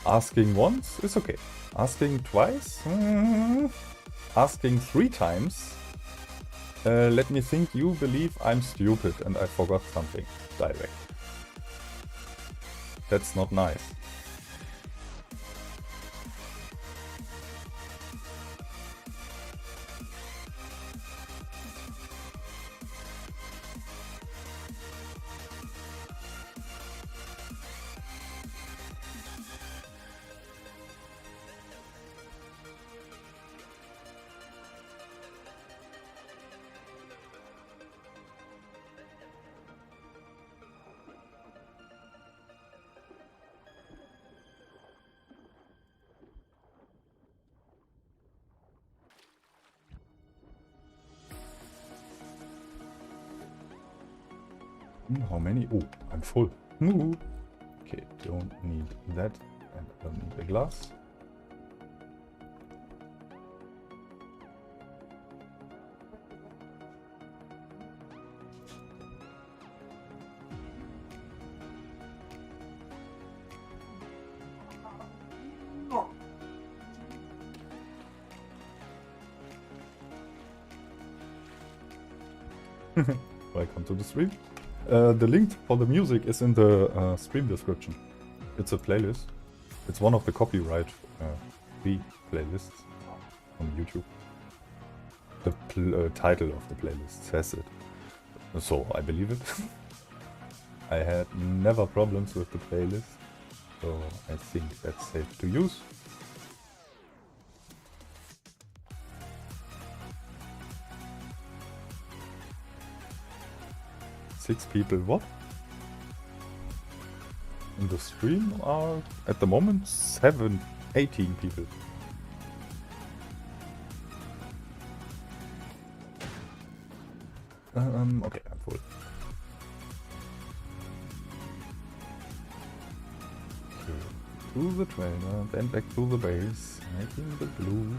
Speaker 1: Asking once is okay. Asking twice? Asking 3 times? Let me think you believe I'm stupid and I forgot something direct. That's not nice. How many? Oh, I'm full. Okay, don't need that, and I don't need the glass. Welcome to the stream. The link for the music is in the stream description. It's a playlist. It's one of the copyright free playlists on YouTube. The title of the playlist says it. So I believe it. I had never problems with the playlist, so I think that's safe to use. Six people what? In the stream are at the moment 18 people. Okay, I'm full. Okay. To the trailer, then back to the base, making the glue,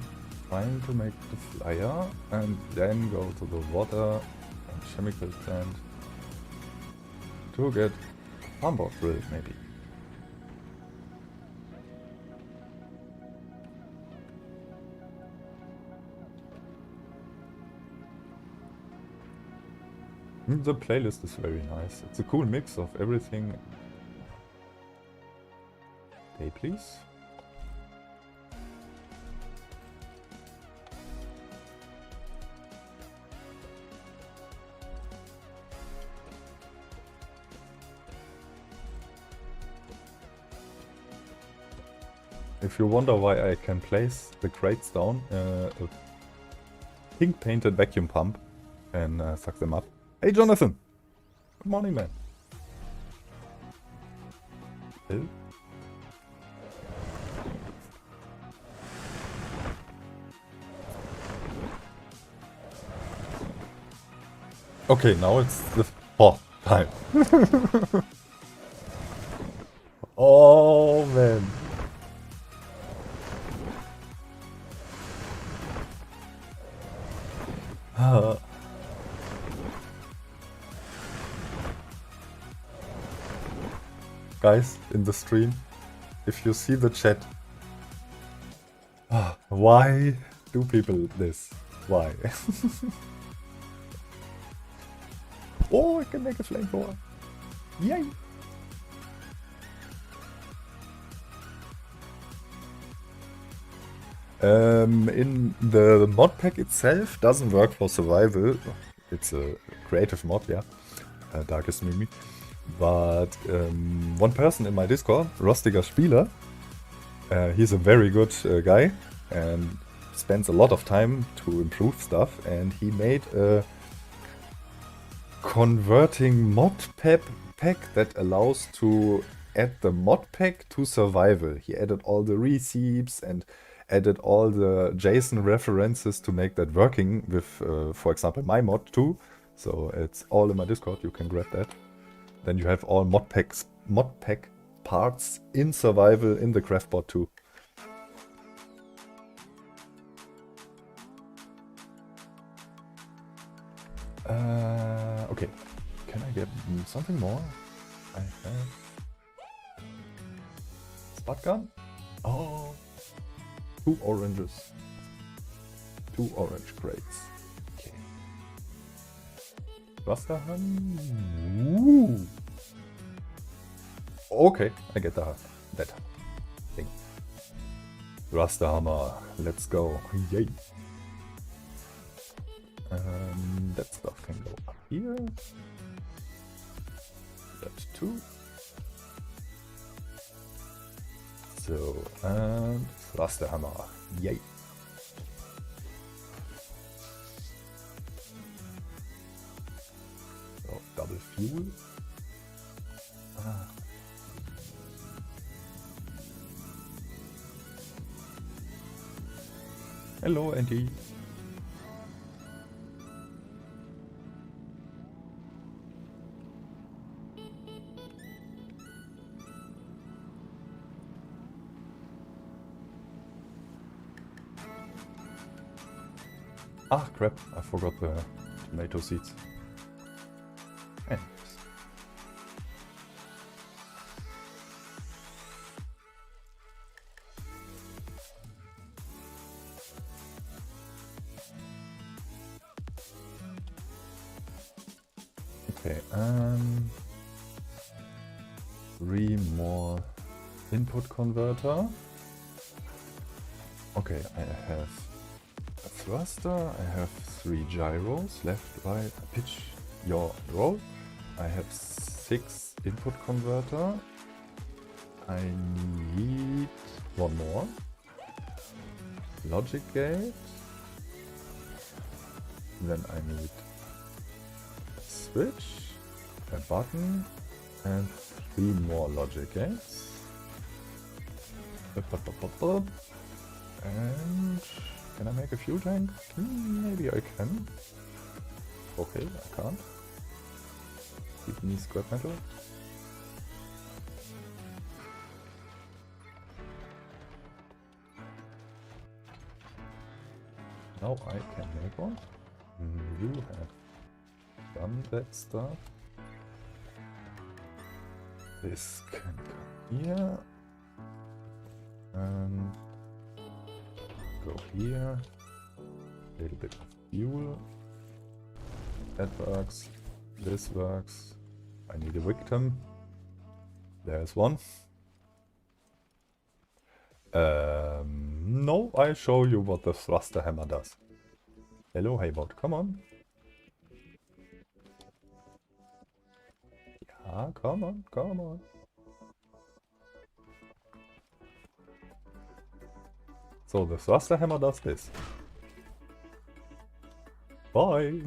Speaker 1: trying to make the flyer, and then go to the water and chemical plant to get Mainboard drill, maybe. The playlist is very nice. It's a cool mix of everything. Day, please. if you wonder why I can place the crates down, a pink painted vacuum pump and suck them up. Hey Jonathan! Good morning, man. Oh. Okay, now it's the fourth time. Oh man. Guys, in the stream, if you see the chat, why do people this? Why? Oh, I can make a flamethrower. Yay! In the mod pack itself doesn't work for survival. It's a creative mod, yeah. Darkest Mimi. But one person in my Discord, Rostiger Spieler, he's a very good guy and spends a lot of time to improve stuff, and he made a converting mod pack that allows to add the mod pack to survival. He added all the receipts and added all the JSON references to make that working with, for example, my mod too. So it's all in my Discord, you can grab that. Then you have all mod pack parts in survival in the craftbot too. Okay, can I get something more? I have spot gun. Oh, 2 oranges, 2 orange crates. Okay, Buster Hun. Ooh. Okay, I get that thing. Raster Hammer, let's go. Yay. That stuff can go up here. That too. So, and Raster Hammer. Yay. So, double fuel. Ah. Hello, Andy. Ah, crap, I forgot the tomato seeds. Anyways. Okay, 3 more input converter. Okay, I have a thruster, I have 3 gyros, left, right, pitch, yaw, roll. I have 6 input converter. I need 1 more. Logic gate. Then I need a switch, a button, and 3 more logic gates. And can I make a fuel tank? Maybe I can. Okay, I can't. Give me scrap metal. Now I can make one. You have done that stuff. This can come here. And go here. A little bit of fuel. That works. This works. I need a victim. There's one. No, I'll show you what the thruster hammer does. Hello, Haybot, come on. Yeah, come on, come on. So the thruster hammer does this. Bye!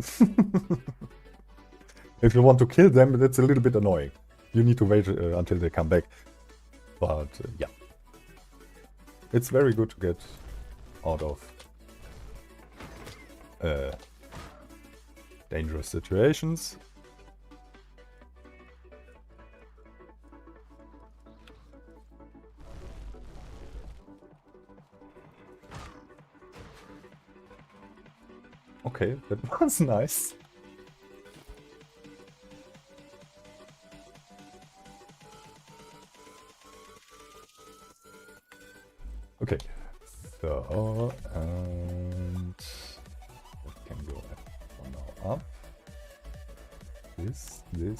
Speaker 1: If you want to kill them, that's a little bit annoying. You need to wait until they come back. But yeah. It's very good to get out of dangerous situations. Okay, that was nice. Okay, so, and that can go for now up. This, and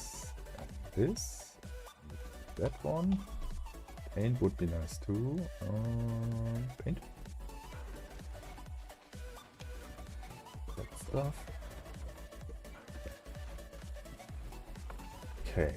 Speaker 1: this. That one. Paint would be nice too. Paint. That stuff. Okay.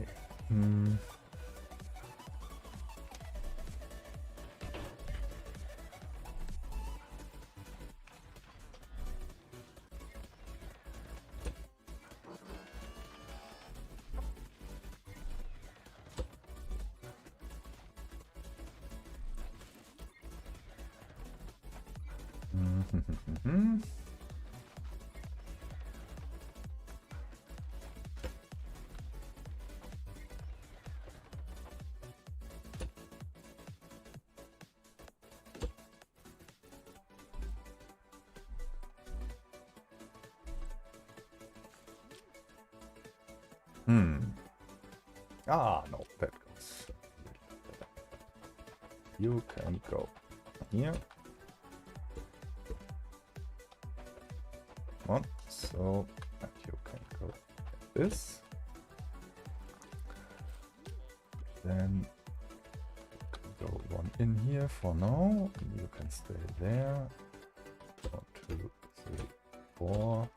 Speaker 1: Ah, no, that goes. You can go here. One, so, and you can go like this. Then go one in here for now. You can stay there. 1, 2, 3, 4.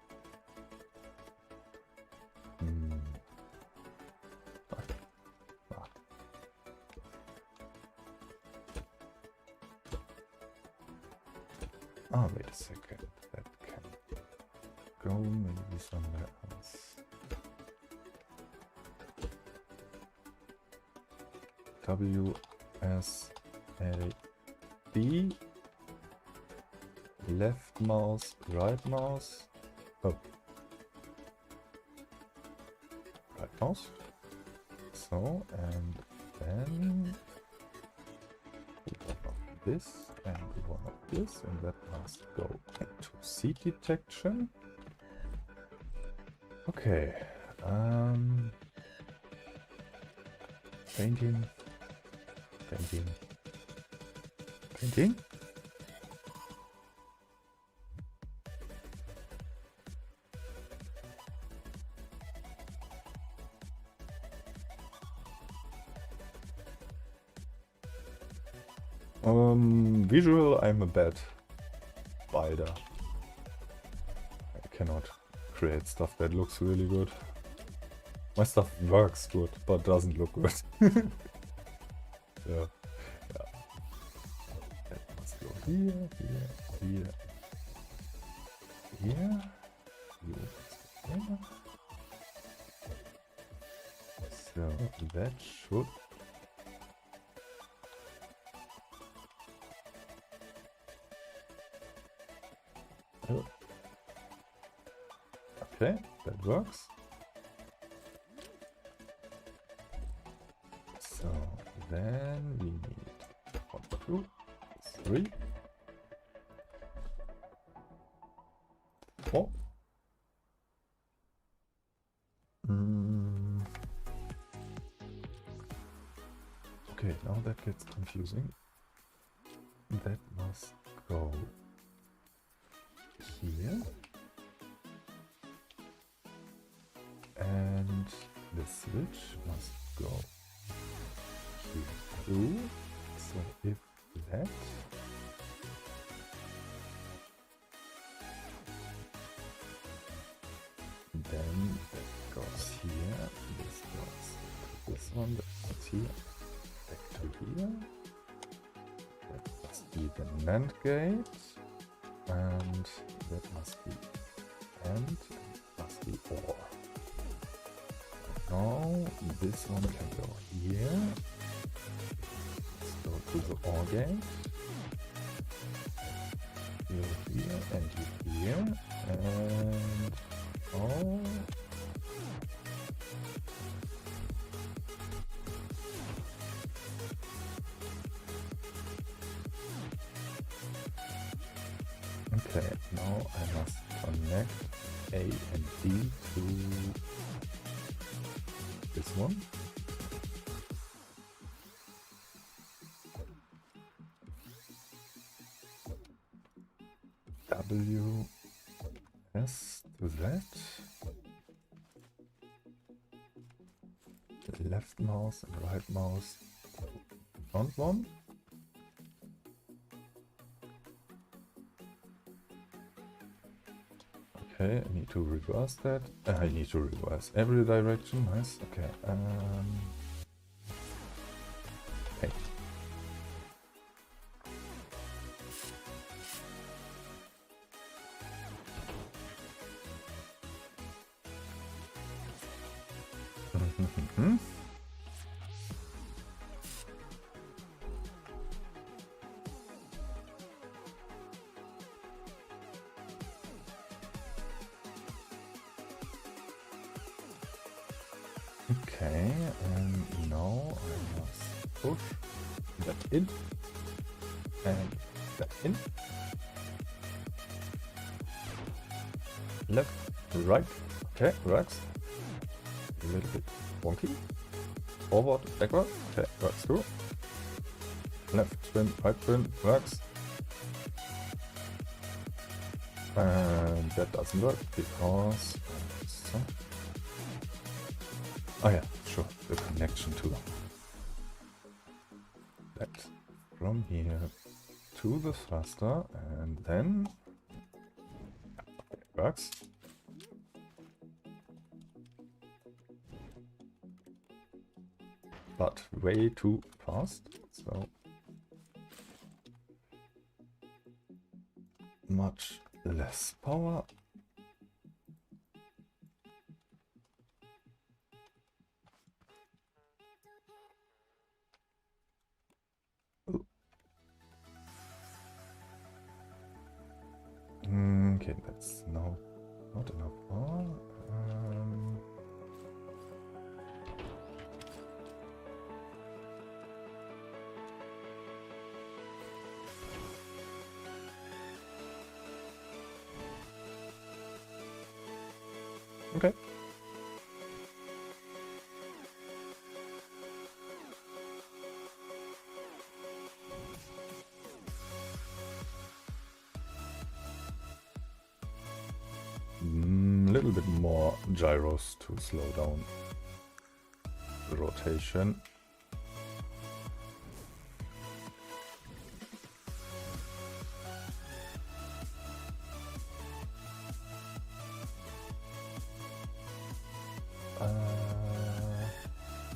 Speaker 1: Oh, wait a second. That can go maybe somewhere else. WSAD. Left mouse, right mouse. Oh. Right mouse. So, and then one of this and one of this, and that must go into seat detection. Okay. Painting. Visual, I'm a bad builder. I cannot create stuff that looks really good. My stuff works good, but doesn't look good. Yeah. That must go here. Here. You must go there. So that should. Okay, that works. So then we need 1, 2, 3, 4. Okay, now that gets confusing. That must go here. And the switch must go here too. So if that, then that goes here, this goes to this one, that goes here, back to here. That must be the NAND gate, and that must be AND, must be OR. Now this one can go here. Let's go to the OR gate. You here and you here, and oh. Okay, now I must connect A and D to this one. W, S to that. Left mouse and right mouse. Front one. Okay, I need to reverse that. I need to reverse every direction. Nice. Okay. Hey. Okay, and now I must push that in and that in. Left, right. Okay, works. A little bit wonky. Forward, backward. Okay, works too. Left spin, right spin, works. And that doesn't work because oh yeah, sure, the connection to that from here to the thruster, and then it works. But way too fast, so much less power. Okay, that's now not enough power. Okay. Little bit more gyros to slow down the rotation.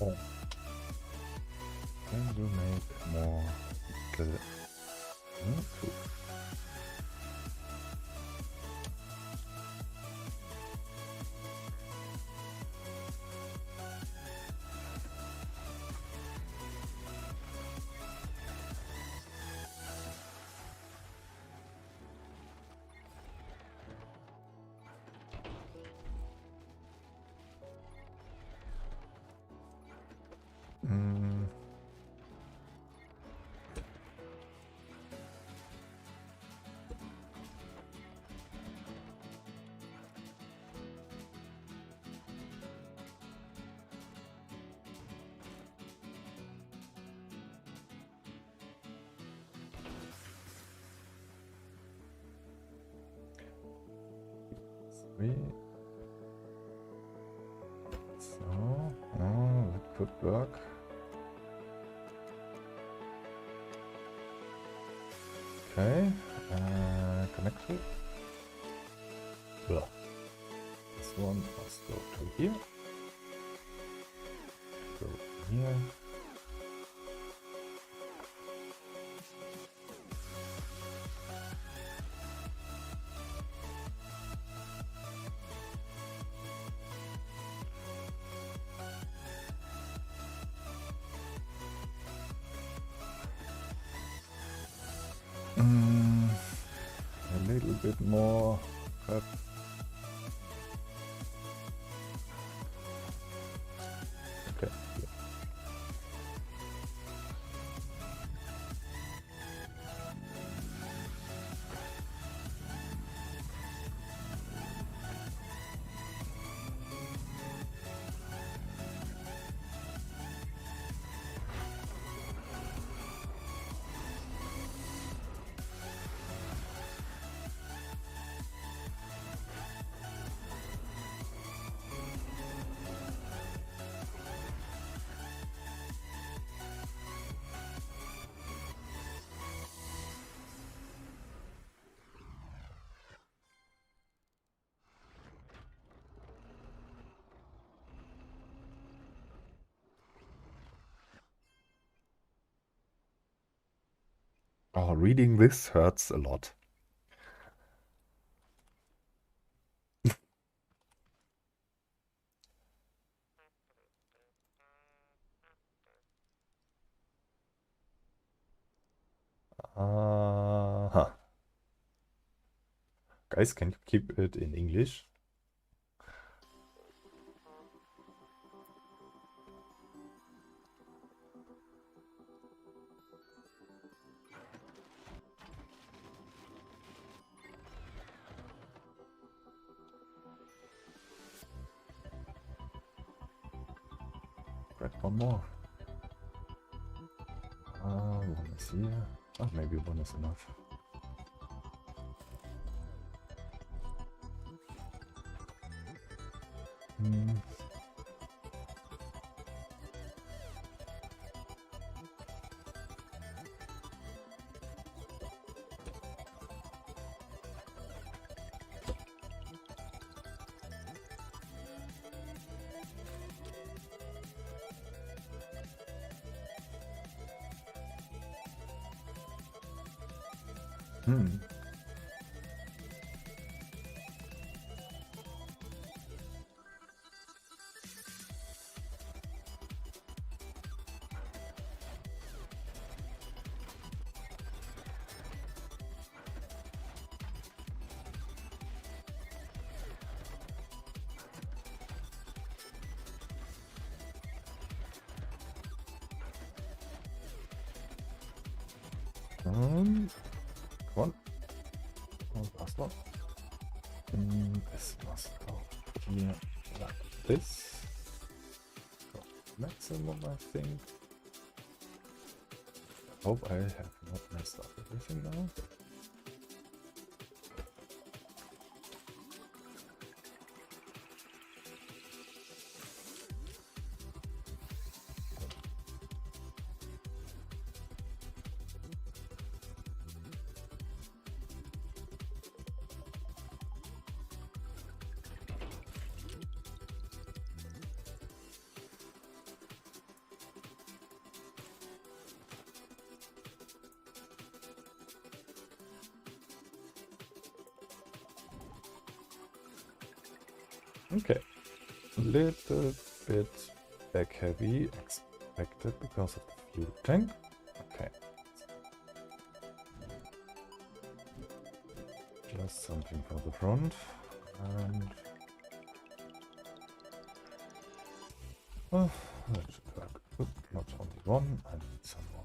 Speaker 1: Oh, can you make more? So, that could work. Okay, connected. Blah. This one must go to here. Go here. little bit more crap. Okay. Oh, reading this hurts a lot. Huh. Guys, can you keep it in English? Grab one more. One is here. Oh, maybe one is enough. Come on. Last one. This must go here like this. Go maximum, I think. I hope I have not messed up everything now. Okay, a little bit back heavy expected because of the fuel tank. Okay, just something for the front and that should work. Oop, not only one, I need some more.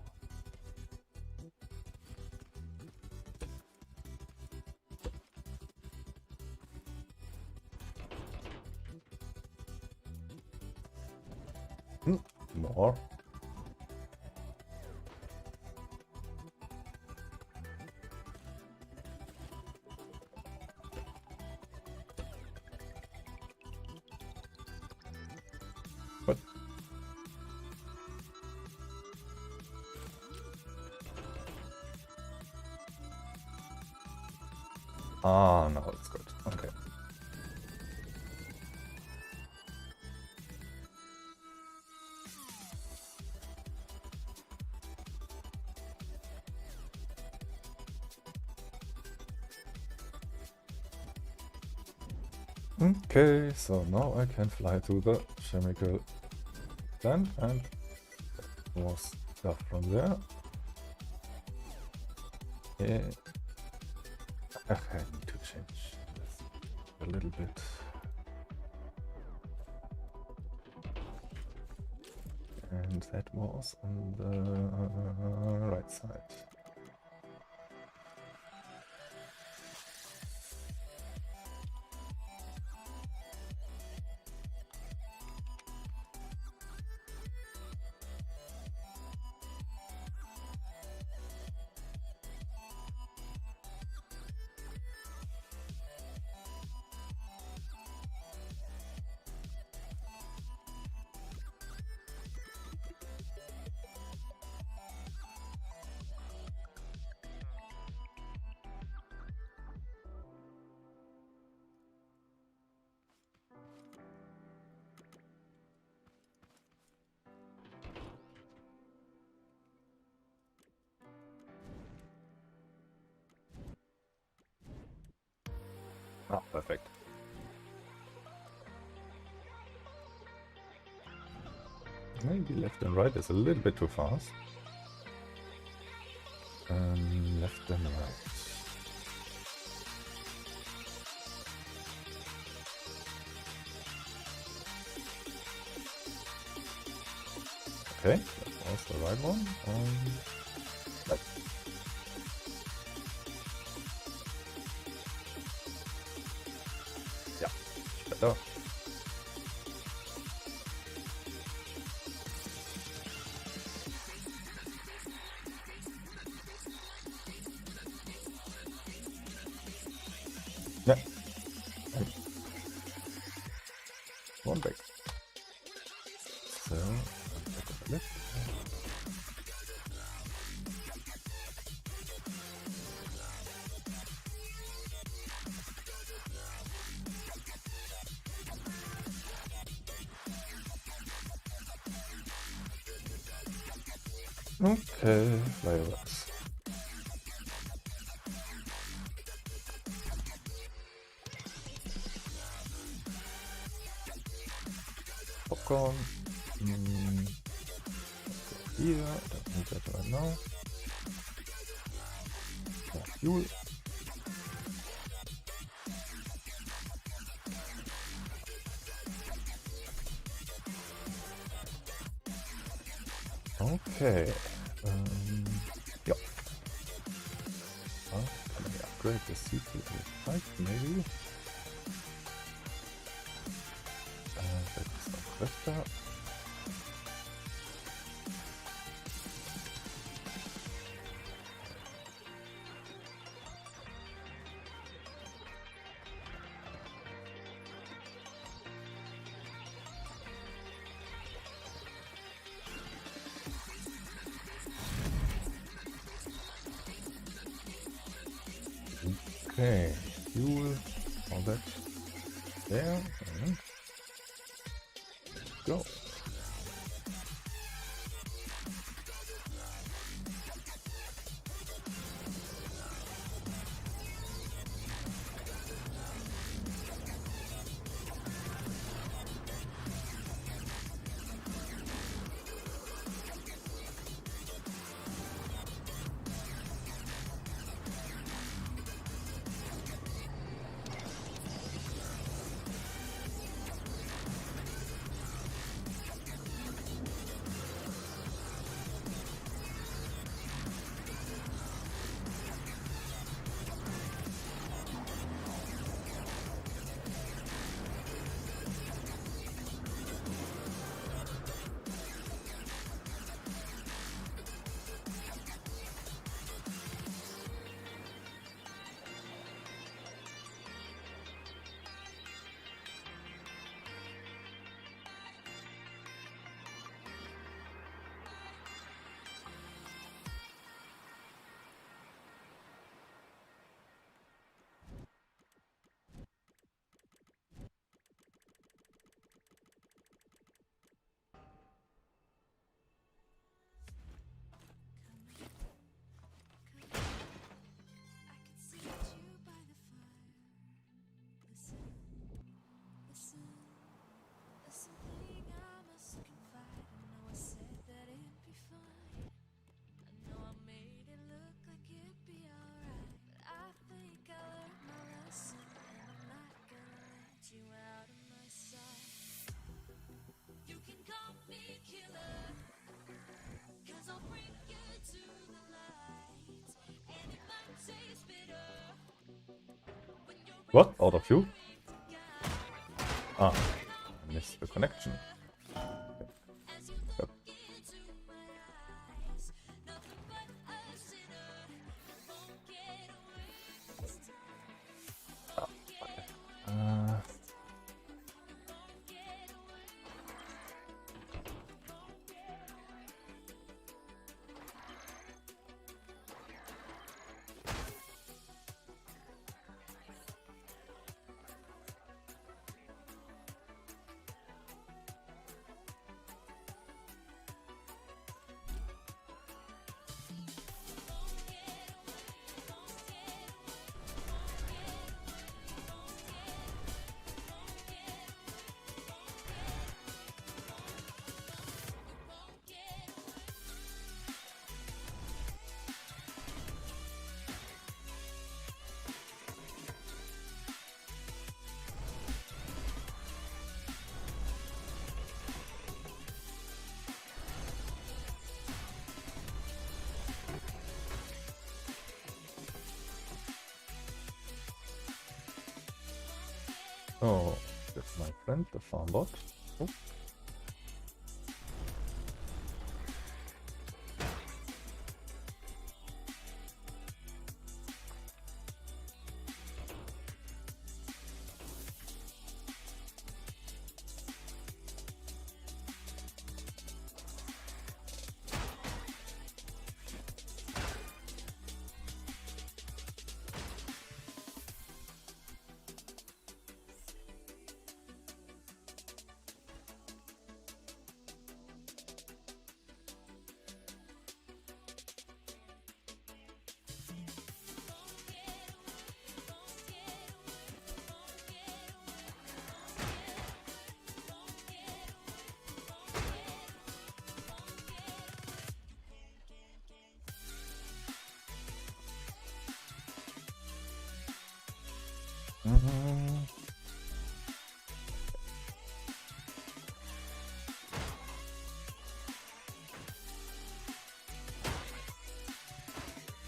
Speaker 1: More. What? Ah, no, it's good. Okay. Okay, so now I can fly to the chemical plant and more stuff from there. Yeah. I need to change this a little bit. And that was on the right side. Ah, perfect. Maybe left and right is a little bit too fast. Left and right. Okay, that was the right one. Right. Yeah, better. Yeah. One back. So, left. Okay, flavors. Popcorn. Here, don't need that right now. More fuel. Okay. Yeah. Can I upgrade the CPU to 5 maybe? That's not better. Okay, fuel, all that there, and go. What? Out of you? Ah, I missed the connection. Yep. Ah, okay. Oh, that's my friend, the farm bot. Oh.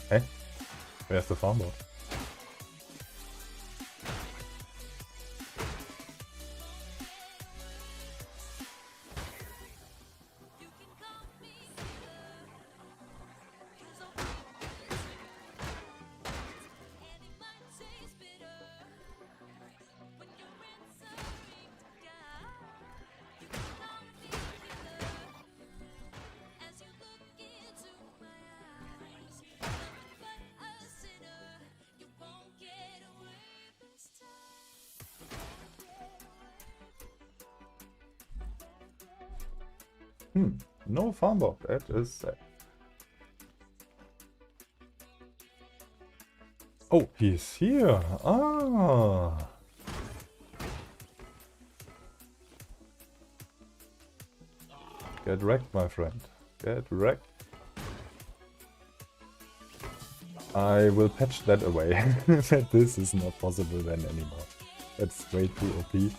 Speaker 1: Hey, where's the farm bot? No farm bot, that is sad. Oh, he's here. Ah. Get wrecked, my friend. Get wrecked. I will patch that away. That this is not possible then anymore. That's way too OP.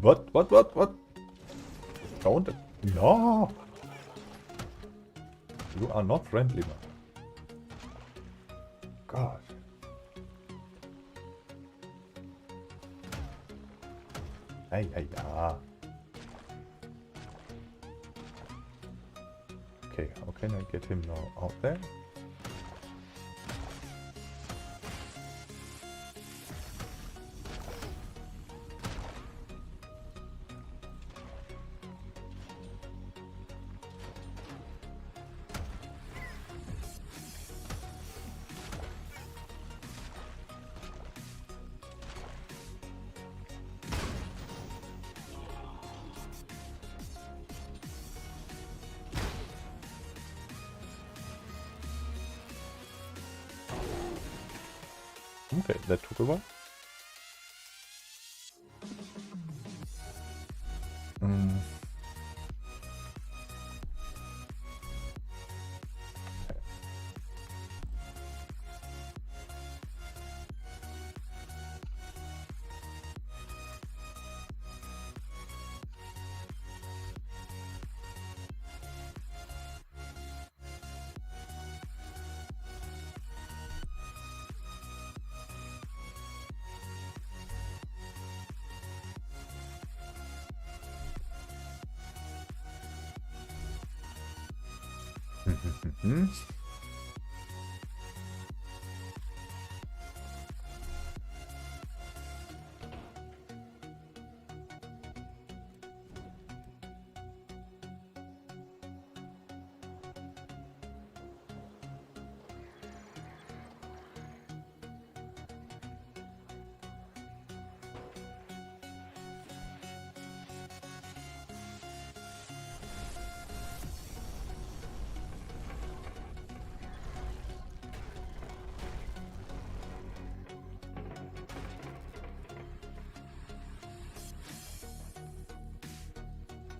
Speaker 1: What? Don't. No! You are not friendly, man. God. Hey, Okay, how can I get him now out there? Okay, that took a while.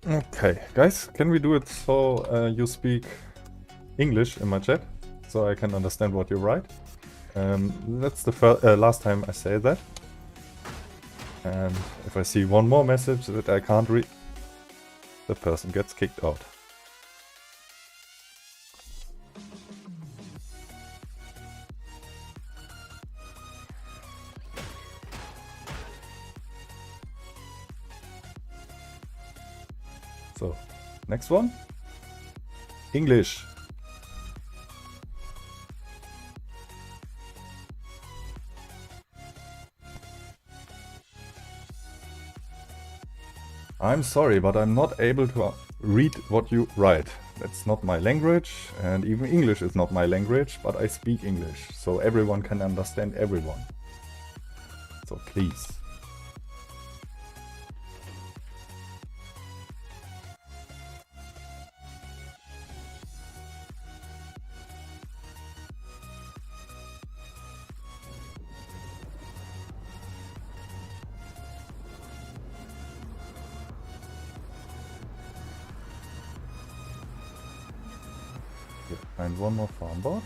Speaker 1: Okay, guys, can we do it so you speak English in my chat, so I can understand what you write? That's the last time I say that. And if I see one more message that I can't read, the person gets kicked out. So, next one. English. I'm sorry, but I'm not able to read what you write. That's not my language, and even English is not my language, but I speak English, so everyone can understand everyone. So please. And one more farm bot.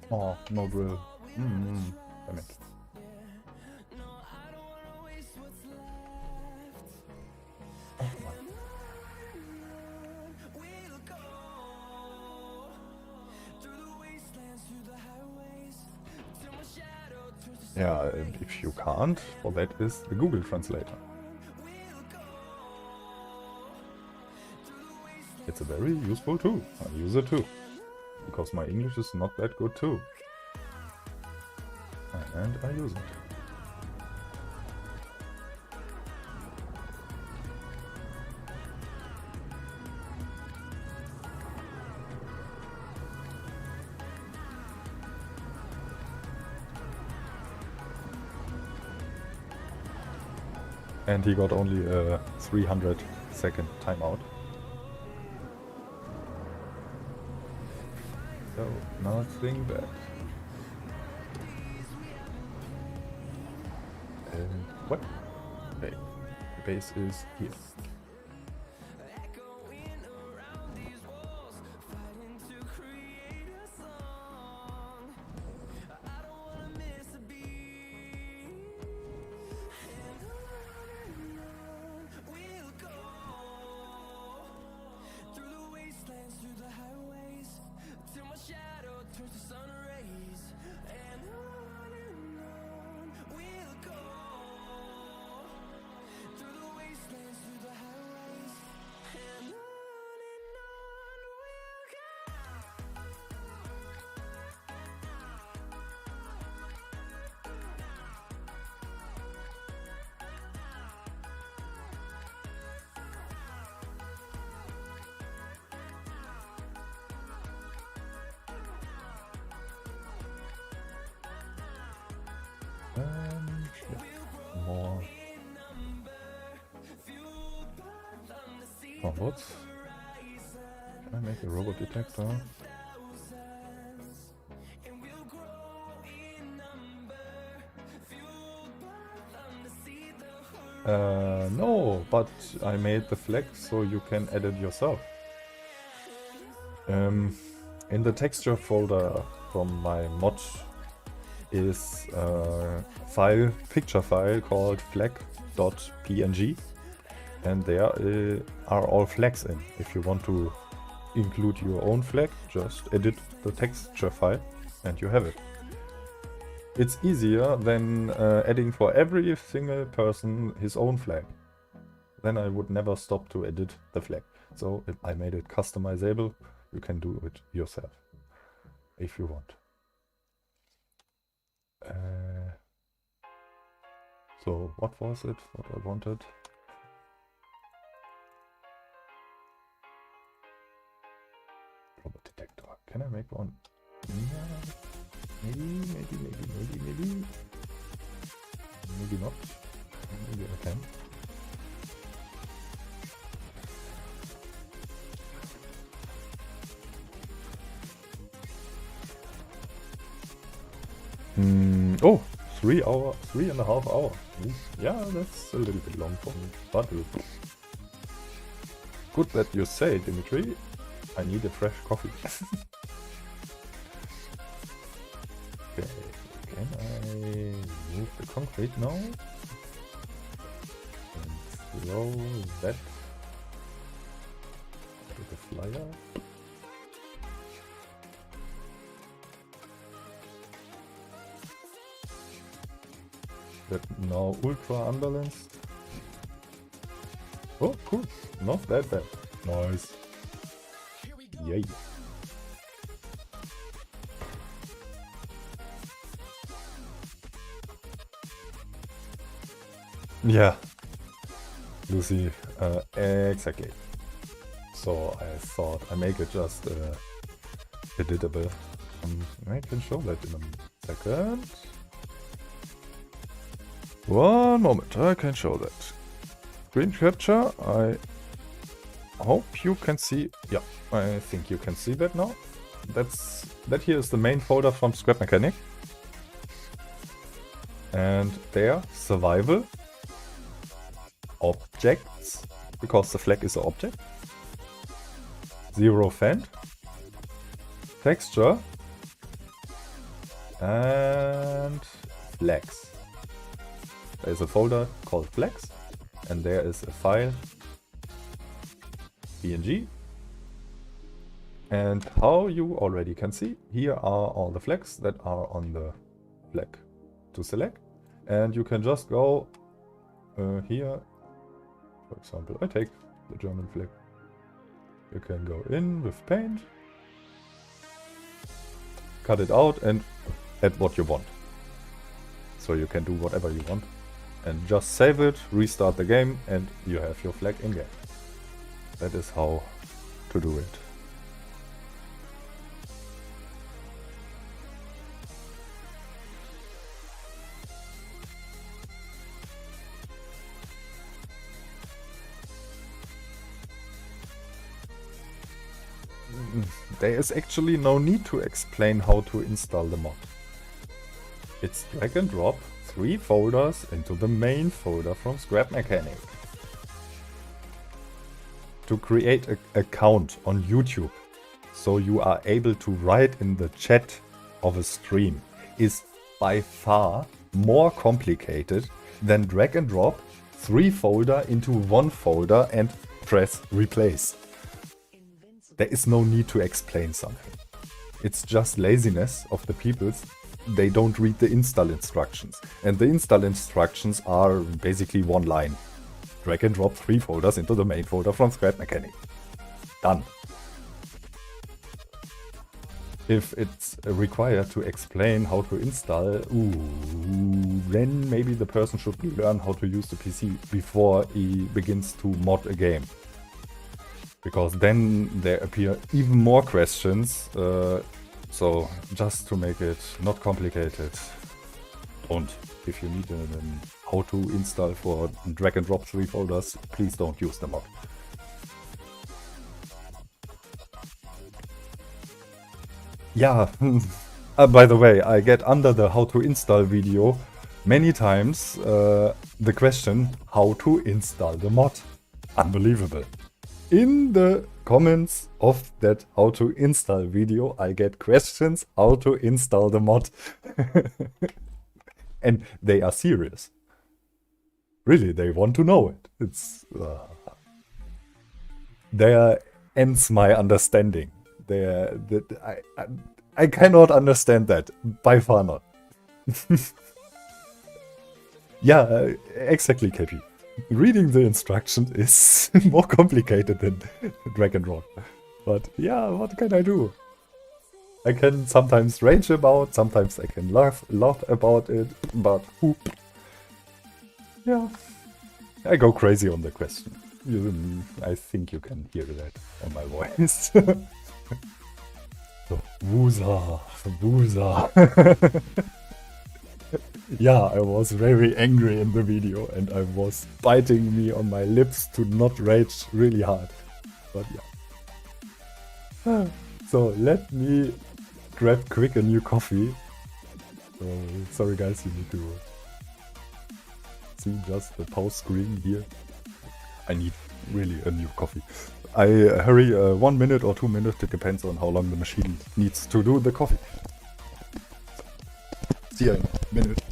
Speaker 1: Oh, no drill. Damn it. Yeah, and if you can't, well, that is the Google Translator. It's a very useful tool. I use it too. Because my English is not that good too. And I use it. And he got only a 300-second timeout. So, nothing bad. And what? Okay, the base is here. more. Oh, what? Can I make a robot detector? No, but I made the flag so you can edit yourself. In the texture folder from my mod is a picture file called flag.png, and there are all flags in. If you want to include your own flag, just edit the texture file and you have it. It's easier than adding for every single person his own flag. Then I would never stop to edit the flag. So if I made it customizable, you can do it yourself if you want. So what was it? What I wanted? Robot detector. Can I make one? Yeah. Maybe not. Maybe I can. Oh, 3.5 hours. Yeah, that's a little bit long for me, but good that you say, Dimitri. I need a fresh coffee. Okay, can I move the concrete now? And throw that to the flyer. That now ultra unbalanced. Oh, cool. Not that bad. Nice. Yay. Yeah, Lucy, exactly. So I thought I make it just editable. I can show that in a second. One moment, I can show that. Screen capture, I hope you can see. Yeah, I think you can see that now. That here is the main folder from Scrap Mechanic. And there, survival. Objects, because the flag is an object. 0 Fant. Texture. And flags. There is a folder called flags. And there is a file. PNG. And how you already can see, here are all the flags that are on the flag to select. And you can just go here. For example, I take the German flag. You can go in with paint, cut it out and add what you want. So you can do whatever you want. And just save it, restart the game and you have your flag in game. That is how to do it. There is actually no need to explain how to install the mod. It's drag and drop 3 folders into the main folder from Scrap Mechanic. To create an account on YouTube, so you are able to write in the chat of a stream, is by far more complicated than drag and drop 3 folder into 1 folder and press replace. There is no need to explain something. It's just laziness of the peoples. They don't read the install instructions. And the install instructions are basically 1 line. Drag and drop 3 folders into the main folder from Scrap Mechanic. Done. If it's required to explain how to install, then maybe the person should learn how to use the PC before he begins to mod a game. Because then there appear even more questions. So just to make it not complicated, And if you need a how to install for drag and drop 3 folders, please don't use the mod. Yeah, by the way, I get under the how to install video many times the question how to install the mod. Unbelievable. In the comments of that how to install video, I get questions how to install the mod. And they are serious. Really, they want to know it. It's there ends my understanding. There, I cannot understand that. By far not. Yeah, exactly, KP. Reading the instructions is more complicated than drag and drop. But yeah, what can I do? I can sometimes rage about, sometimes I can laugh about it, but whoop. Yeah, I go crazy on the question. I think you can hear that on my voice. So, Wusa. Yeah, I was very angry in the video and I was biting me on my lips to not rage really hard. But yeah. So let me grab quick a new coffee. So, sorry guys, you need to see just the pause screen here. I need really a new coffee. I hurry 1 minute or 2 minutes, it depends on how long the machine needs to do the coffee. See you in a minute.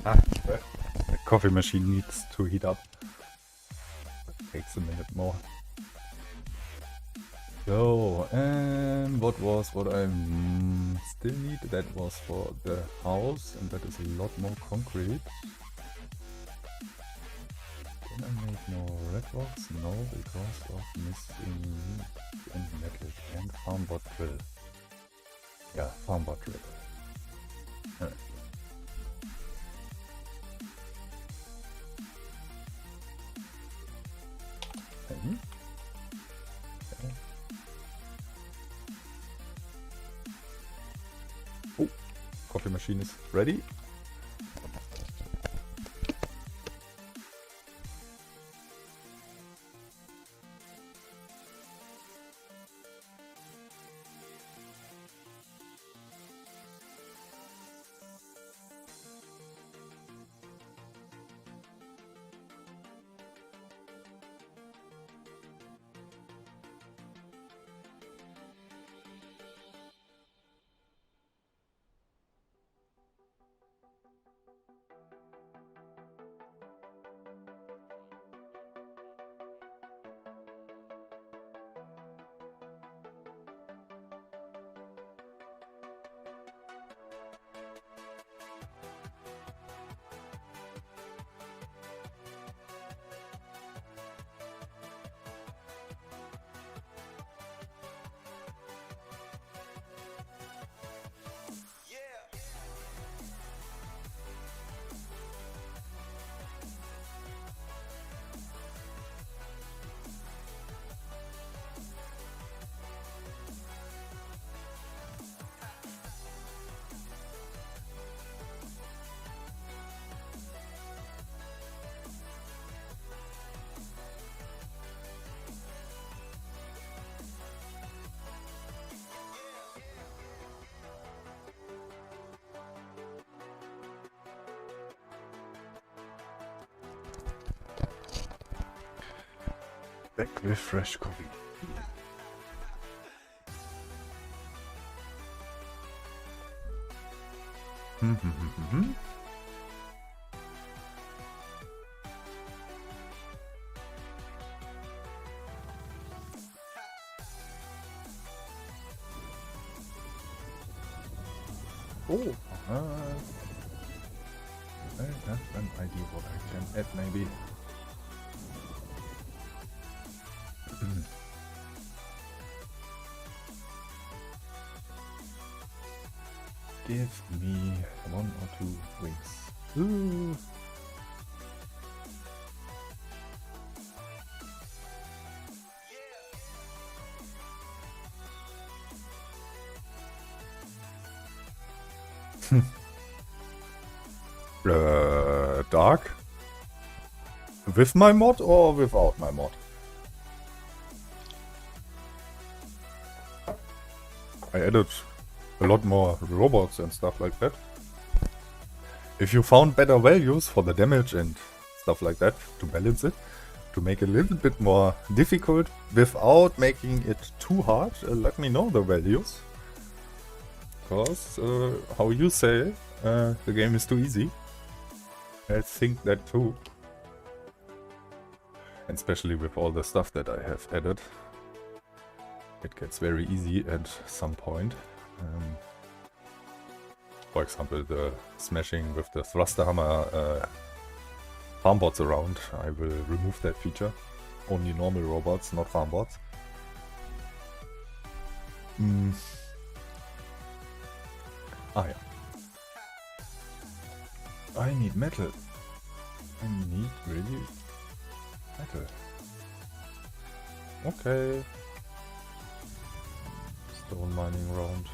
Speaker 1: The coffee machine needs to heat up. Takes a minute more. So, and what I still need? That was for the house, and that is a lot more concrete. Can I make more red rocks? No, because of missing and metal and farmboard drill. Yeah, farmboard drill. Alright. Okay. Oh, coffee machine is ready. Back with fresh coffee. Oh, I have an idea what I can add maybe. Give me 1 or 2 wings. Ooh. Dark? With my mod or without my mod? I added a lot more robots and stuff like that. If you found better values for the damage and stuff like that to balance it, to make it a little bit more difficult without making it too hard, let me know the values. Because, how you say, the game is too easy. I think that too. And especially with all the stuff that I have added. It gets very easy at some point. For example, the smashing with the thruster hammer farm bots around. I will remove that feature. Only normal robots, not farm bots. Ah yeah. I need metal. I need really metal. Okay. Stone mining round.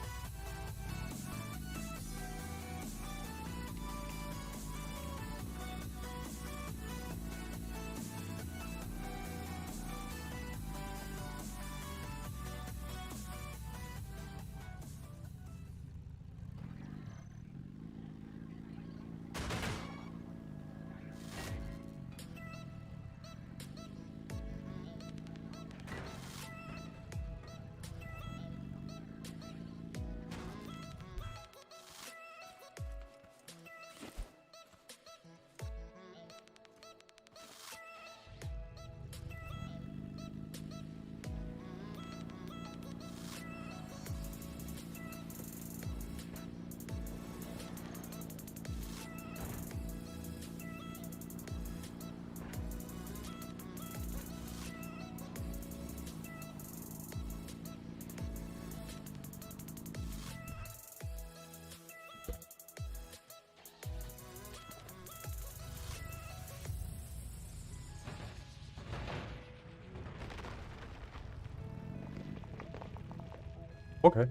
Speaker 1: Okay.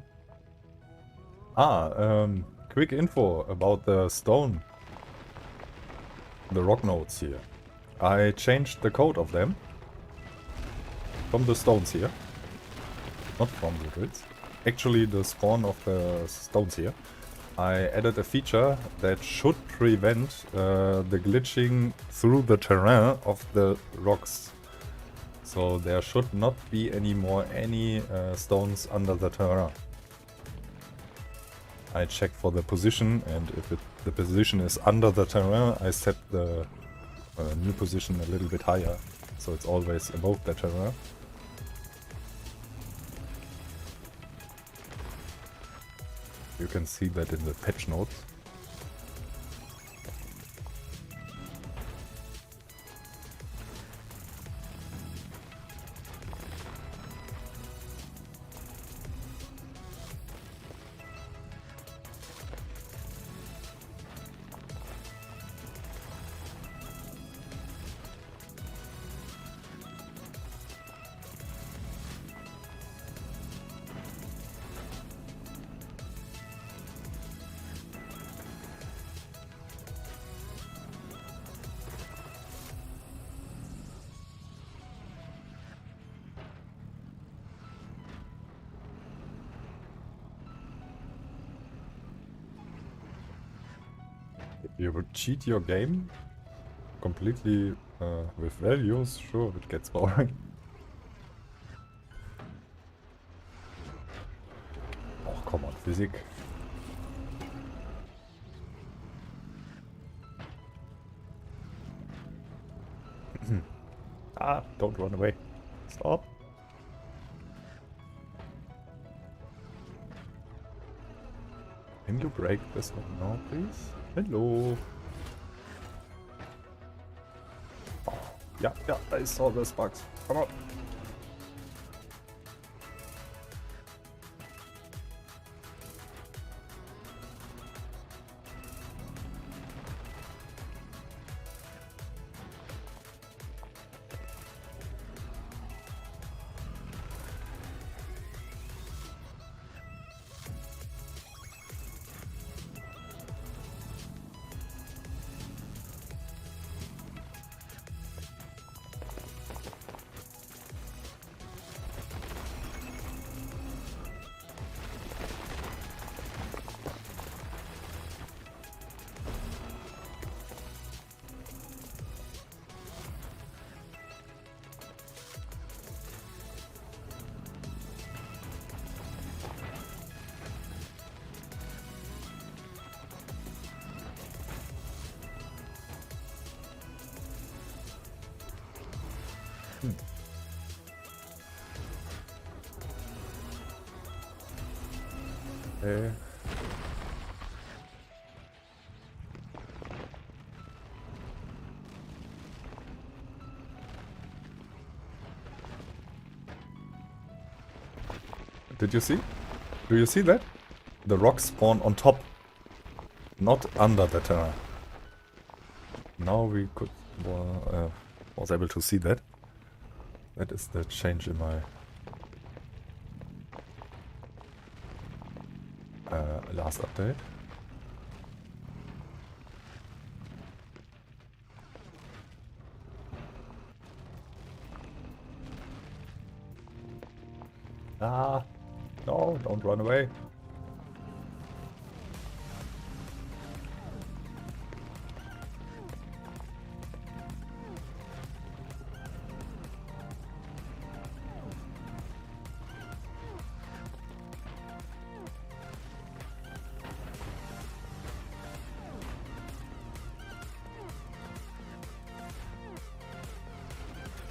Speaker 1: Quick info about the stone. The rock nodes here. I changed the code of them. From the stones here. Not from the grids. Actually the spawn of the stones here. I added a feature that should prevent the glitching through the terrain of the rocks. So there should not be any stones under the terrain. I check for the position, and if the position is under the terrain, I set the new position a little bit higher, so it's always above the terrain. You can see that in the patch notes. You would cheat your game completely with values, sure, it gets boring. Physik. Ah, don't run away. Stop. Can you break this one now, please? Hello. Oh, yeah, I saw those bugs. Come on. Okay. Did you see? Do you see that? The rocks spawn on top, not under the tunnel. Now we could was able to see that. That is the change in my last update. Ah, no, don't run away.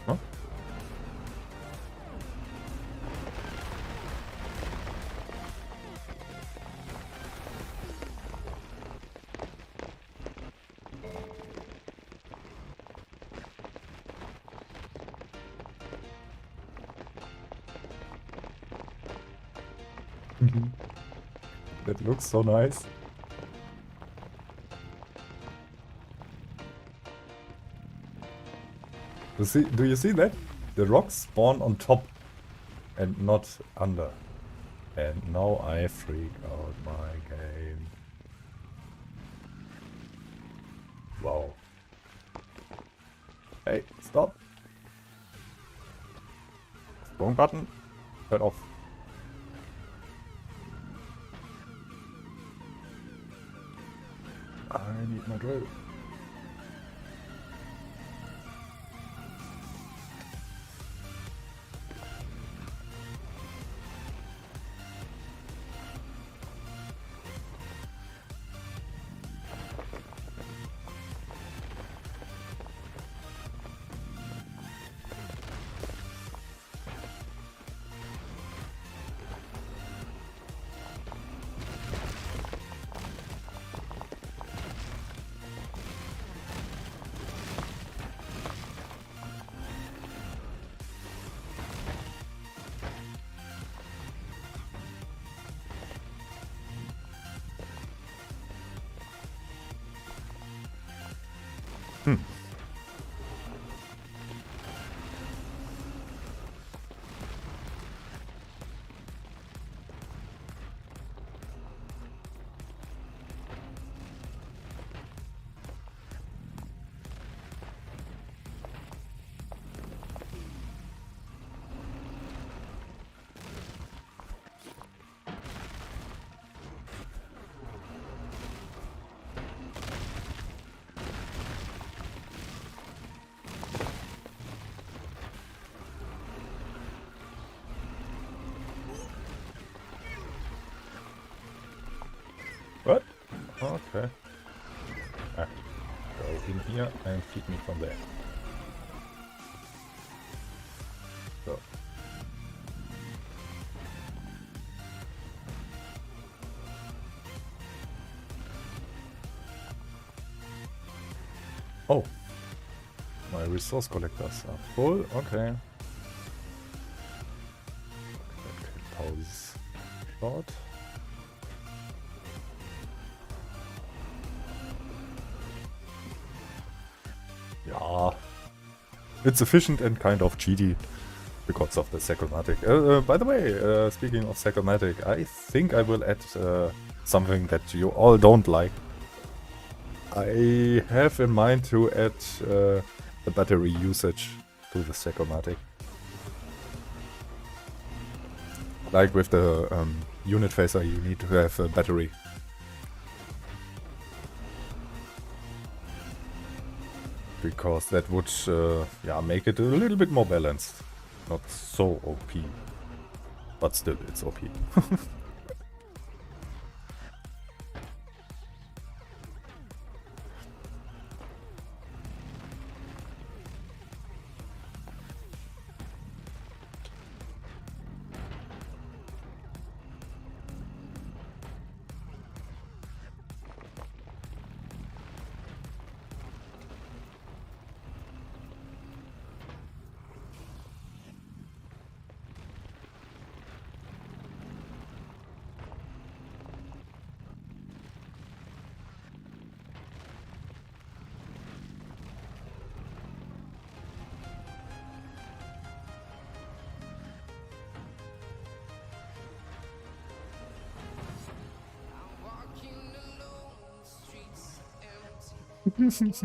Speaker 1: Huh? That looks so nice. Do you see that? The rocks spawn on top and not under. And now I freak out my game. Wow. Hey, stop. Wrong button. Turn off. I need my drill. Okay. Ah, go in here and feed me from there. So. Oh, my resource collectors are full. Okay. Pause short. Yeah, it's efficient and kind of cheaty because of the Sacomatic. By the way, speaking of Sacomatic, I think I will add something that you all don't like. I have in mind to add the battery usage to the Sacomatic. Like with the unit phaser, you need to have a battery. Because that would yeah, make it a little bit more balanced. Not so OP. But still, it's OP.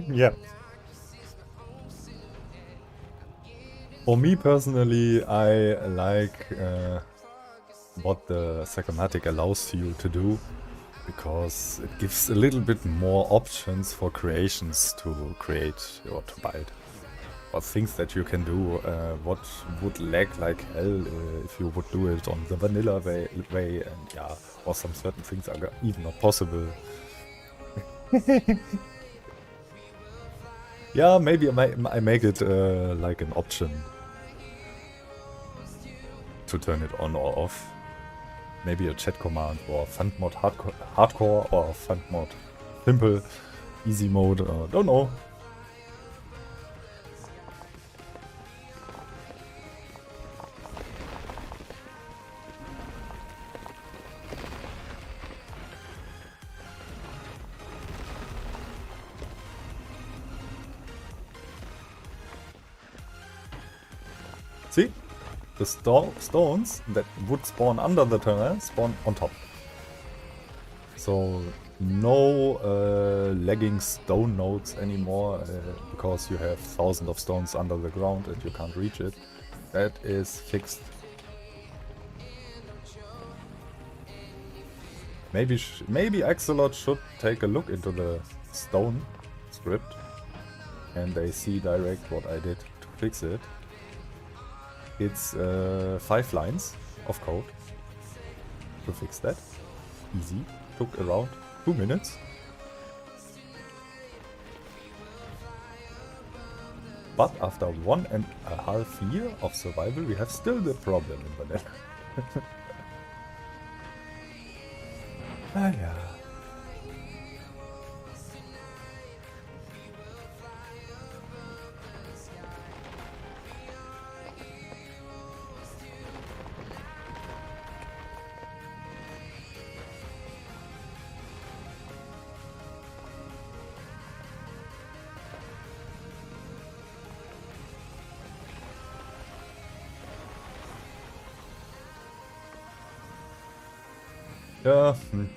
Speaker 1: Yeah. For me personally, I like what the Sacomatic allows you to do, because it gives a little bit more options for creations to create or to build. Or things that you can do, what would lag like hell if you would do it on the vanilla way, and yeah, or some certain things are even not possible. Yeah, maybe I make it like an option to turn it on or off. Maybe a chat command, or Fant mod hardcore, or Fant mod simple, easy mode, don't know. See? The stones that would spawn under the tunnel spawn on top. So no lagging stone nodes anymore, because you have thousands of stones under the ground and you can't reach it. That is fixed. Maybe Axolot should take a look into the stone script and they see direct what I did to fix it. It's 5 lines of code to fix that. Easy. Took around 2 minutes. But after 1.5 years of survival, we have still the problem in vanilla. Ah yeah.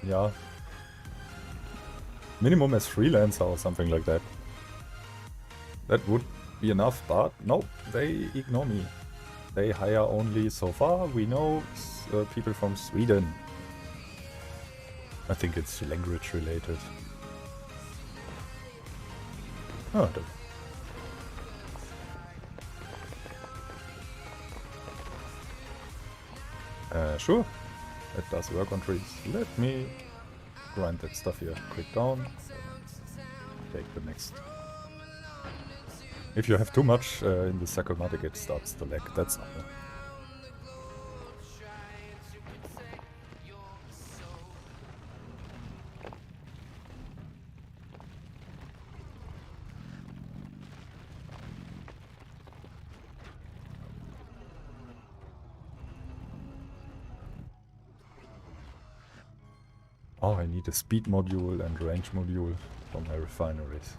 Speaker 1: Yeah. Minimum as freelancer or something like that. That would be enough, but no, they ignore me. They hire only, so far we know, people from Sweden. I think it's language related. Oh, sure. That does work on trees. Let me grind that stuff here quick down. Take the next. If you have too much in the Sakomatic, it starts to lag. That's normal. Oh, I need a speed module and range module for my refineries.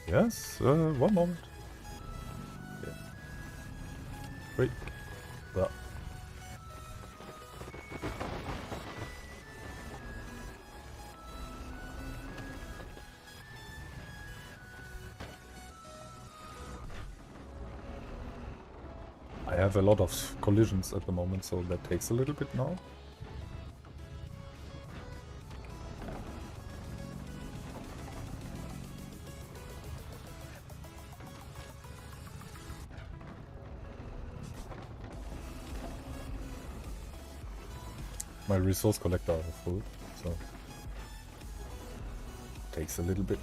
Speaker 1: Yes, one moment. Yeah. Wait. Well. I have a lot of collisions at the moment, so that takes a little bit now. My resource collector are full, so takes a little bit.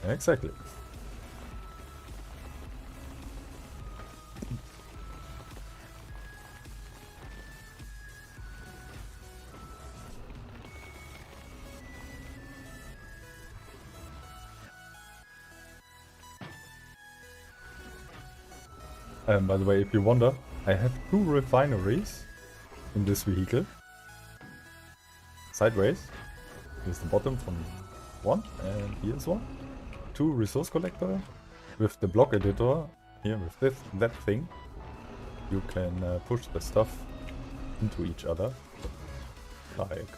Speaker 1: Exactly. By the way, if you wonder, I have 2 refineries in this vehicle. Sideways. Here's the bottom from one, and here's one. 2 resource collector with the block editor. Here with that thing, you can push the stuff into each other, like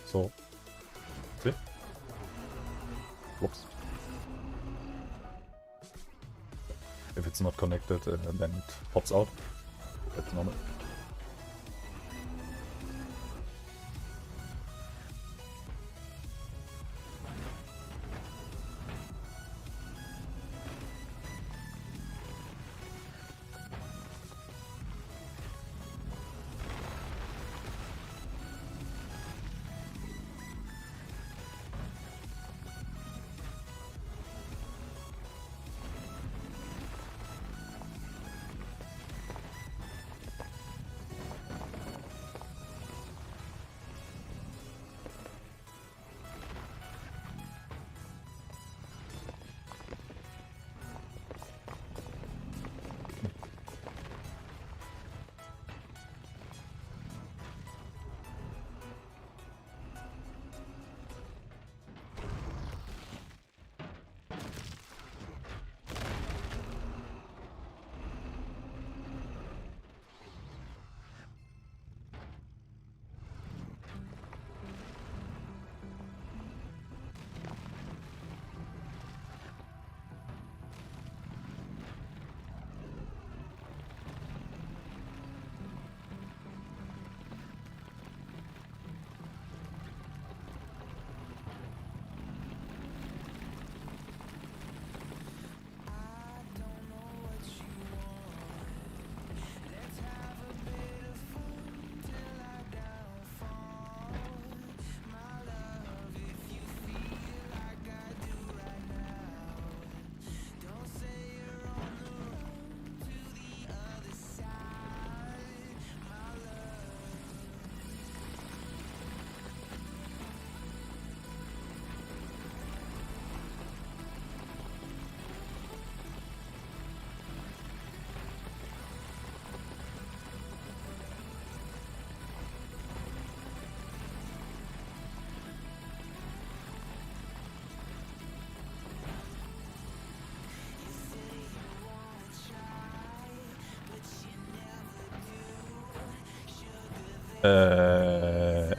Speaker 1: so. See? Whoops. If it's not connected, then it pops out. That's normal.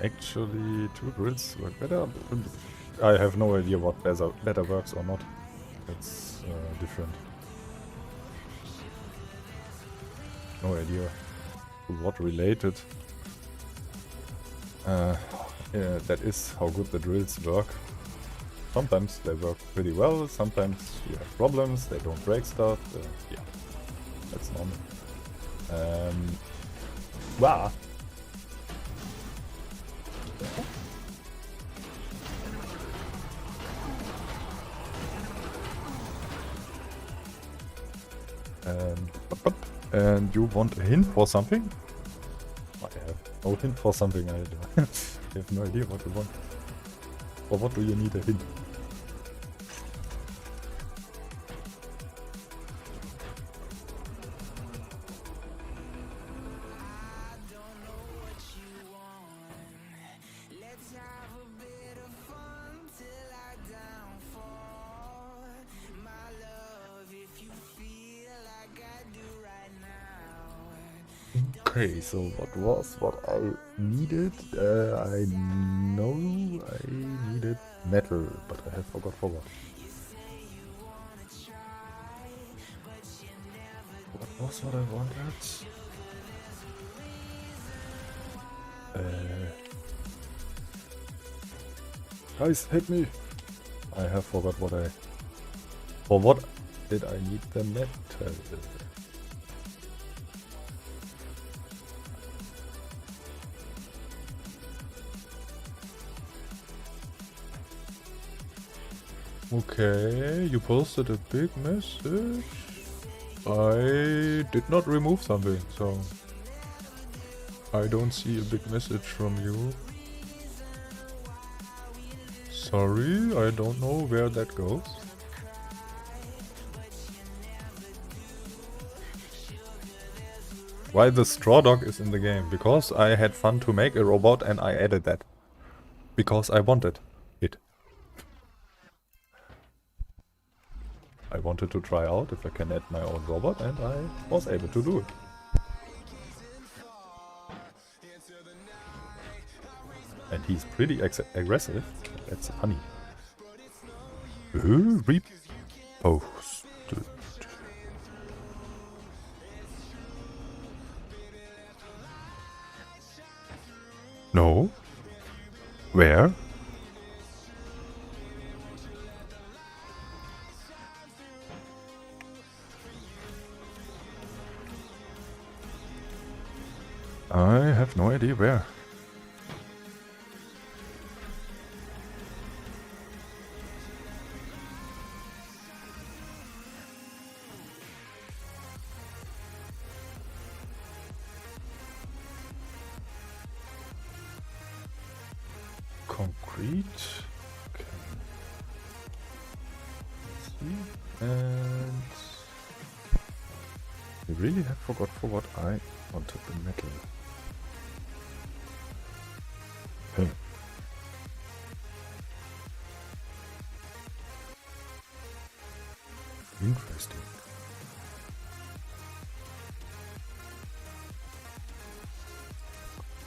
Speaker 1: Actually, two drills work better. I have no idea what better works or not. It's different. No idea to what related. That is how good the drills work. Sometimes they work pretty well, sometimes you have problems, they don't break stuff. Yeah, that's normal. Wow. And you want a hint for something? I have no hint for something. I have no idea what you want. For what do you need a hint? Okay, so what was what I needed? I know I needed metal, but I have forgot for what. What was what I wanted? Guys, help me! I have forgot what I... For what did I need the metal? Okay, you posted a big message. I did not remove something, so I don't see a big message from you. Sorry, I don't know where that goes. Why the straw dog is in the game? Because I had fun to make a robot and I added that. Because I wanted it. I wanted to try out if I can add my own robot, and I was able to do it. And he's pretty aggressive. That's funny. Repost. No? Where? I have no idea where. Concrete. Okay. Let's see. And I really have forgot for what I wanted the metal. Interesting.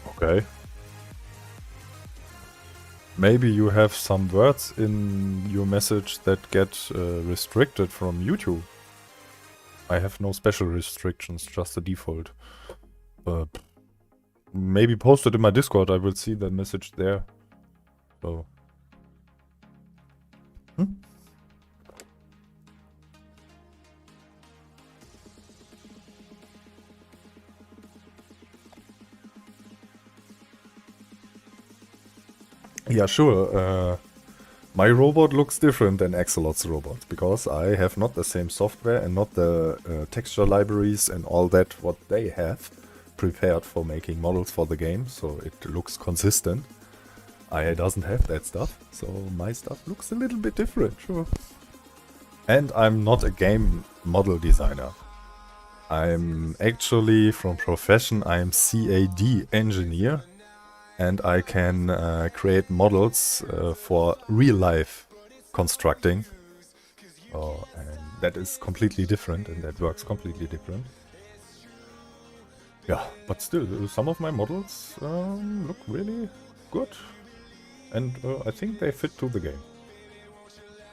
Speaker 1: Okay. Maybe you have some words in your message that get restricted from YouTube. I have no special restrictions, just the default. Maybe post it in my Discord, I will see the message there. So. Yeah, sure. My robot looks different than Axolot's robot, because I have not the same software and not the texture libraries and all that what they have prepared for making models for the game, so it looks consistent. I doesn't have that stuff, so my stuff looks a little bit different, sure. And I'm not a game model designer. I'm actually, from profession, I'm CAD engineer. And I can create models for real-life constructing. And that is completely different, and that works completely different. Yeah, but still, some of my models look really good. And I think they fit to the game.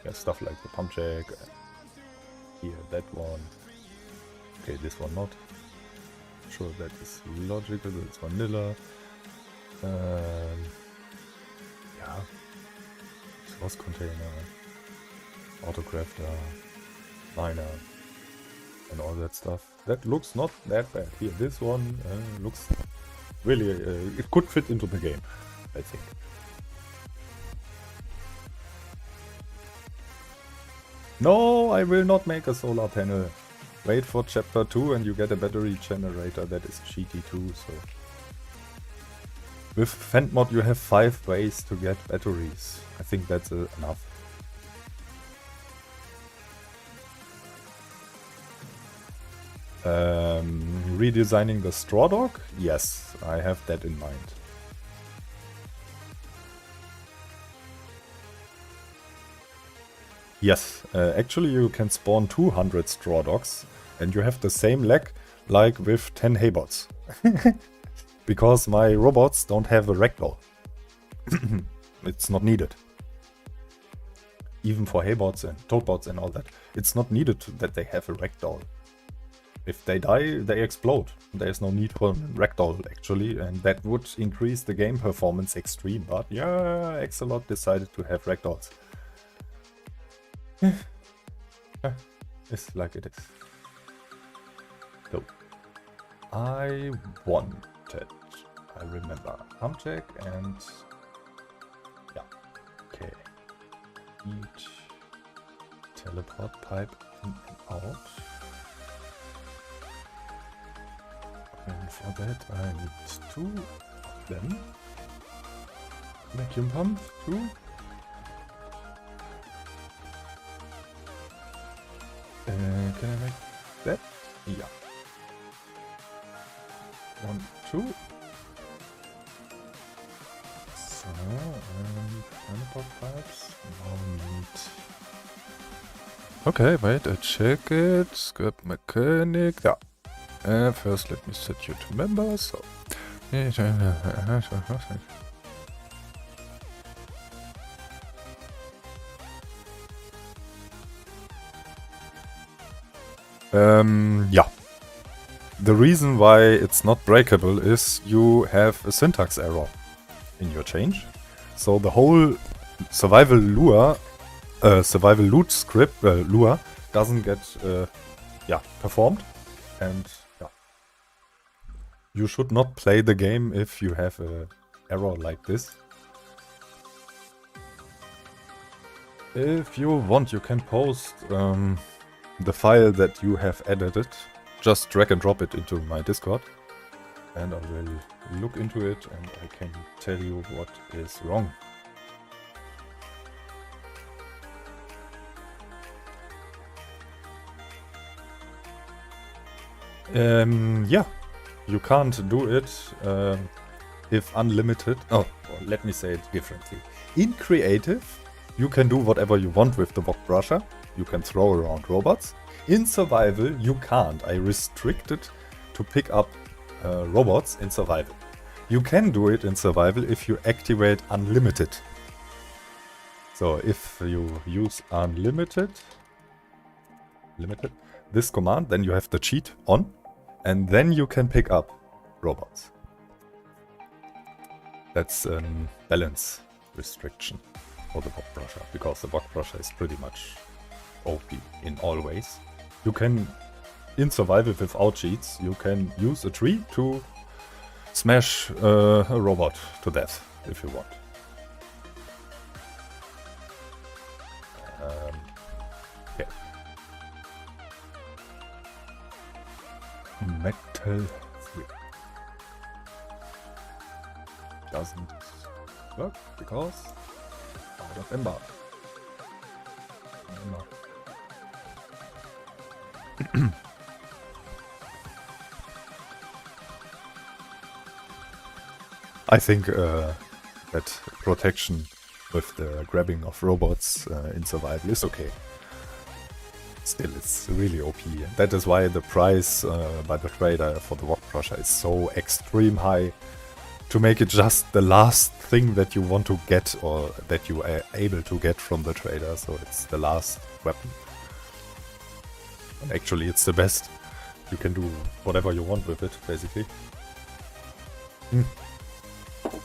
Speaker 1: Yeah, stuff like the pump jack. Here, that one. Okay, this one not. Sure, that is logical, it's vanilla. Yeah. Source container. Autocrafter. Miner. And all that stuff. That looks not that bad. Here, this one looks really... it could fit into the game, I think. No, I will not make a solar panel. Wait for chapter 2 and you get a battery generator. That is cheaty too, so... With Fant mod you have 5 ways to get batteries. I think that's enough. Redesigning the straw dog? Yes, I have that in mind. Yes, actually you can spawn 200 straw dogs and you have the same lag like with 10 haybots. Because my robots don't have a ragdoll. It's not needed. Even for haybots and toadbots and all that, it's not needed that they have a ragdoll. If they die, they explode. There's no need for a ragdoll actually, and that would increase the game performance extreme. But yeah, Axolot decided to have ragdolls. It's like it is. So, I wanted, I remember, pump jack and yeah, okay. Each teleport pipe in and out. And for that I need 2 of them. Vacuum pump, 2. Can I make that? Yeah. 1, 2. So, teleport pipes. Now need... Okay, wait, I check it. Scrap mechanic. Yeah. First, let me set you to members. So. Yeah. The reason why it's not breakable is you have a syntax error in your change. So the whole survival loot script, lure, doesn't get performed. And yeah, you should not play the game if you have an error like this. If you want, you can post the file that you have edited. Just drag and drop it into my Discord and I will look into it and I can tell you what is wrong. Yeah, you can't do it if unlimited. Oh, well, let me say it differently. In creative, you can do whatever you want with the Wok Brusher. You can throw around robots. In survival, you can't. I restrict it to pick up robots in survival. You can do it in survival if you activate unlimited. So if you use unlimited, this command, then you have the cheat on, and then you can pick up robots. That's a balance restriction for the Wok Brusher, because the Wok Brusher is pretty much OP in all ways. You can, in survival without cheats, you can use a tree to smash a robot to death if you want. Okay. Metal 3 doesn't work because out of Mbit. I think that protection with the grabbing of robots in survival is okay. still it's really OP. That is why the price by the trader for the Rock Crusher is so extreme high, to make it just the last thing that you want to get, or that you are able to get from the trader. So it's the last weapon. And actually it's the best. You can do whatever you want with it, basically.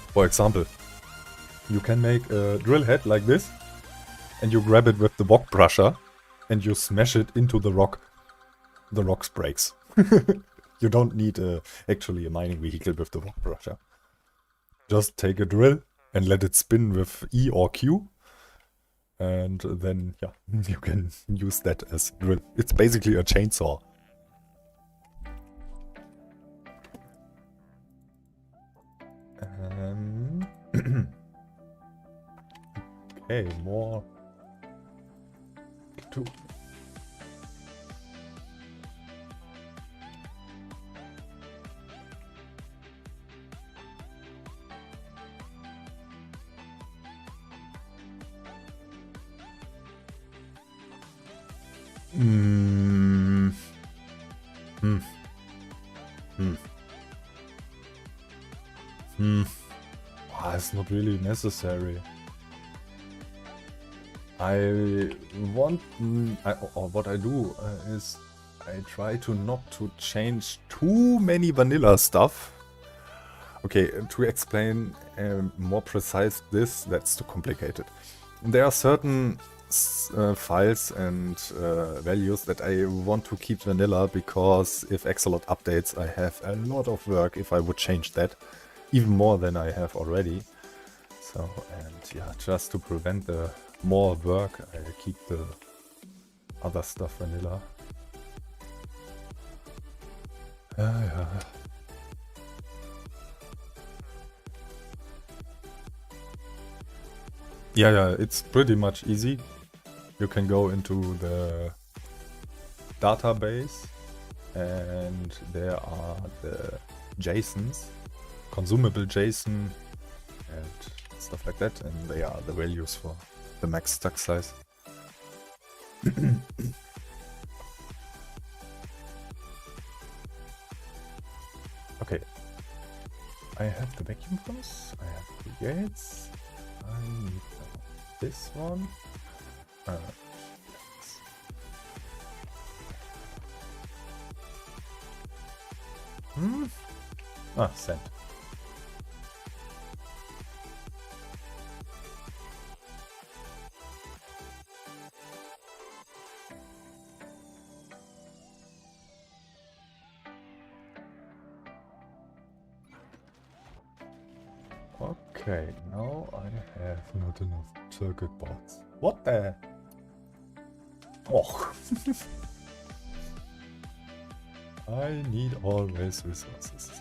Speaker 1: For example, you can make a drill head like this, and you grab it with the Rock Crusher, and you smash it into the rock. The rocks breaks. You don't need actually a mining vehicle with the Rock Crusher. Just take a drill and let it spin with E or Q. And then, yeah, you can use that as drill. It's basically a chainsaw. Okay, more. Two. It's not really necessary. What I do is I try to not to change too many vanilla stuff. Okay, to explain more precise this, that's too complicated. There are certain files and values that I want to keep vanilla, because if Axolot updates, I have a lot of work if I would change that, even more than I have already. So, and yeah, just to prevent the more work, I keep the other stuff vanilla. Yeah, it's pretty much easy. You can go into the database, and there are the JSONs, consumable JSON, and stuff like that, and they are the values for the max stack size. Okay, I have the vacuum pumps, I have the gates, I need this one. Send. Okay, now I have not enough circuit boards. What the? Oh. I need always resources.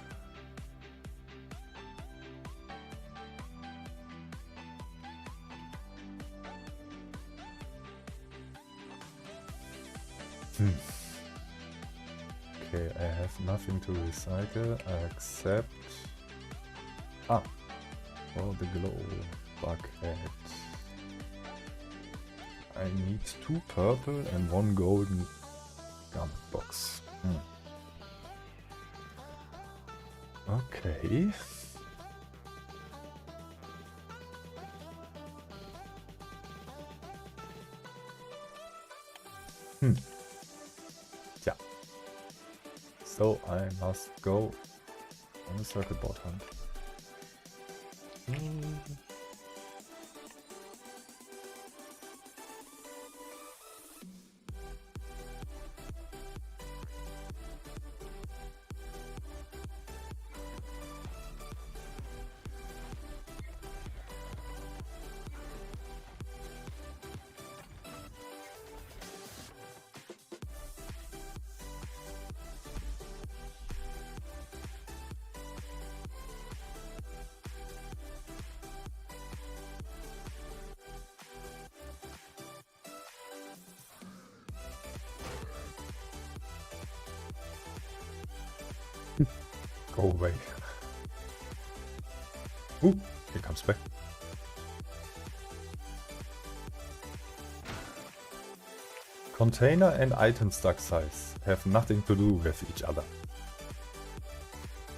Speaker 1: Okay, I have nothing to recycle except... Oh, the glow bucket. I need 2 purple and 1 golden garment box. Okay. Yeah. So I must go on a circuit board hunt. Go away. Ooh, he comes back. container and item stack size have nothing to do with each other.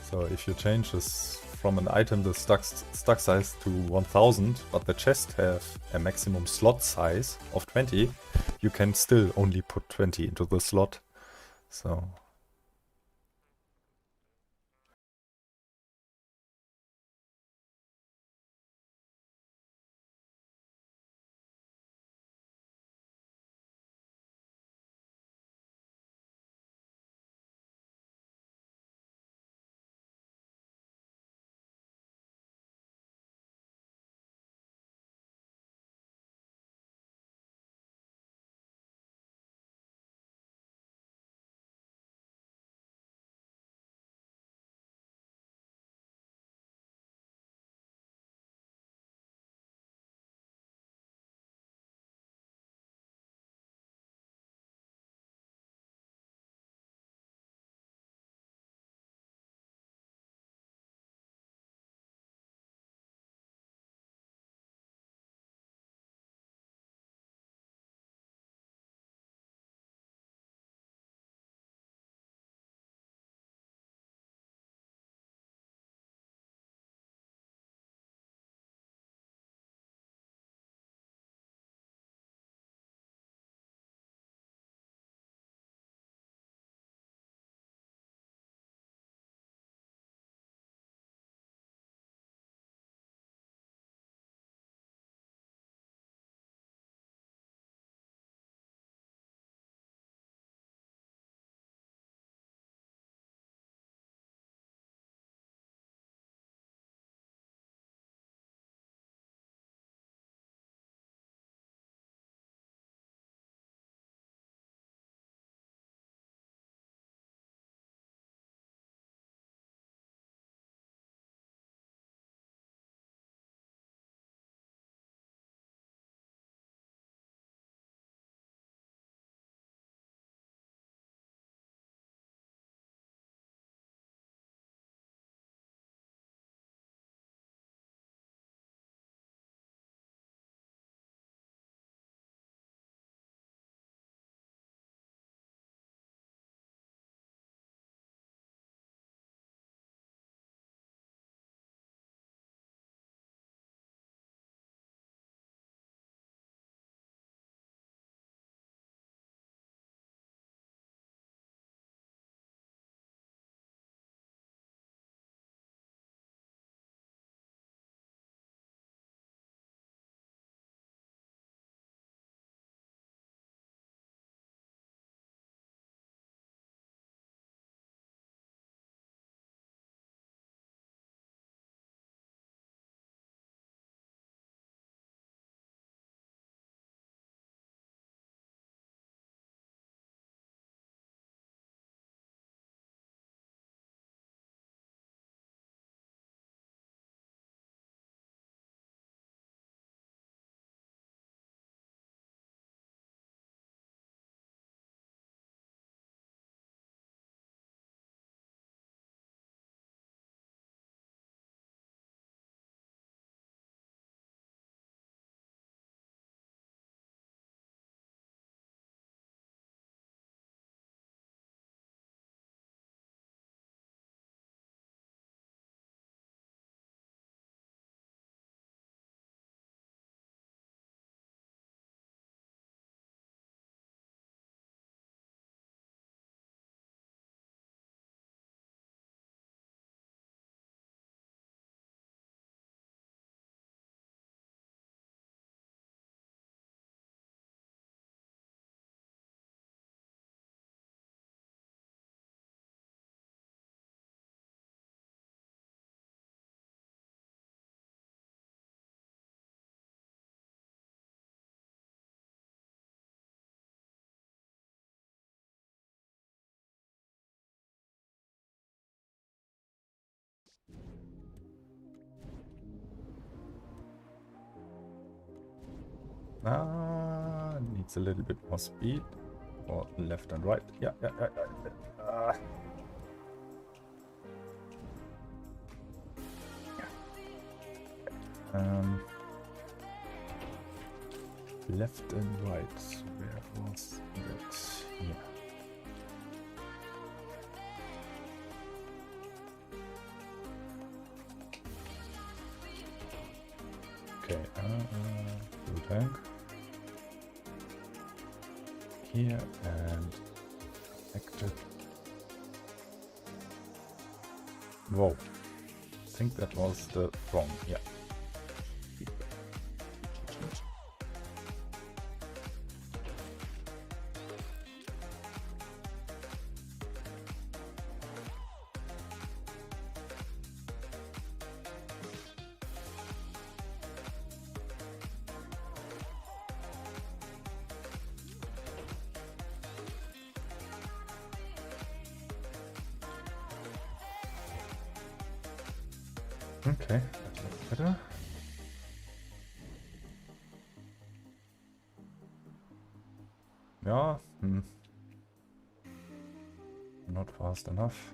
Speaker 1: So if you change this from an item the stack size to 1000, but the chest have a maximum slot size of 20, you can still only put 20 into the slot. So needs a little bit more speed. Or left and right. Yeah. Left and right. Where was that here? Okay, fuel tank. Here and connected. Whoa. I think that was the wrong, yeah. Okay, that looks better. Yeah, not fast enough.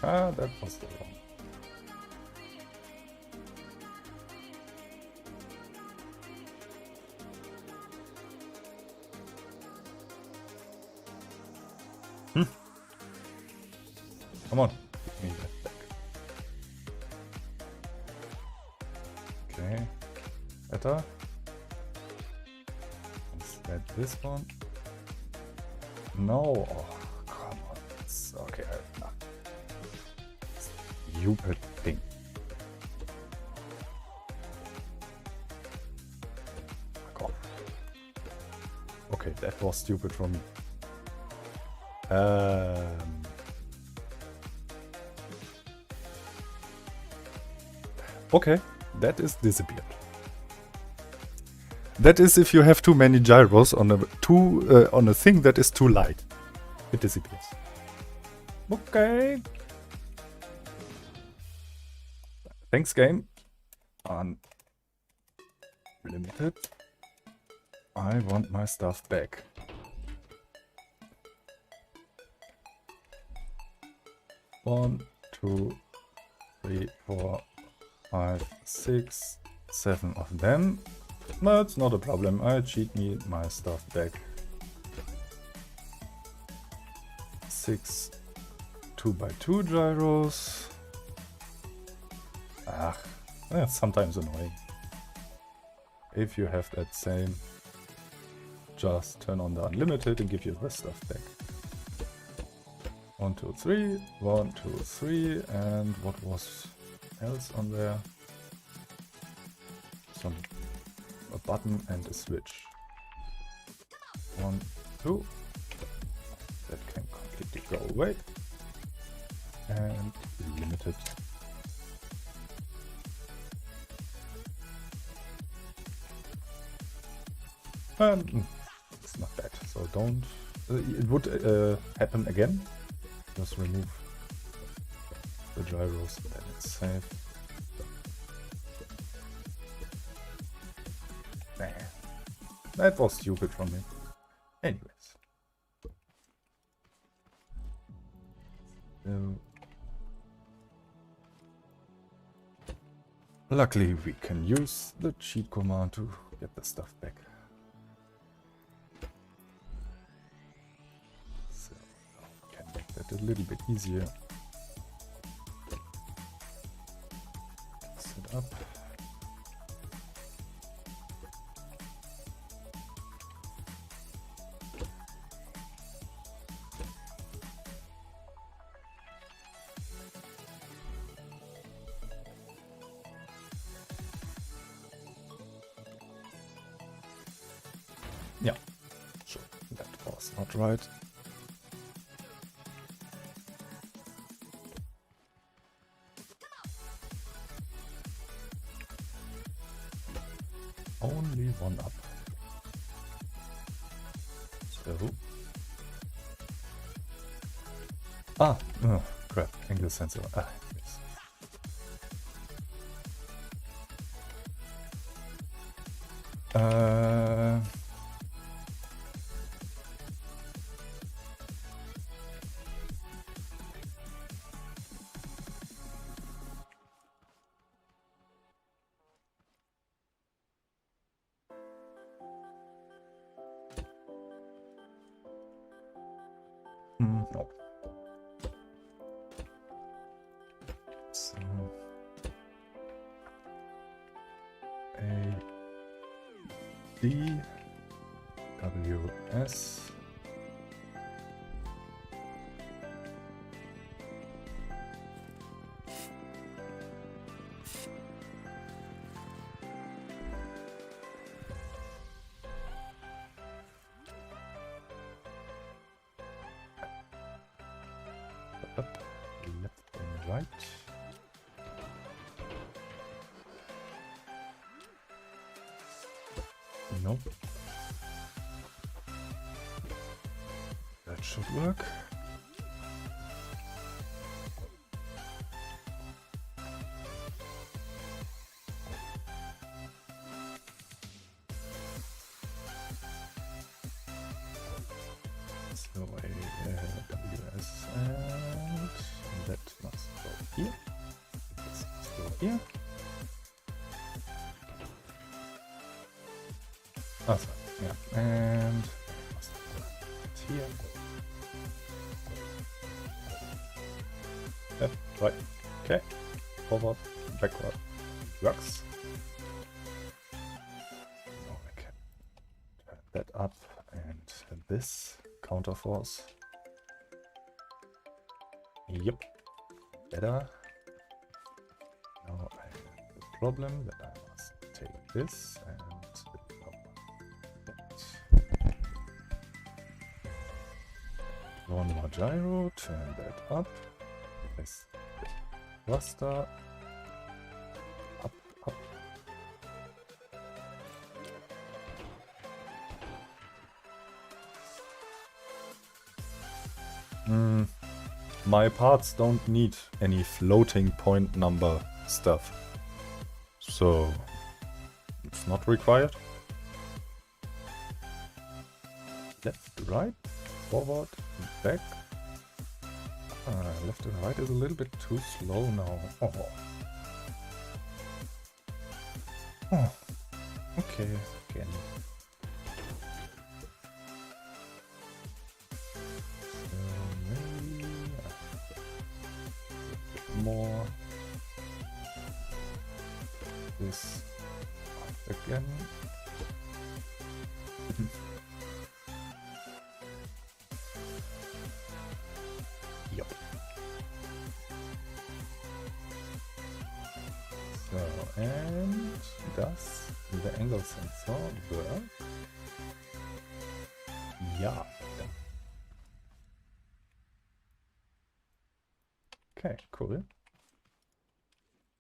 Speaker 1: Ah, that was the wrong. Come on, give me that back. Okay, better. Instead this one. No, oh, come on. It's okay, no. Stupid thing. God. Okay, that was stupid from me. Okay, that is disappeared. That is if you have too many gyros on a thing that is too light. It disappears. Okay. Thanks, game. Unlimited. I want my stuff back. One, two, three, 4, 5, 6, 7 of them. No, it's not a problem. I cheat me my stuff back. 6 2x2 gyros. Ah, that's sometimes annoying. If you have that same, just turn on the unlimited and give your rest stuff back. 1, 2, 3, 1, 2, 3, and what was else on there? A button and a switch. 1, 2. That can completely go away. And limited. It's not bad, so don't. It would happen again. Just remove the gyros, then it's safe. Nah, that was stupid from me. Anyways. Luckily we can use the cheat command to get the stuff back. So we can make that a little bit easier. Set up. Yeah, sure, that was not right. Only one up. So Ah, oh, crap, angle sensor. Ah, yes. No. So A D W S up, left and right. Nope. That should work. So a WS and that must go here. This must go here. Oh, sorry. Yeah, and that must go here. Left, right. Okay. Forward, backward. Works. Now I can turn that up and this counterforce. Yep. Better. Now I have the problem that I must take this and that. One more gyro, turn that up. Place the thruster. Up, up. My parts don't need any floating point number stuff, so it's not required. Left, right, forward, back. Left and right is a little bit too slow now. Oh. Okay, again. More this up again. Yep. So, and does the angle sensor work? Yeah. Okay, cool.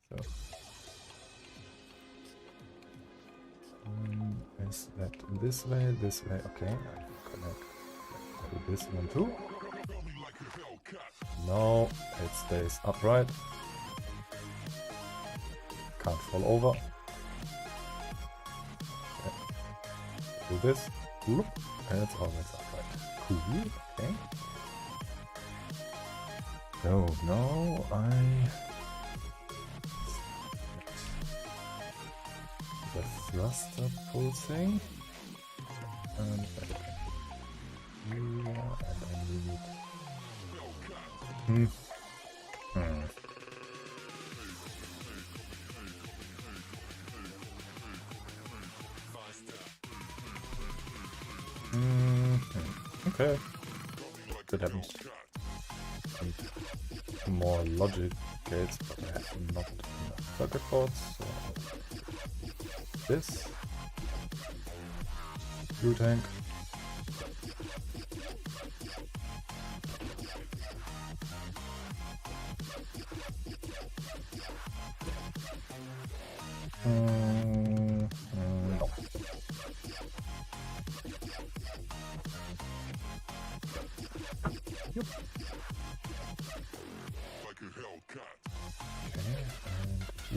Speaker 1: So, is that this way? This way? Okay, I connect to this one too. No, it stays upright. Can't fall over. Okay. Do this. Whoop, and it's always upright. Cool. Okay. So now the thruster pulsing, and here, and I need Okay, good heavens. More logic gates, but I have not enough circuit boards, so this fuel tank. No. Yep.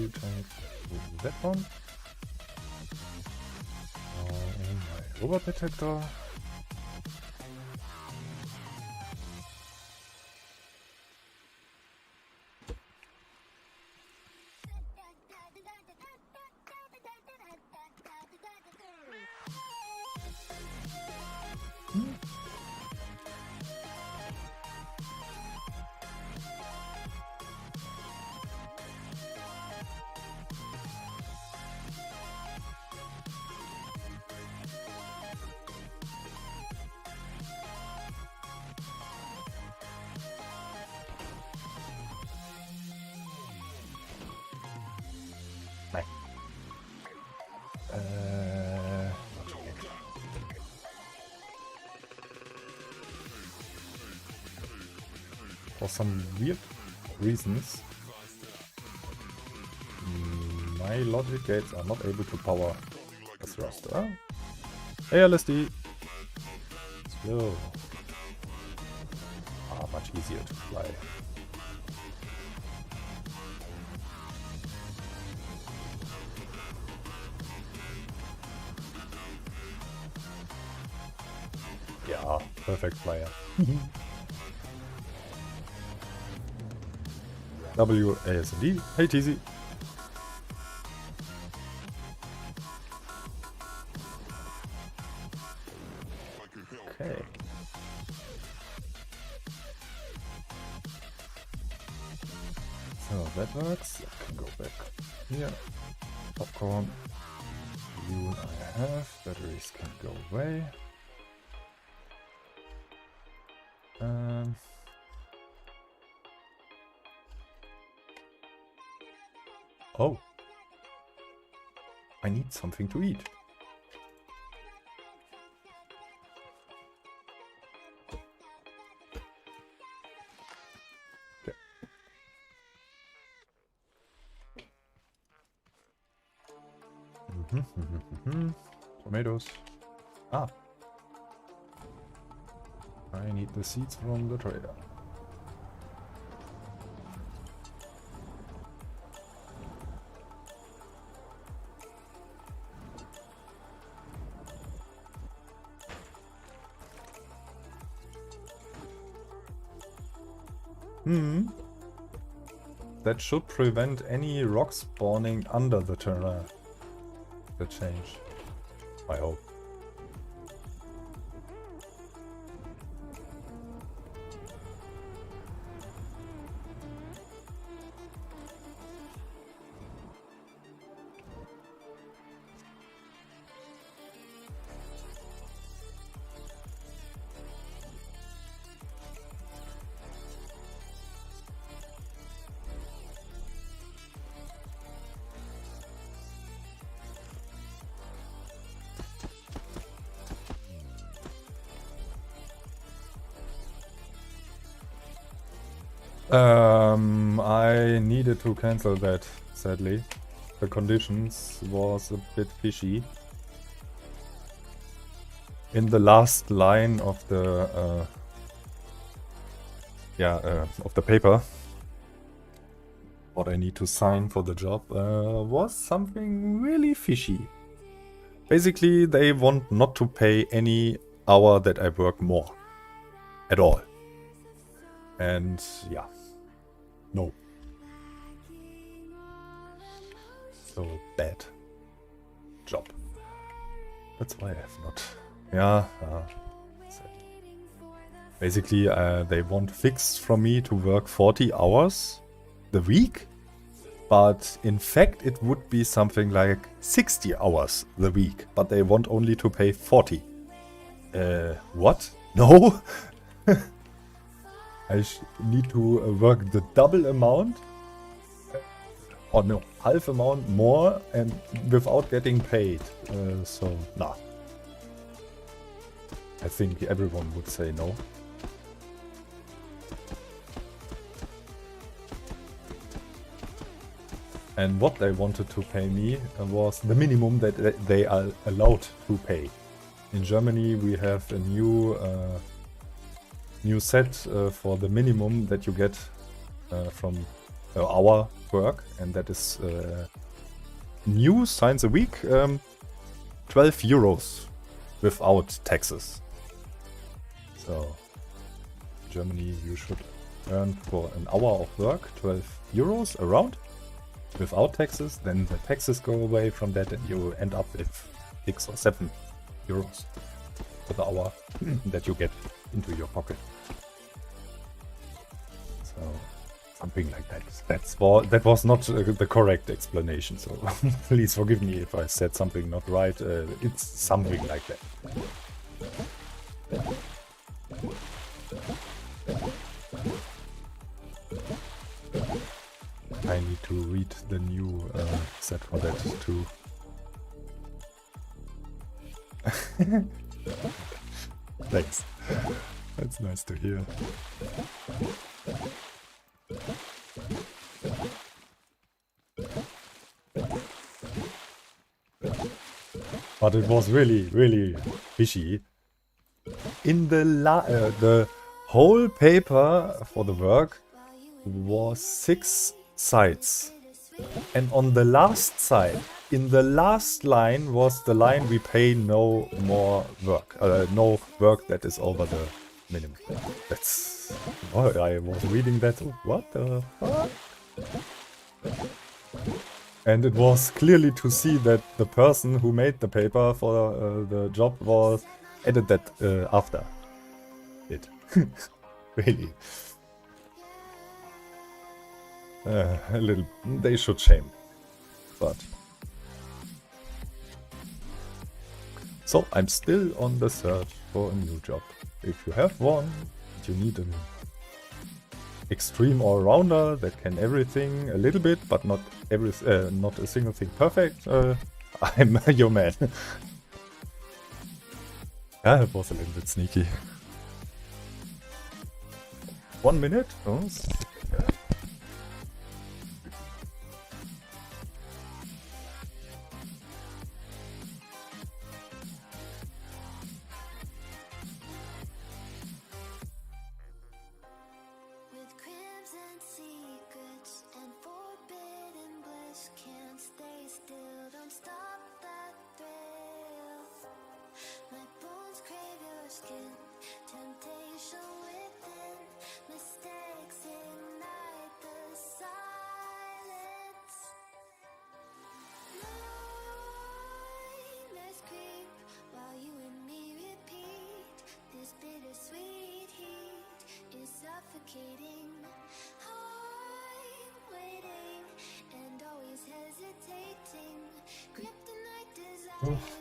Speaker 1: fuel tank to that one. My over detector. For some weird reasons, my logic gates are not able to power the thruster. Hey LSD! Slow. Much easier to fly. Yeah, perfect flyer. WLAN. Hey TZ. Okay. So that works. I can go back here. Popcorn. Fuel I have. Batteries can go away. Oh. I need something to eat. Okay. Tomatoes. Ah. I need the seeds from the trader. That should prevent any rock spawning under the terrain. The change. I hope. I needed to cancel that, sadly. The conditions was a bit fishy. In the last line of the of the paper, what I need to sign for the job was something really fishy. Basically, they want not to pay any hour that I work more at all. And yeah, no. So bad job. That's why I have not. Yeah. Basically, they want fixed from me to work 40 hours the week, but in fact it would be something like 60 hours the week, but they want only to pay 40. What? No? I need to work the double amount, or no, half amount more, and without getting paid. So, nah. I think everyone would say no. And what they wanted to pay me was the minimum that they are allowed to pay. In Germany we have a new set for the minimum that you get from hour work, and that is new science a week, 12 euros without taxes. So Germany, you should earn for an hour of work 12 euros around without taxes. Then the taxes go away from that, and you end up with 6 or 7 euros for the hour that you get into your pocket. So something like that. That was not the correct explanation, so please forgive me if I said something not right. It's something like that. I need to read the new set for that too. Thanks. That's nice to hear. But it was really, really fishy. In the whole paper for the work was 6 sides. And on the last side, in the last line, was the line we pay no more work. No work that is over the minimum. That's... Oh, I was reading that. What the fuck? And it was clearly to see that the person who made the paper for the job was added that after it. Really. A little... They should shame. But... So, I'm still on the search for a new job. If you have one, you need an extreme all-rounder that can everything a little bit, but not not a single thing perfect, I'm your man. Yeah, it was a little bit sneaky. 1 minute? Oh.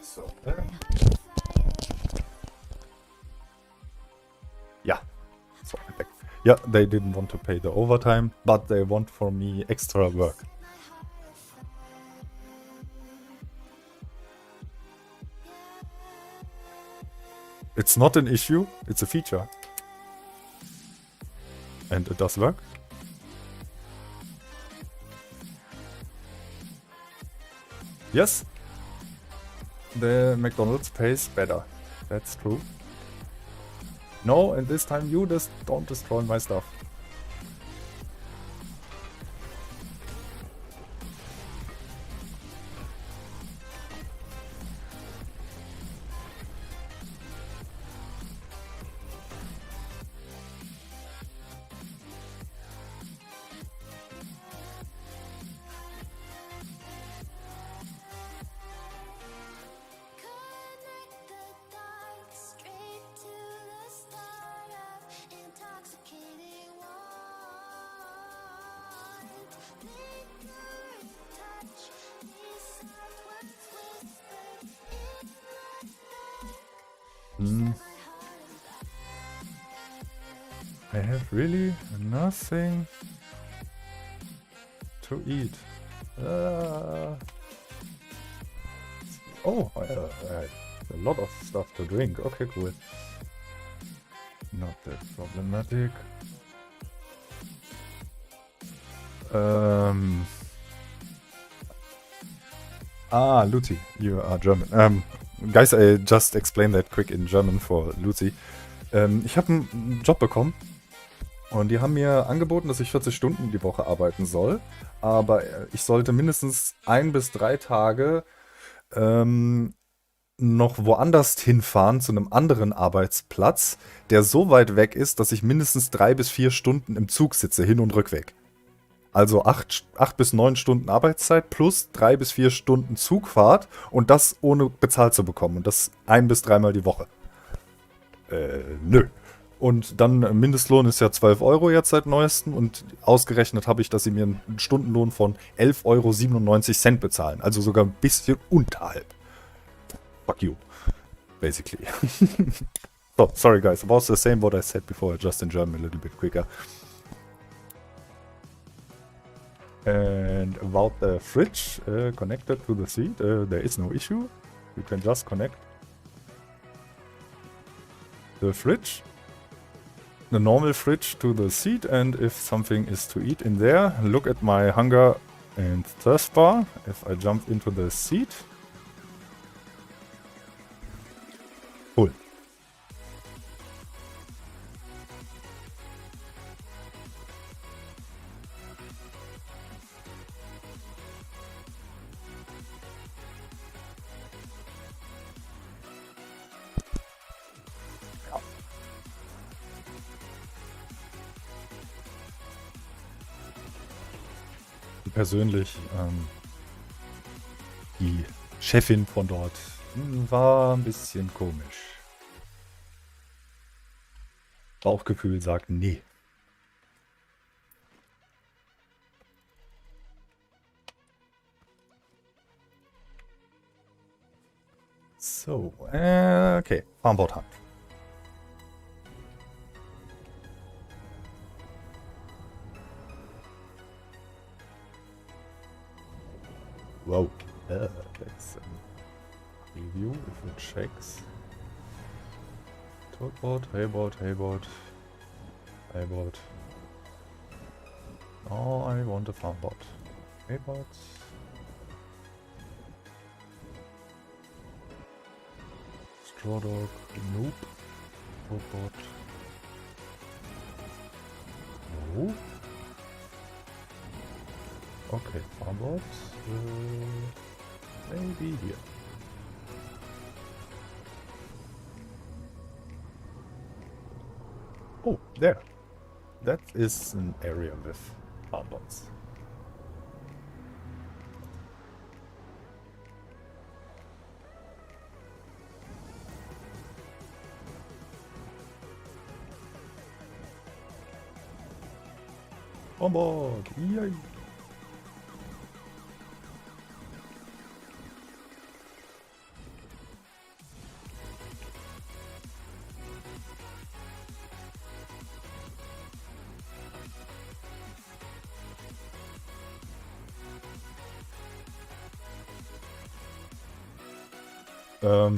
Speaker 1: So, yeah, so I'm back. Yeah, they didn't want to pay the overtime, but they want from me extra work. It's not an issue, it's a feature. And it does work. Yes, the McDonald's pays better. That's true. No, and this time you just don't destroy my stuff. I have really nothing to eat. Oh, I have a lot of stuff to drink. Okay, cool. Not that problematic. Lucy, you are German. Guys, I just explained that quick in German for Lucy. Ich habe einen Job bekommen Und die haben mir angeboten, dass ich 40 Stunden die Woche arbeiten soll. Aber ich sollte mindestens 1 bis 3 Tage noch woanders hinfahren zu einem anderen Arbeitsplatz, der so weit weg ist, dass ich mindestens 3 bis 4 Stunden im Zug sitze, hin und rückweg. Also 8 bis 9 Stunden Arbeitszeit plus 3 bis 4 Stunden Zugfahrt und das ohne bezahlt zu bekommen. Und das 1 bis 3 Mal die Woche. Nö. Und dann Mindestlohn ist ja 12 Euro jetzt seit neuestem und ausgerechnet habe ich, dass sie mir einen Stundenlohn von 11,97 Euro bezahlen. Also sogar ein bisschen unterhalb. Fuck you. Basically. So, sorry guys, about the same what I said before, just in German a little bit quicker. And about the fridge connected to the seat, there is no issue. You can just connect the fridge, the normal fridge, to the seat, and if something is to eat in there, look at my hunger and thirst bar. If I jump into the seat, cool. Persönlich, die Chefin von dort war ein bisschen komisch. Bauchgefühl sagt nee. So, okay, Farmboard haben. Wow, that's a review if it checks. Talkboard, hayboard, hayboard, hayboard. Oh, I want a farmboard. Hayboard. Straw dog, nope. Talkboard. No. Okay, farmboard. Maybe here. Oh, there. That is an area with farmboards. Farmboard! Yay!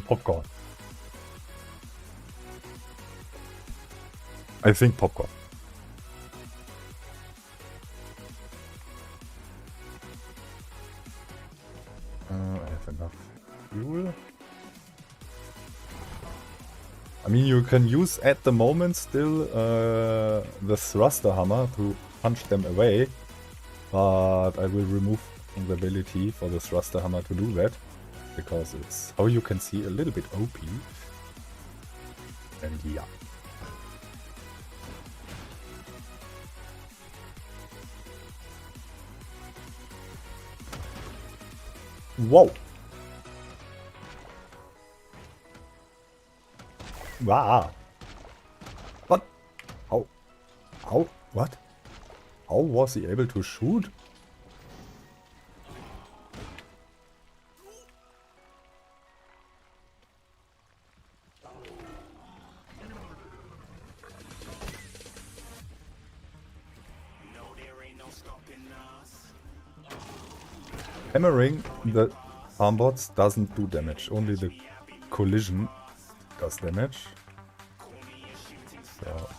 Speaker 1: Popcorn. I think popcorn. I have enough fuel. I mean, you can use at the moment still the thruster hammer to punch them away, but I will remove the ability for the thruster hammer to do that. Because it's, how you can see, a little bit OP. And yeah. Wow. Wow. What? How? What? How was he able to shoot? Hammering the farmboards doesn't do damage, only the collision does damage. So.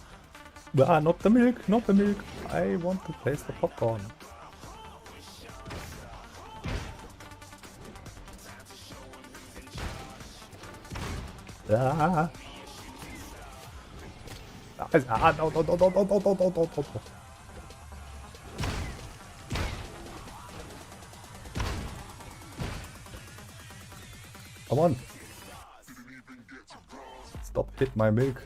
Speaker 1: Ah, not the milk, not the milk. I want to place the popcorn. Ah. No, no, no, no, no, no, no, no, no, no. Come on. Stop hit my milk.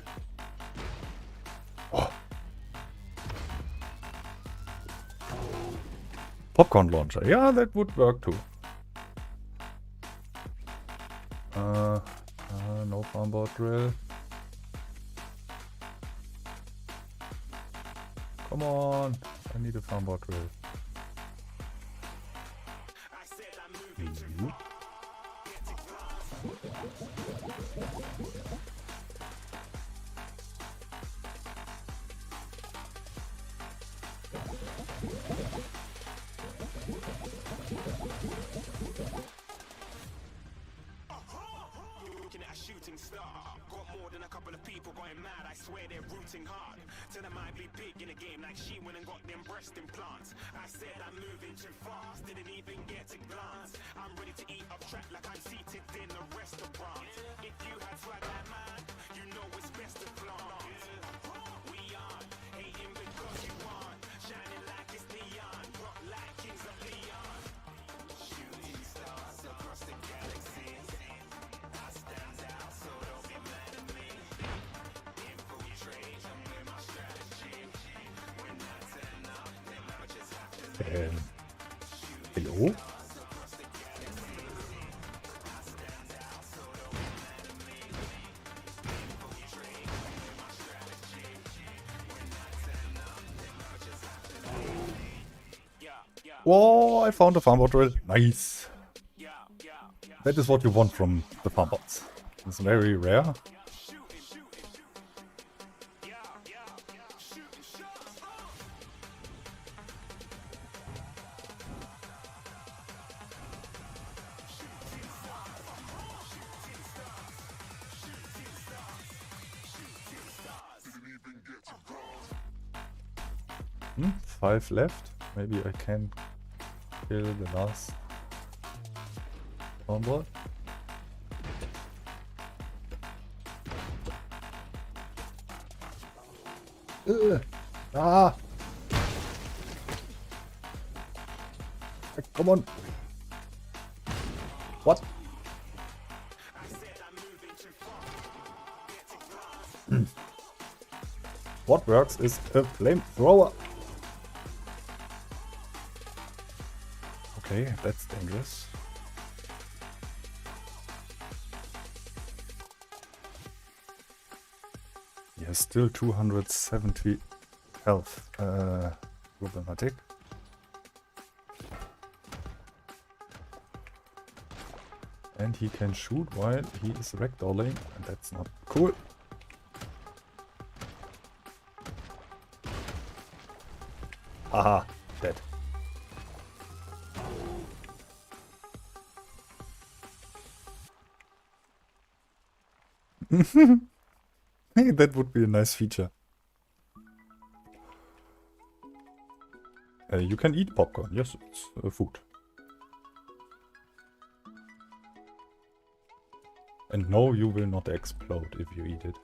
Speaker 1: Oh. Popcorn launcher. Yeah, that would work too. No farmboard drill. Come on. I need a farmboard drill. Hello? Whoa, I found a farmboard drill. Nice. That is what you want from the farmbots. It's very rare. Hmm, 5 left. Maybe I can kill the last farmboard. Ah! Come on! What? What works is a flamethrower. Okay, that's dangerous. Yeah, still 270 health. Problematic. And he can shoot while he is ragdolling, and that's not cool. Aha, dead. Hey, that would be a nice feature. You can eat popcorn. Yes, it's food. And no, you will not explode if you eat it.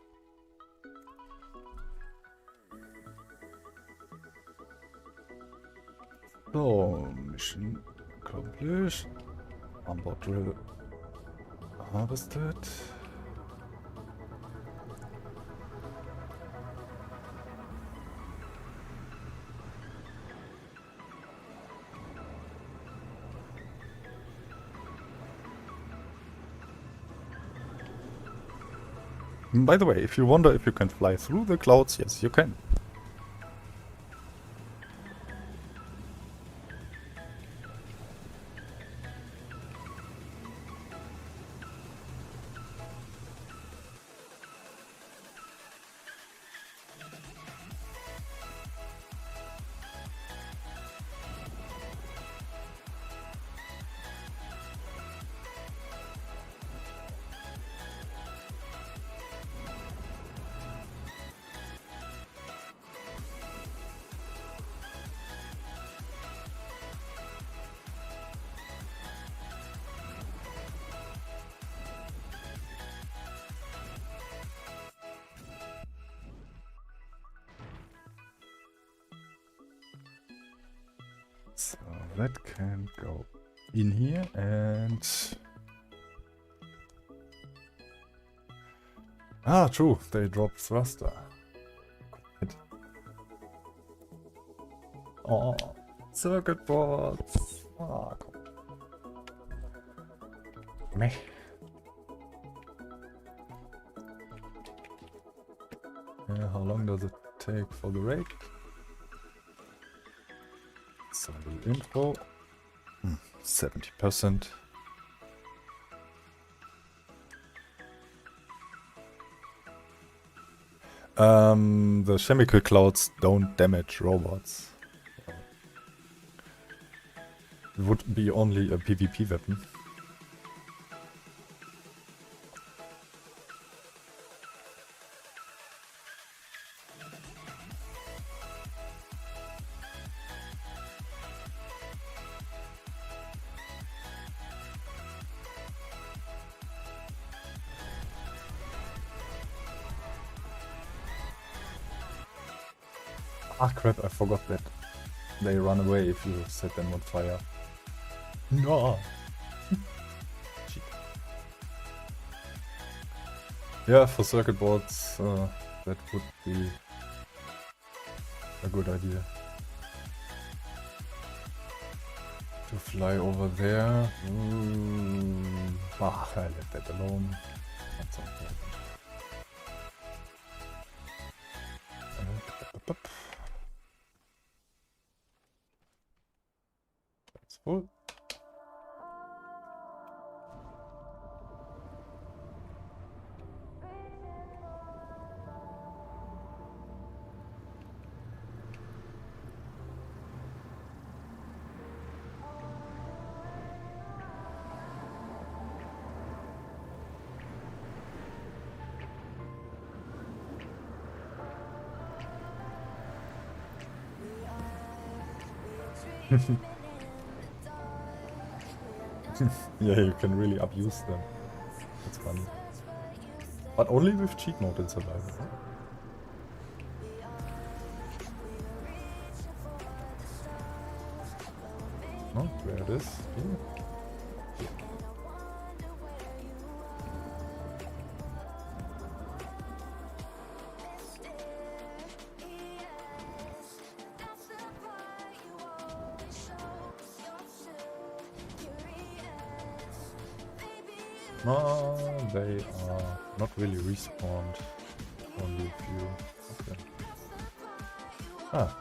Speaker 1: So, mission accomplished. Onboard drill harvested. By the way, if you wonder if you can fly through the clouds, yes, you can. that can go in here and... Ah, true, they drop thruster. Oh, circuit boards. Ah, come on. Meh. How long does it take for the raid? Some little info. 70%. The chemical clouds don't damage robots. It would be only a PvP weapon. Ah crap, I forgot that they run away if you set them on fire. No! Cheat. Yeah, for circuit boards that would be a good idea. To fly over there. Ah, I let that alone. Not so important. That's full. Yeah, you can really abuse them. That's funny. But only with cheat mode in survival. Huh? Oh, where it is? Here. No, they are not really respawned. Only a few. Okay. Ah.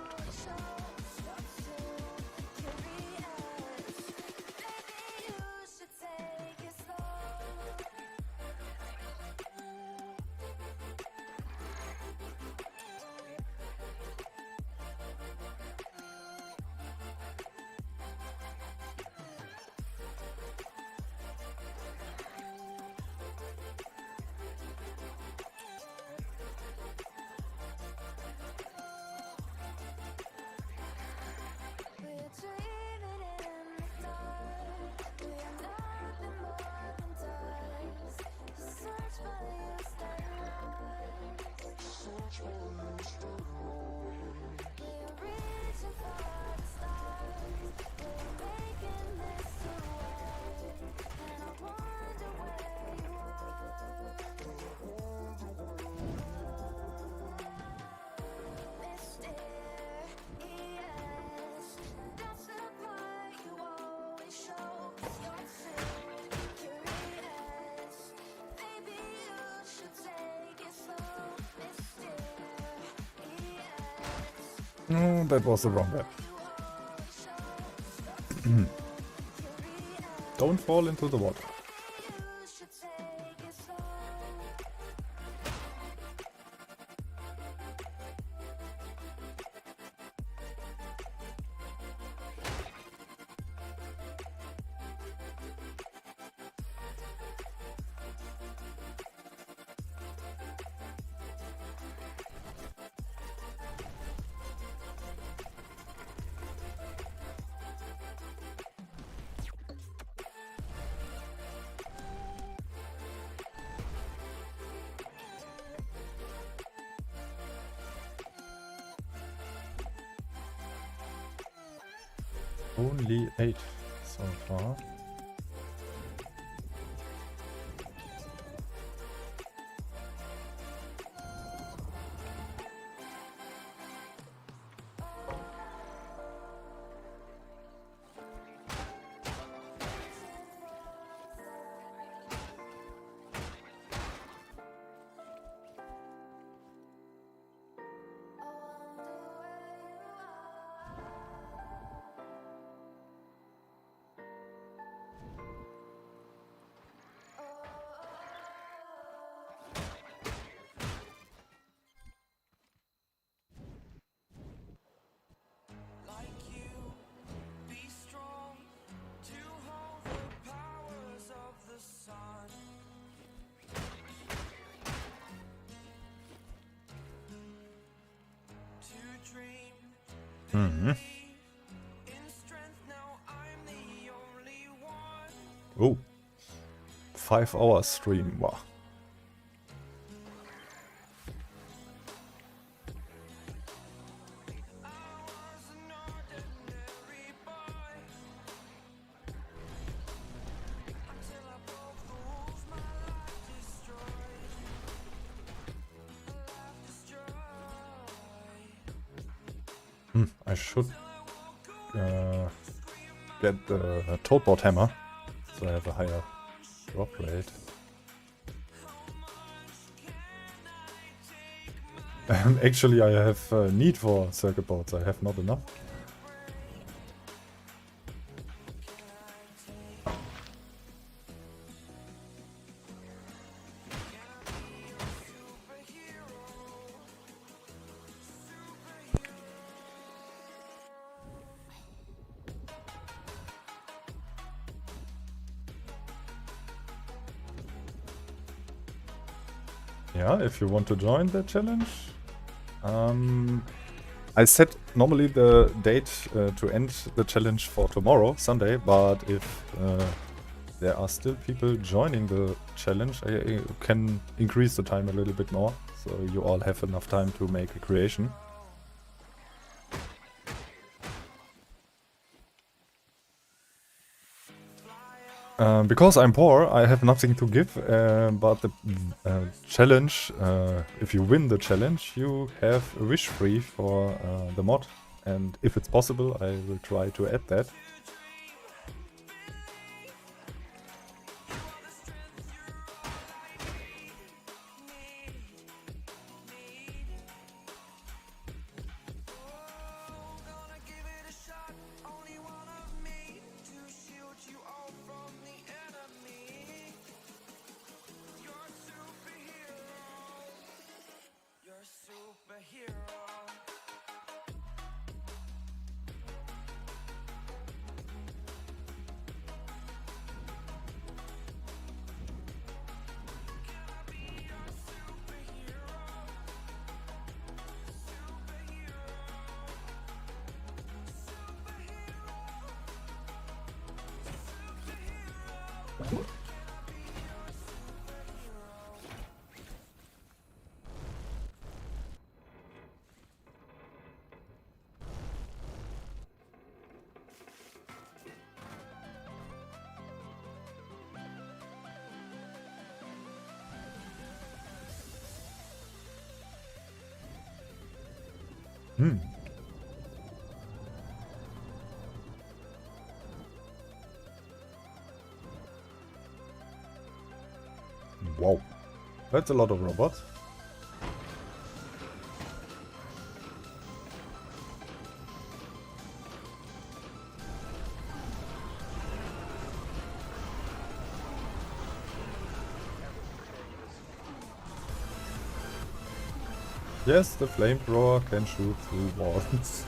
Speaker 1: No, that was the wrong map. Don't fall into the water. Only 8 so far. Mhm. Oh, 5-hour stream. Wow. I should get the toadboard hammer, so I have a higher drop rate. Actually, I have need for circuit boards. I have not enough. Yeah, if you want to join the challenge. I set normally the date to end the challenge for tomorrow, Sunday, but if there are still people joining the challenge, I can increase the time a little bit more, so you all have enough time to make a creation. Because I'm poor, I have nothing to give, but the challenge, if you win the challenge, you have a wish free for the mod, and if it's possible, I will try to add that. Wow, that's a lot of robots. Yes, the flamethrower can shoot through walls.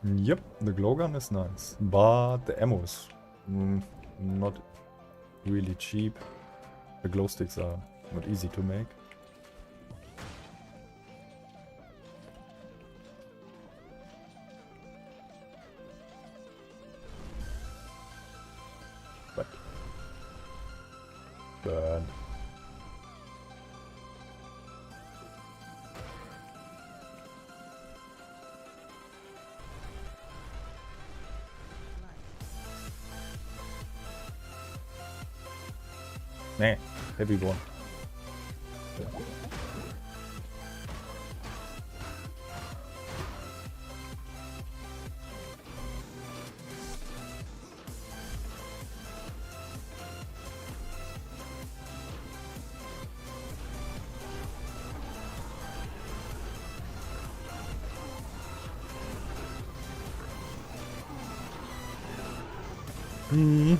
Speaker 1: Yep, the glow gun is nice, but the ammo is not really cheap. The glow sticks are not easy to make. But burn. Nah, heavy one.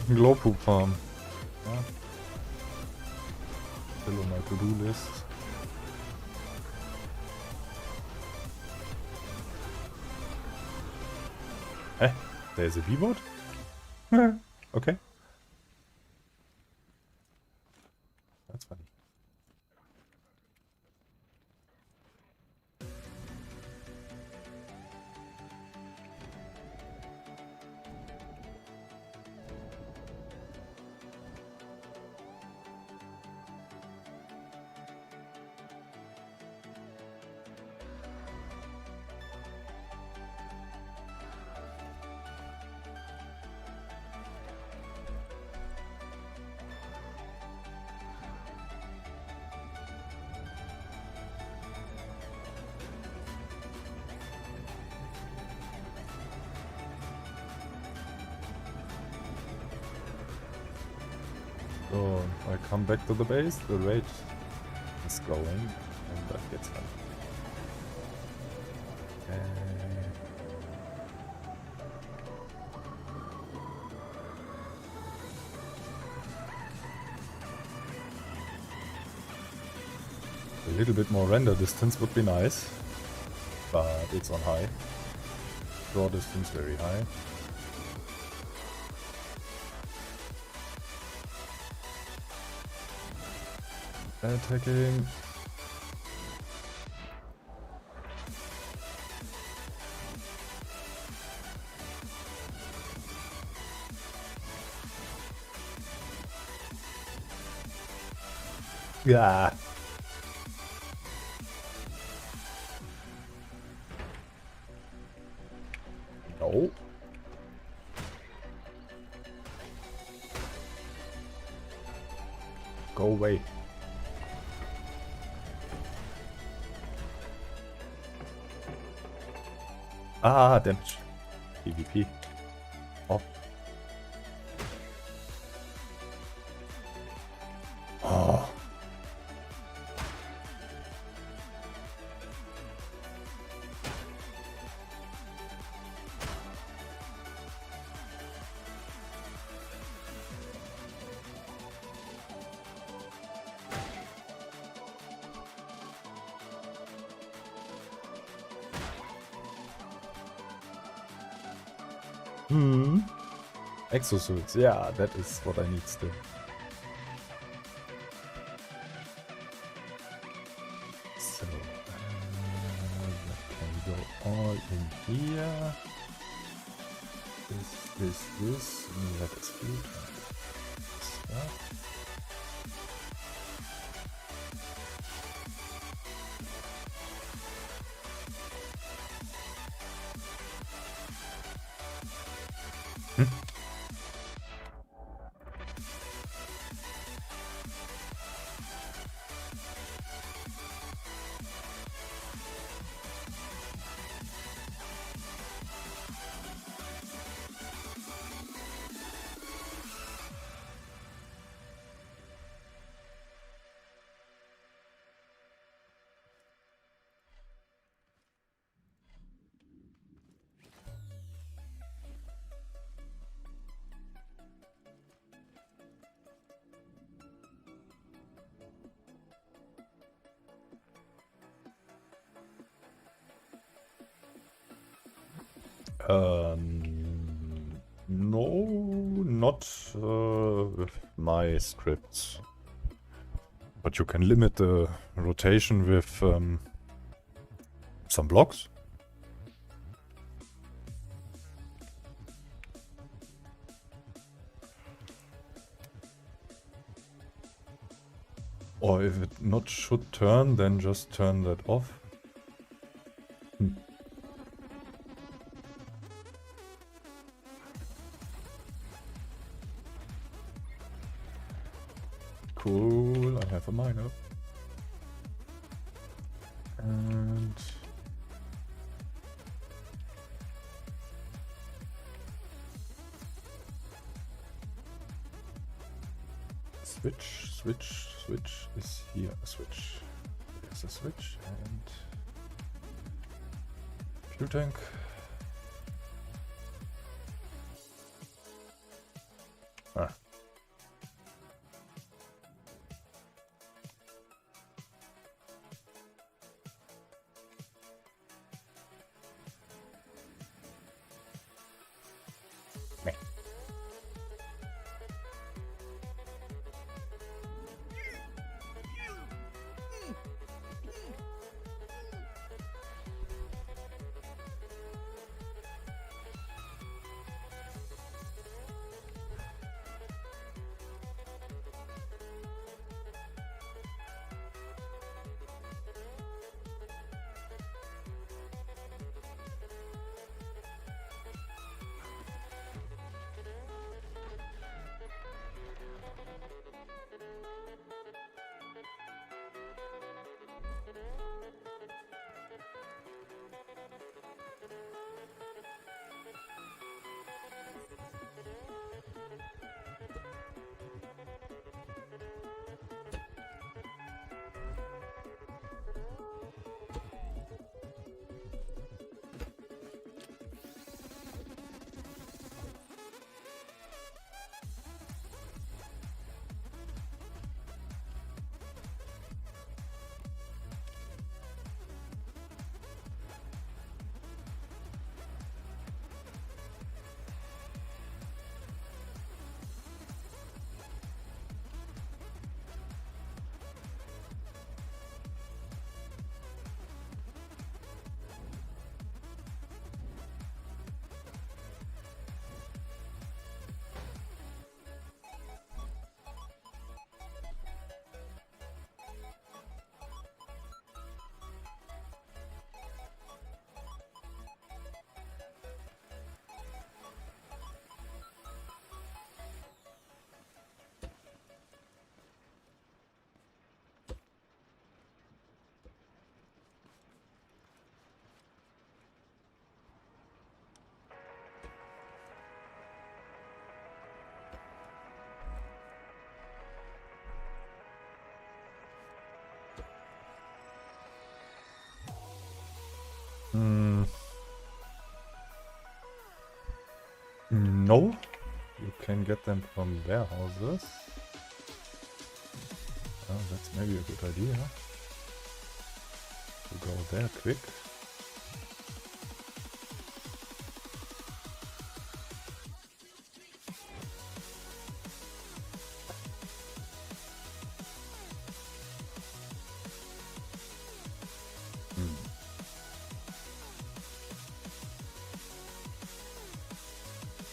Speaker 1: Glow poop farm. Yeah. Still on my to-do list. Eh, there's a V-board? Okay. That's funny. So I come back to the base, the Wraith is going, and that gets fun. A little bit more render distance would be nice, but it's on high. Draw distance very high. Attacking. Yeah. No. Go away. Ah, damage. PvP. Oh. Oh. Exosuits, yeah, that is what I need still. So, that can go all in here. This. That is good. Stuff. No, not with my scripts. But you can limit the rotation with some blocks. Or if it not should turn, then just turn that off. Cool, I have a miner. And switch is here. A switch. There's a switch and fuel tank. Ah. No, you can get them from warehouses. Oh, that's maybe a good idea. To go there quick.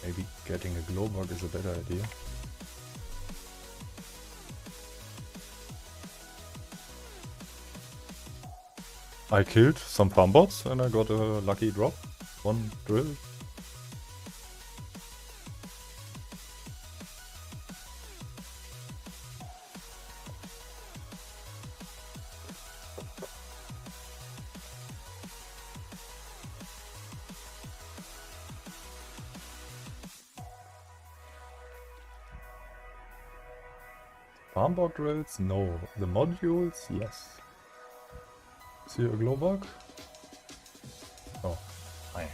Speaker 1: Maybe getting a glow bug is a better idea. I killed some farm bots and I got a lucky drop. One drill. Farmboard drills? No. The modules? Yes. See a glow bug? Oh, hi.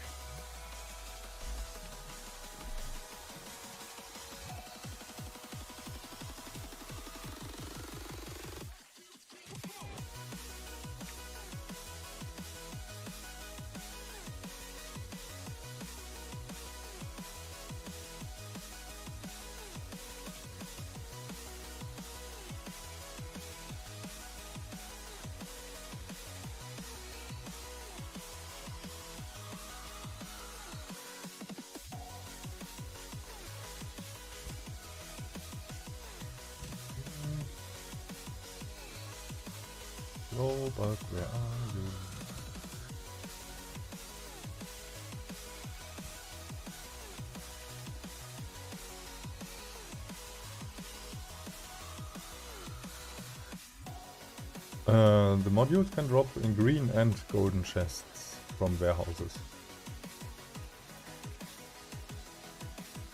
Speaker 1: Glowbug, where are you? The modules can drop in green and golden chests from warehouses.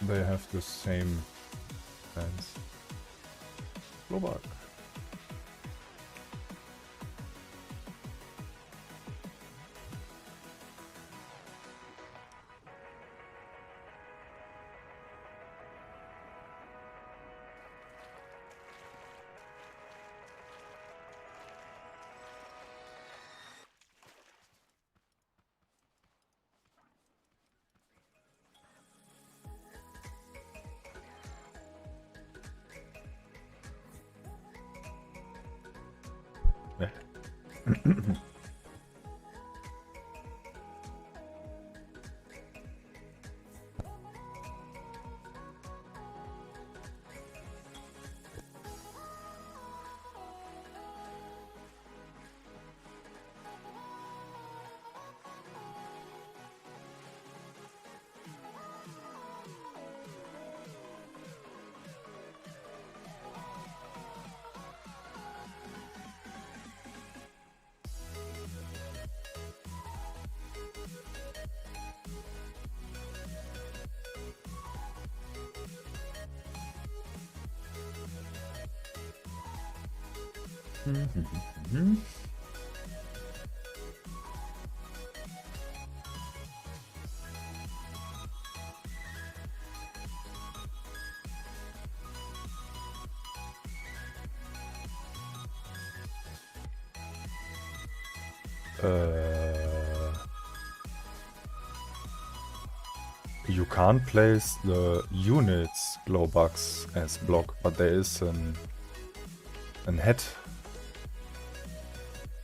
Speaker 1: They have the same plans. Glowbug. You can't place the units glowbugs as block, but there is an head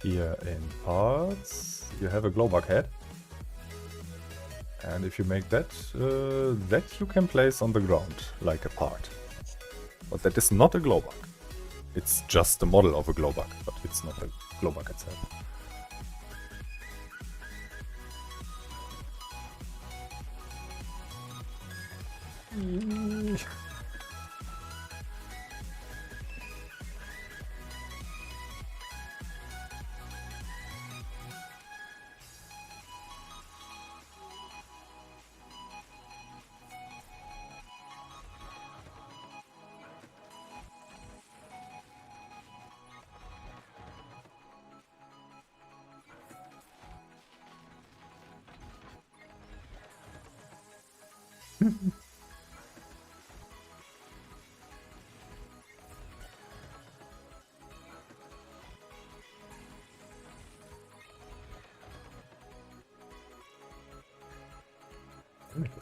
Speaker 1: here in parts. You have a glowbug head, and if you make that, that you can place on the ground like a part. But that is not a glowbug. It's just a model of a glowbug, but it's not a glowbug itself.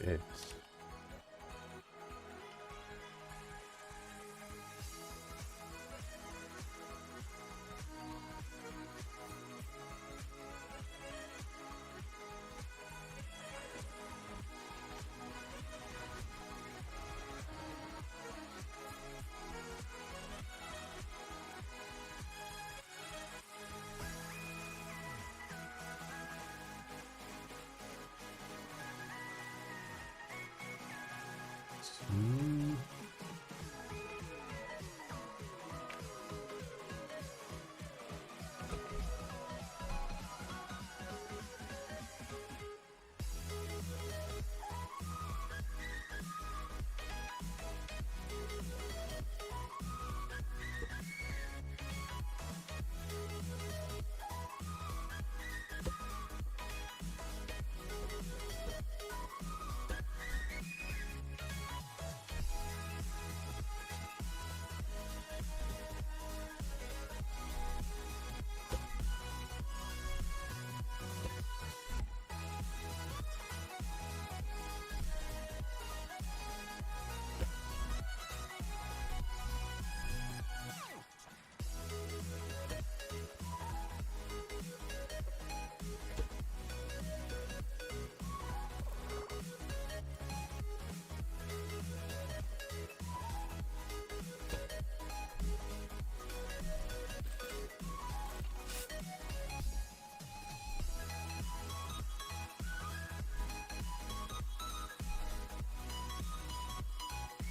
Speaker 1: Okay.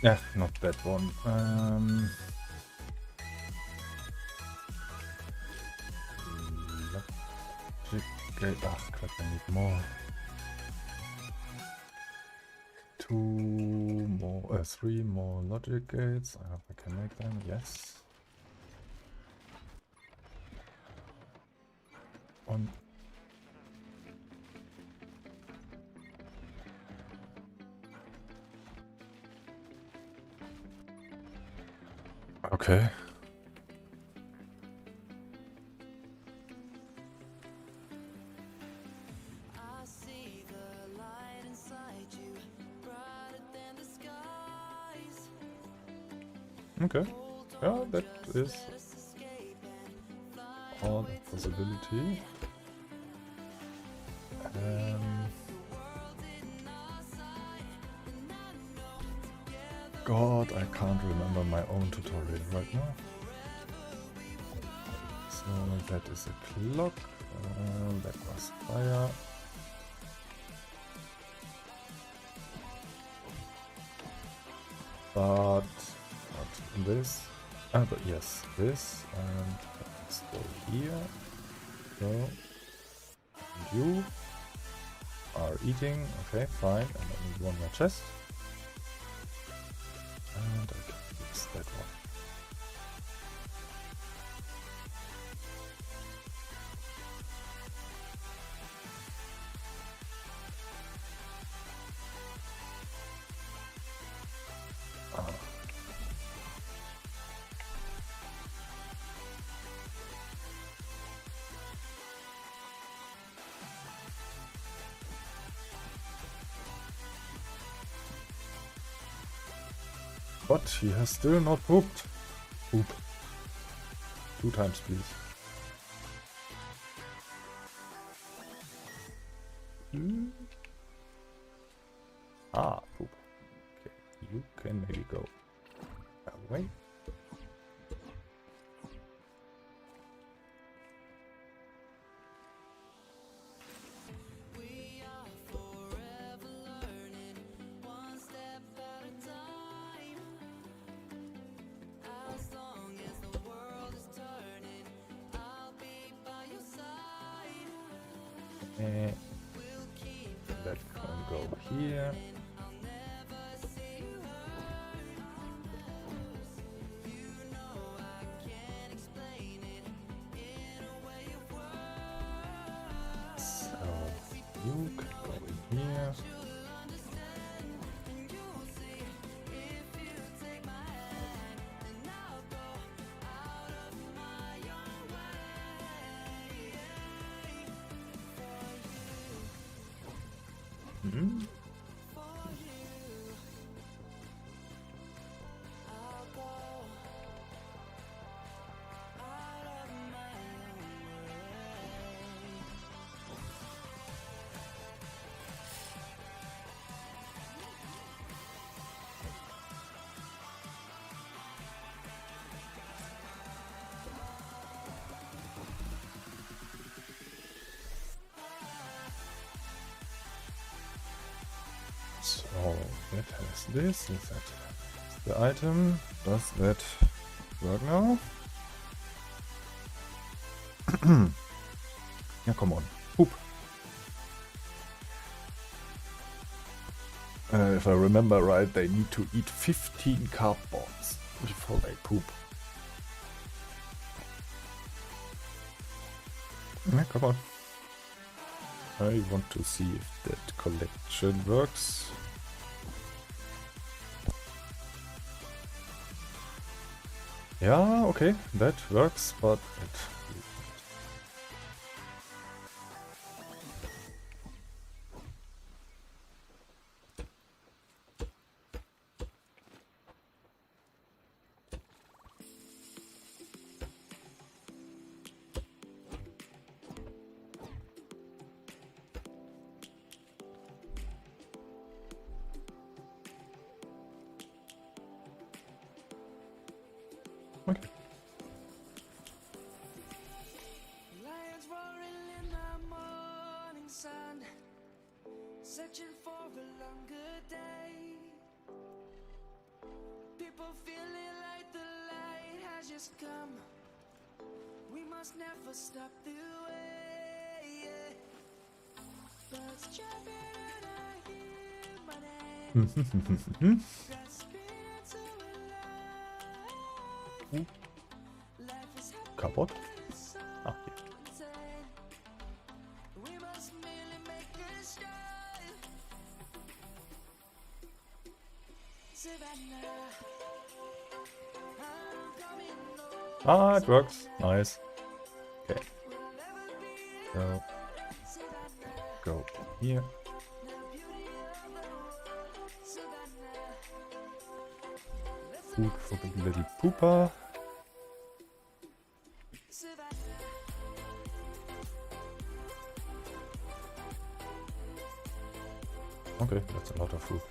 Speaker 1: Yeah, not that one. Logic gate. Ah, crap, I need more. Three more logic gates. I hope I can make them. Yes. One. Okay. Okay. Yeah, that is all a possibility. God, I can't remember my own tutorial right now. So that is a clock. That was fire. But not this. But yes, this. And let's go here. So and you are eating. Okay, fine. And I need one more chest. And I can fix that one. But he has still not pooped. Poop. 2 times, please. Ah, poop. Okay, you can maybe go away. That can go here. So you can go in here. Mm-hmm. So that has this. Is that the item? Does that work now? Yeah, come on. Poop. If I remember right, they need to eat 15 cardboards before they poop. Yeah, come on. I want to see if that collection works. Yeah, okay, that works, but it... Okay.
Speaker 3: Lions roaring in the morning sun, searching for a longer day. changes come. We must never stop the way. Yeah. Birds chirping and I hear my name. Grasping into life. Life is
Speaker 1: Kaputt?
Speaker 3: so
Speaker 1: Ach, hier.
Speaker 3: insane. We must merely make a start. Savannah, I'm coming home.
Speaker 1: Ah, it works. Nice. Okay.
Speaker 3: We'll never be
Speaker 1: So,
Speaker 3: Savannah.
Speaker 1: go here.
Speaker 3: The beauty of the world, Savannah. Let's
Speaker 1: Food for the little pooper.
Speaker 3: Savannah.
Speaker 1: Okay, that's a lot of food.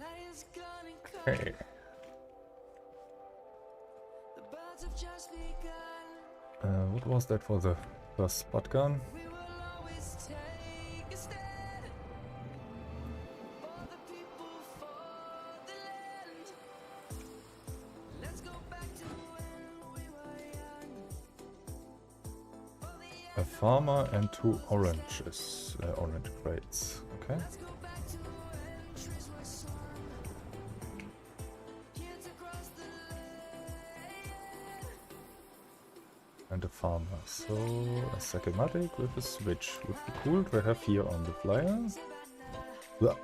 Speaker 3: Lions gone and come.
Speaker 1: Okay.
Speaker 3: The birds have just begun.
Speaker 1: What was that for the first spot gun?
Speaker 3: We will always take a stand for the people, for the land. Let's go back to when we were young. For the
Speaker 1: A farmer and 2 oranges, orange crates. Okay.
Speaker 3: let's go back to when trees were sown. Kids across the land.
Speaker 1: And a farmer. So a schematic with a switch would be cool to have here on the flyer. Blah.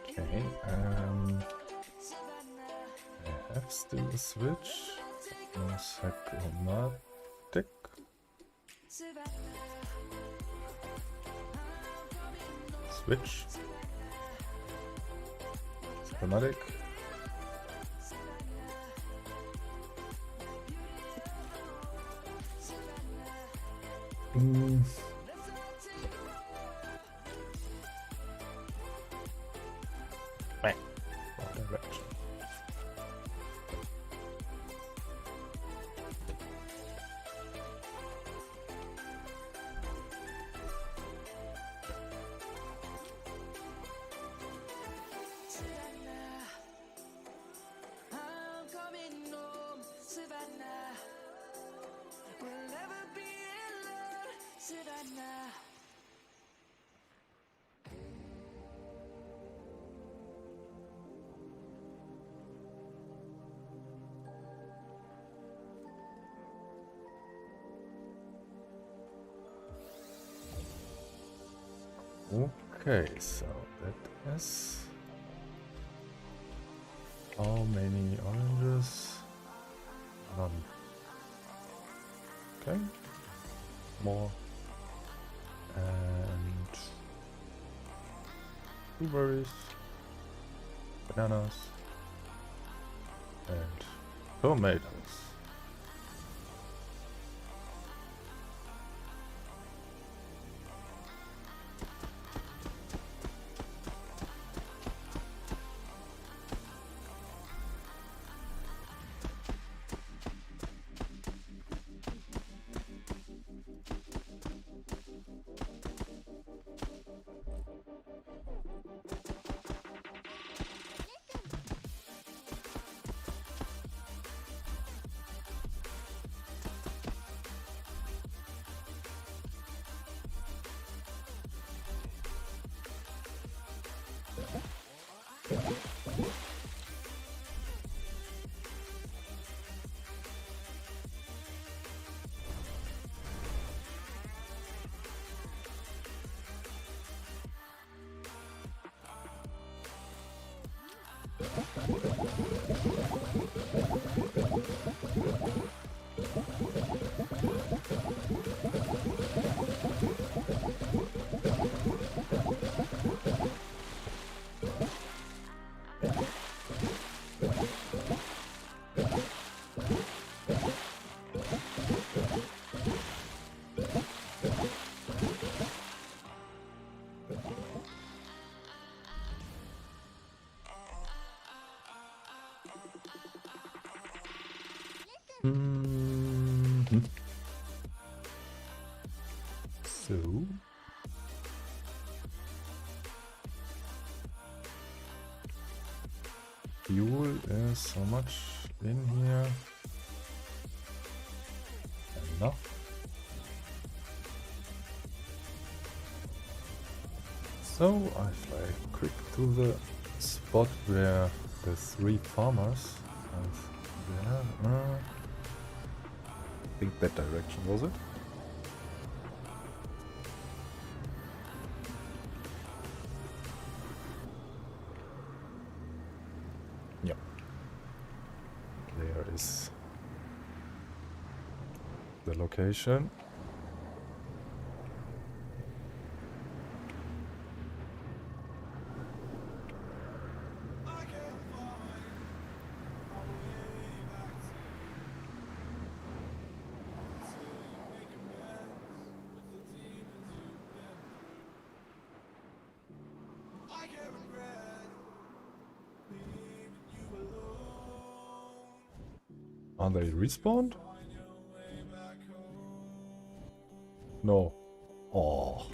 Speaker 1: Okay. I have still a switch. No schematic. Switch. Schematic. Bang. Wrong direction.
Speaker 3: I'm coming home, Savannah. We'll never be alone, Savannah.
Speaker 1: Okay, so that is how many oranges? None. Okay, more and blueberries, bananas, and tomatoes. So. Fuel is so much in here. Enough. So I fly quick to the spot where the 3 farmers are there. I think that direction was it. Yep. There is the location. Are they respawned? No. Oh.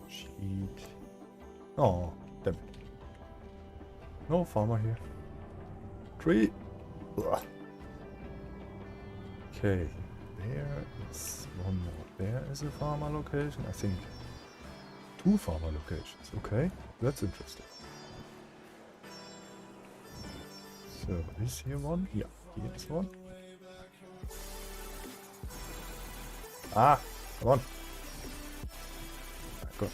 Speaker 1: Shit. Oh, damn it. No farmer here. Tree. Ugh. Okay. There is one more. There is a farmer location. I think 2 farmer locations. Okay. That's interesting. So, is here one? Yeah. Here's one. Ah, come on. Good.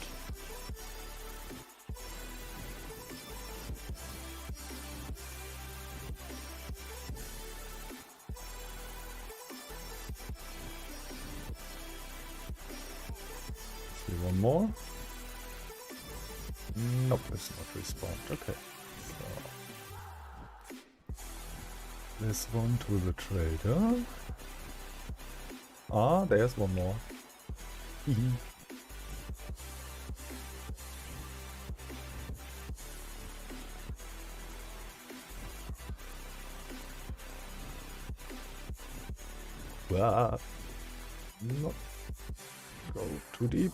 Speaker 1: See one more? Nope, it's not respawned. Okay. So. This one to the trader. Ah, there's one more. Ah, not go too deep.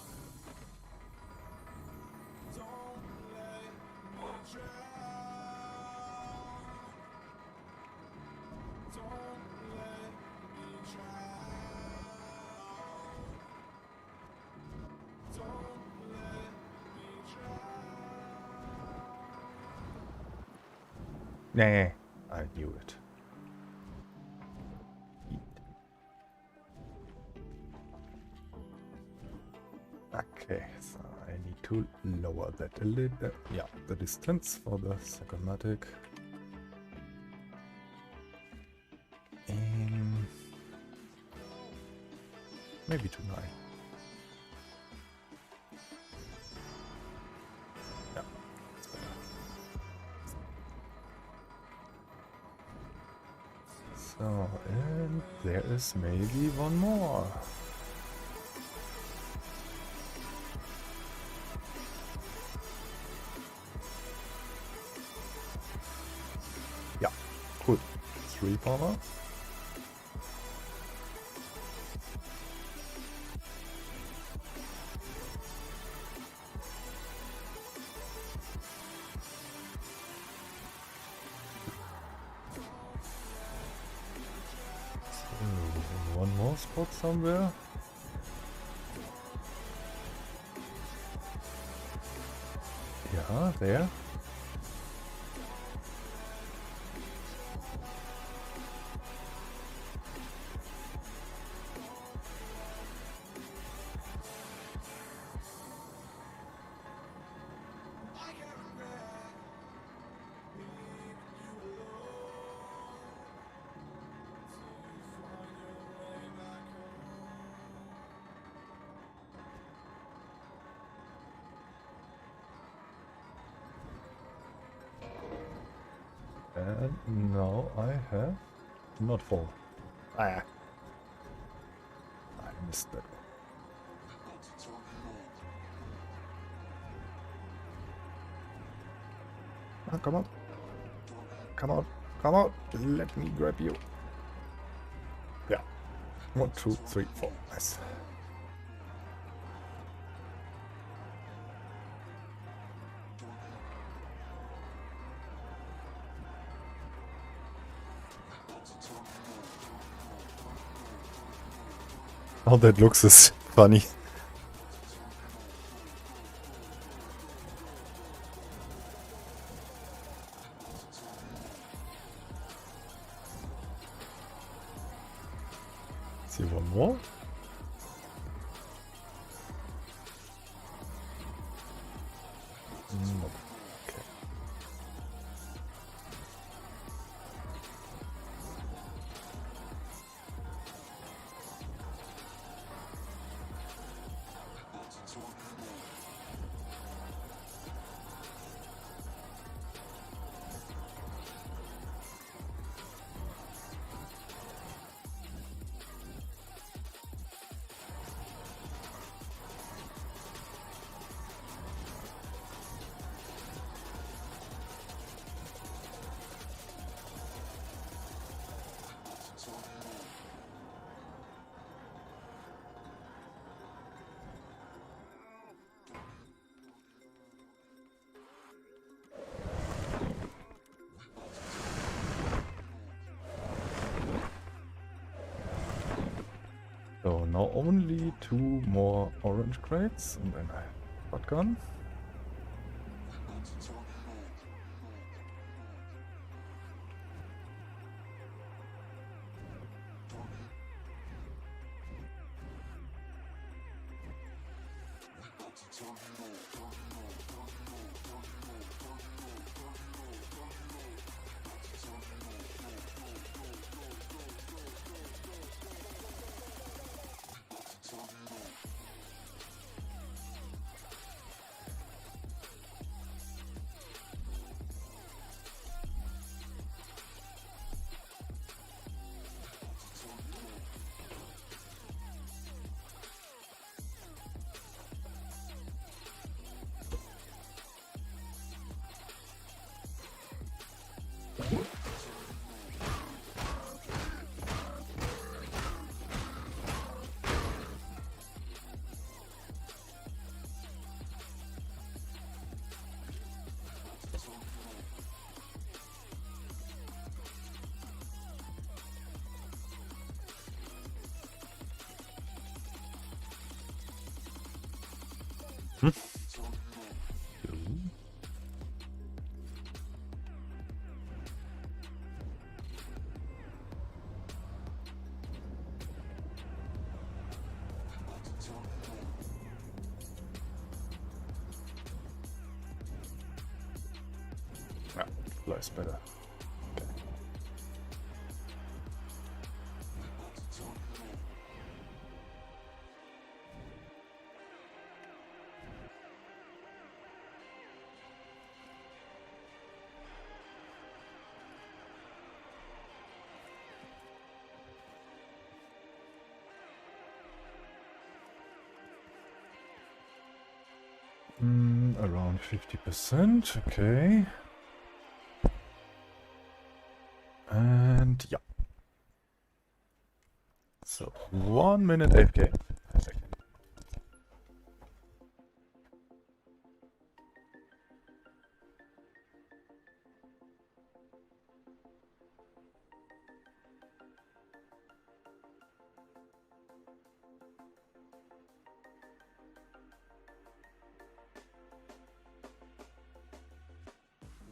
Speaker 1: Nah, I knew it. Okay, so I need to lower that a little. Yeah, the distance for the Sagomatic. Maybe to 9. Yeah, that's better. So, and there is maybe one more. Yeah, cool. 3 farmer. One more spot somewhere. Yeah, there. And now I have not fall. Ah, I missed that one. Ah, come on. Come on. Come on. Let me grab you. Yeah. 1, 2, 3, 4. Nice. How that looks is funny. See one more. Nope. Okay. So now only 2 more orange crates and then I shotgun. Yeah, flies better. Okay. Around 50%, okay. And yeah. So 1 minute AFK.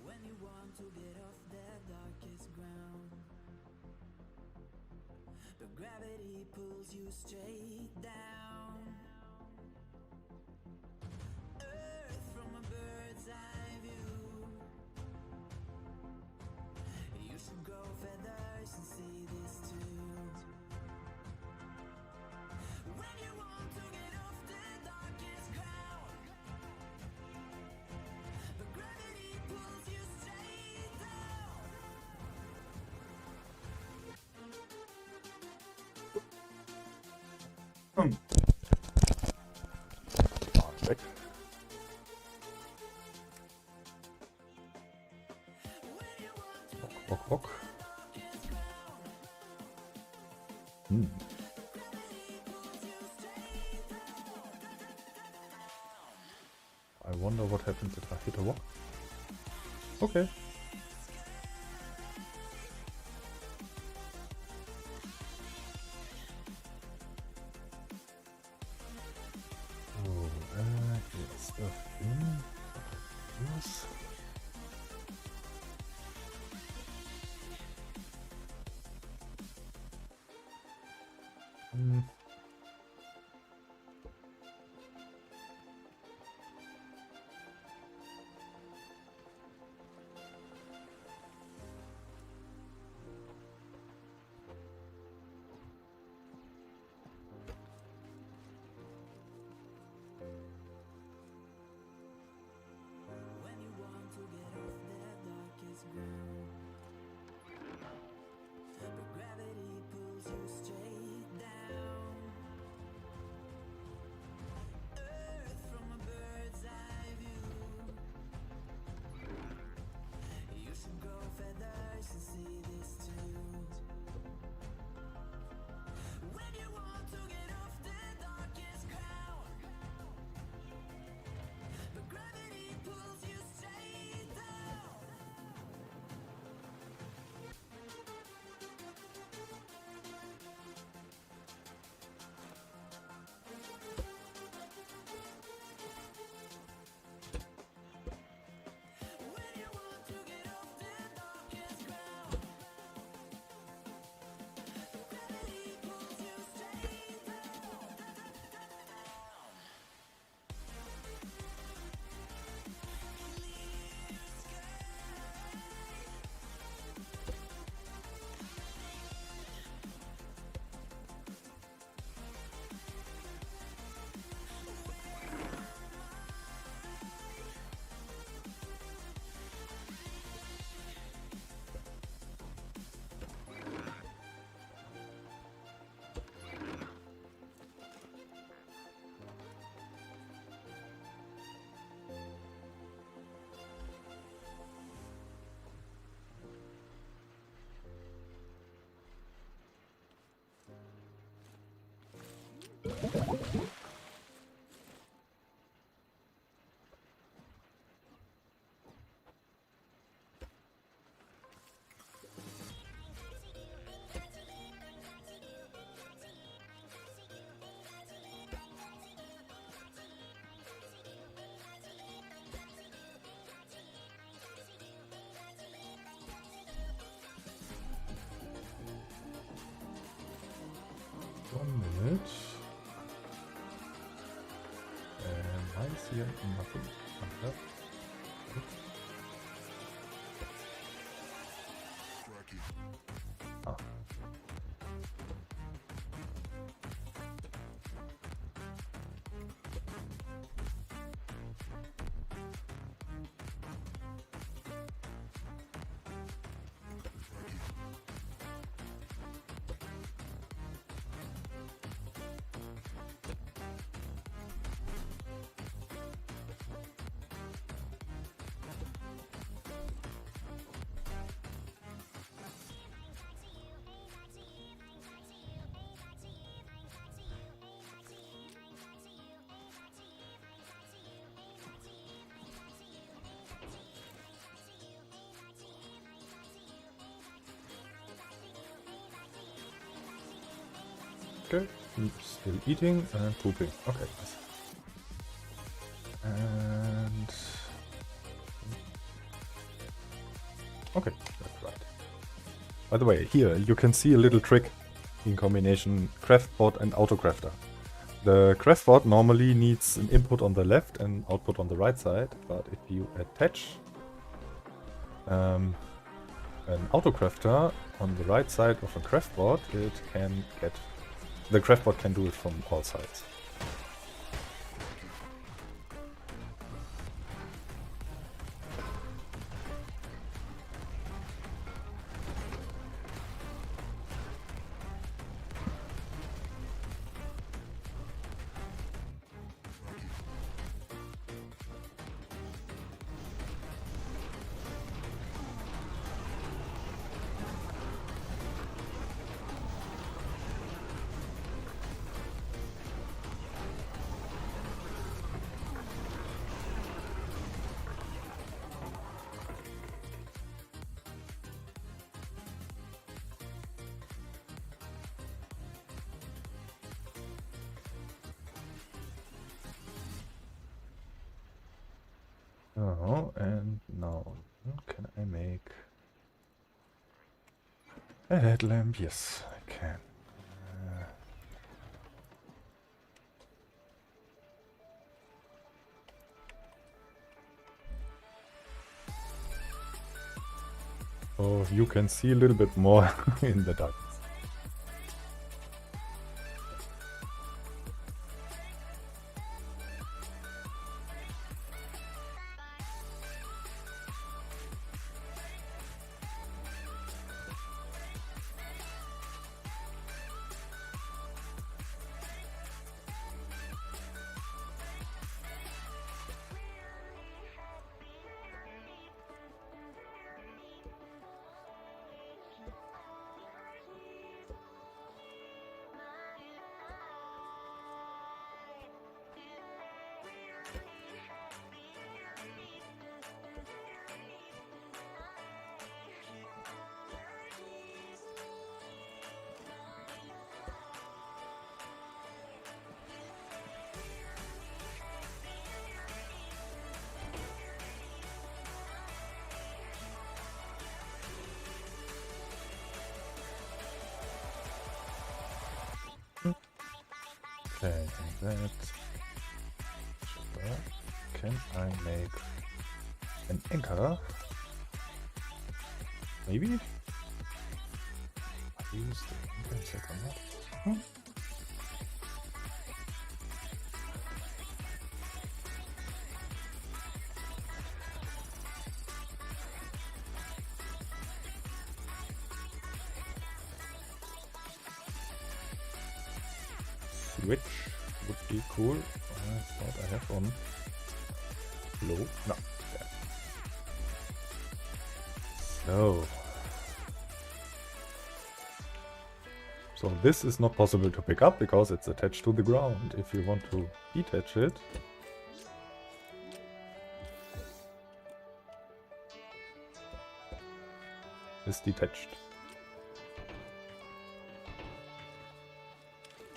Speaker 3: When you want to get off the darkest ground, the gravity pulls you straight down. Earth from a bird's eye view. You should grow feathers and see this too. When you want to get off the darkest ground, the gravity pulls you straight down.
Speaker 1: Check. Rock, rock, rock. I wonder what happens if I hit a rock. Okay. Here's stuff in. Yes.
Speaker 3: When you want to get off that darkest ground, but gravity pulls you straight down. Earth from a bird's eye view. You should grow feathers and see this too. When you want to get off the darkest ground, but gravity pulls you straight down. When you want to get off the darkest ground, but gravity pulls you straight down.
Speaker 1: Minute. Why is here nothing? Ah. Okay, still eating and pooping. Okay, nice. And okay, that's right. By the way, here you can see a little trick in combination craftboard and autocrafter. The craftboard normally needs an input on the left and output on the right side, but if you attach an autocrafter on the right side of a craftboard, the craftboard can do it from all sides. Oh, and now can I make a headlamp? Yes, I can. Oh, you can see a little bit more in the darkness. Okay, and that. Can I make an anchor? Maybe? I use the anchor second. Switch would be cool. I thought I have one. Low? No. There. So this is not possible to pick up because it's attached to the ground. If you want to detach it, it's detached.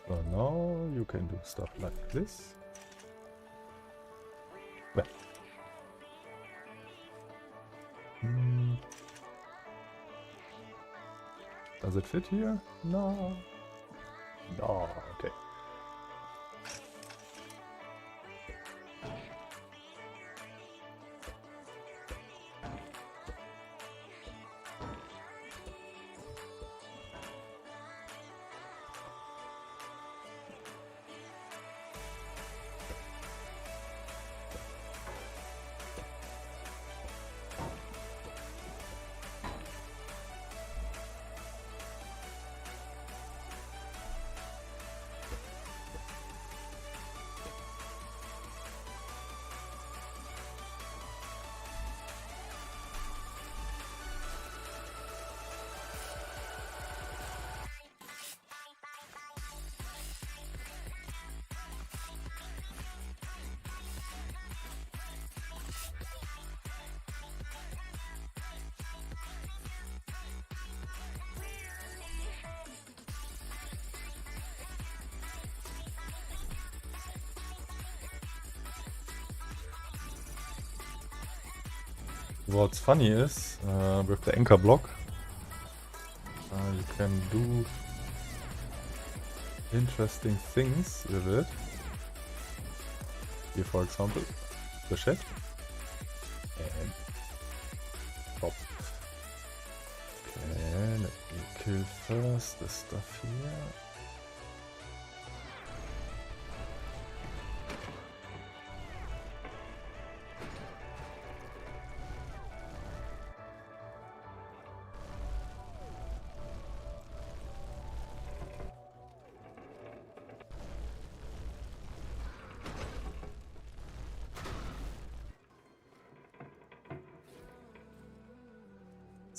Speaker 1: So now you can do stuff like this. Well. Does it fit here? No. No, okay. What's funny is, with the anchor block, you can do interesting things with it. Here, for example, the shed. And top. Okay, let me kill first the stuff here.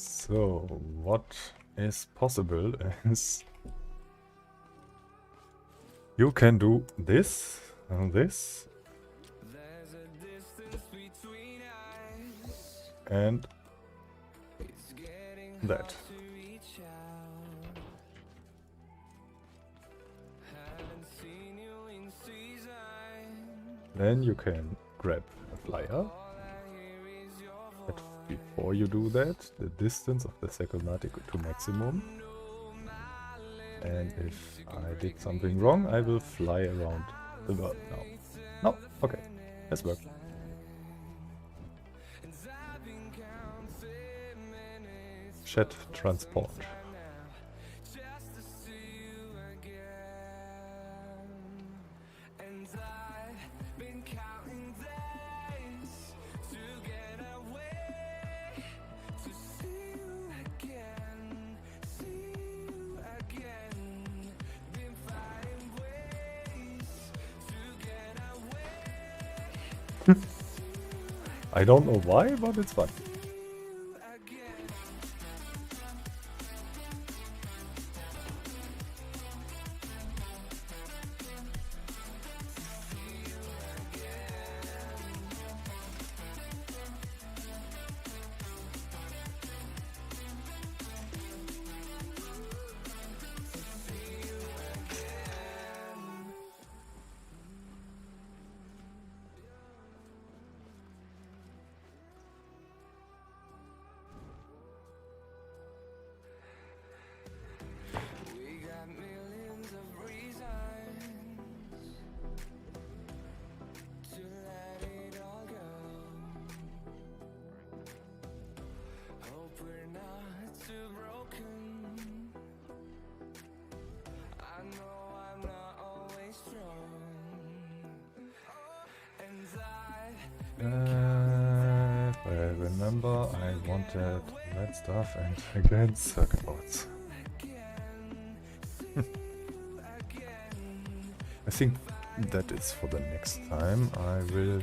Speaker 1: So, what is possible is you can do this and this and that. Then you can grab a flyer before you do that, the distance of the Secomatic to maximum. And if I did something wrong, I will fly around the world now. No, okay, let's work. Chat transport. I don't know why, but it's fun. If I remember, I wanted that stuff and again circuit boards. I think that is for the next time. I will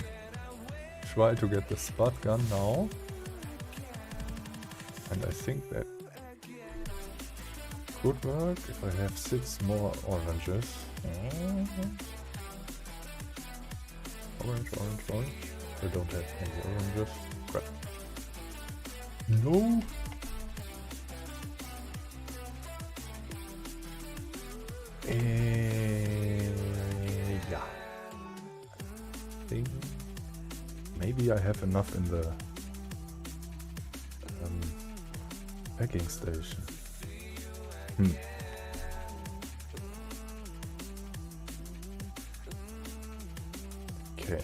Speaker 1: try to get the spot gun now. And I think that could work if I have 6 more oranges. Orange, orange, orange. I don't have any oranges. Crap. No! Yeah. I think maybe I have enough in the packing station. Okay.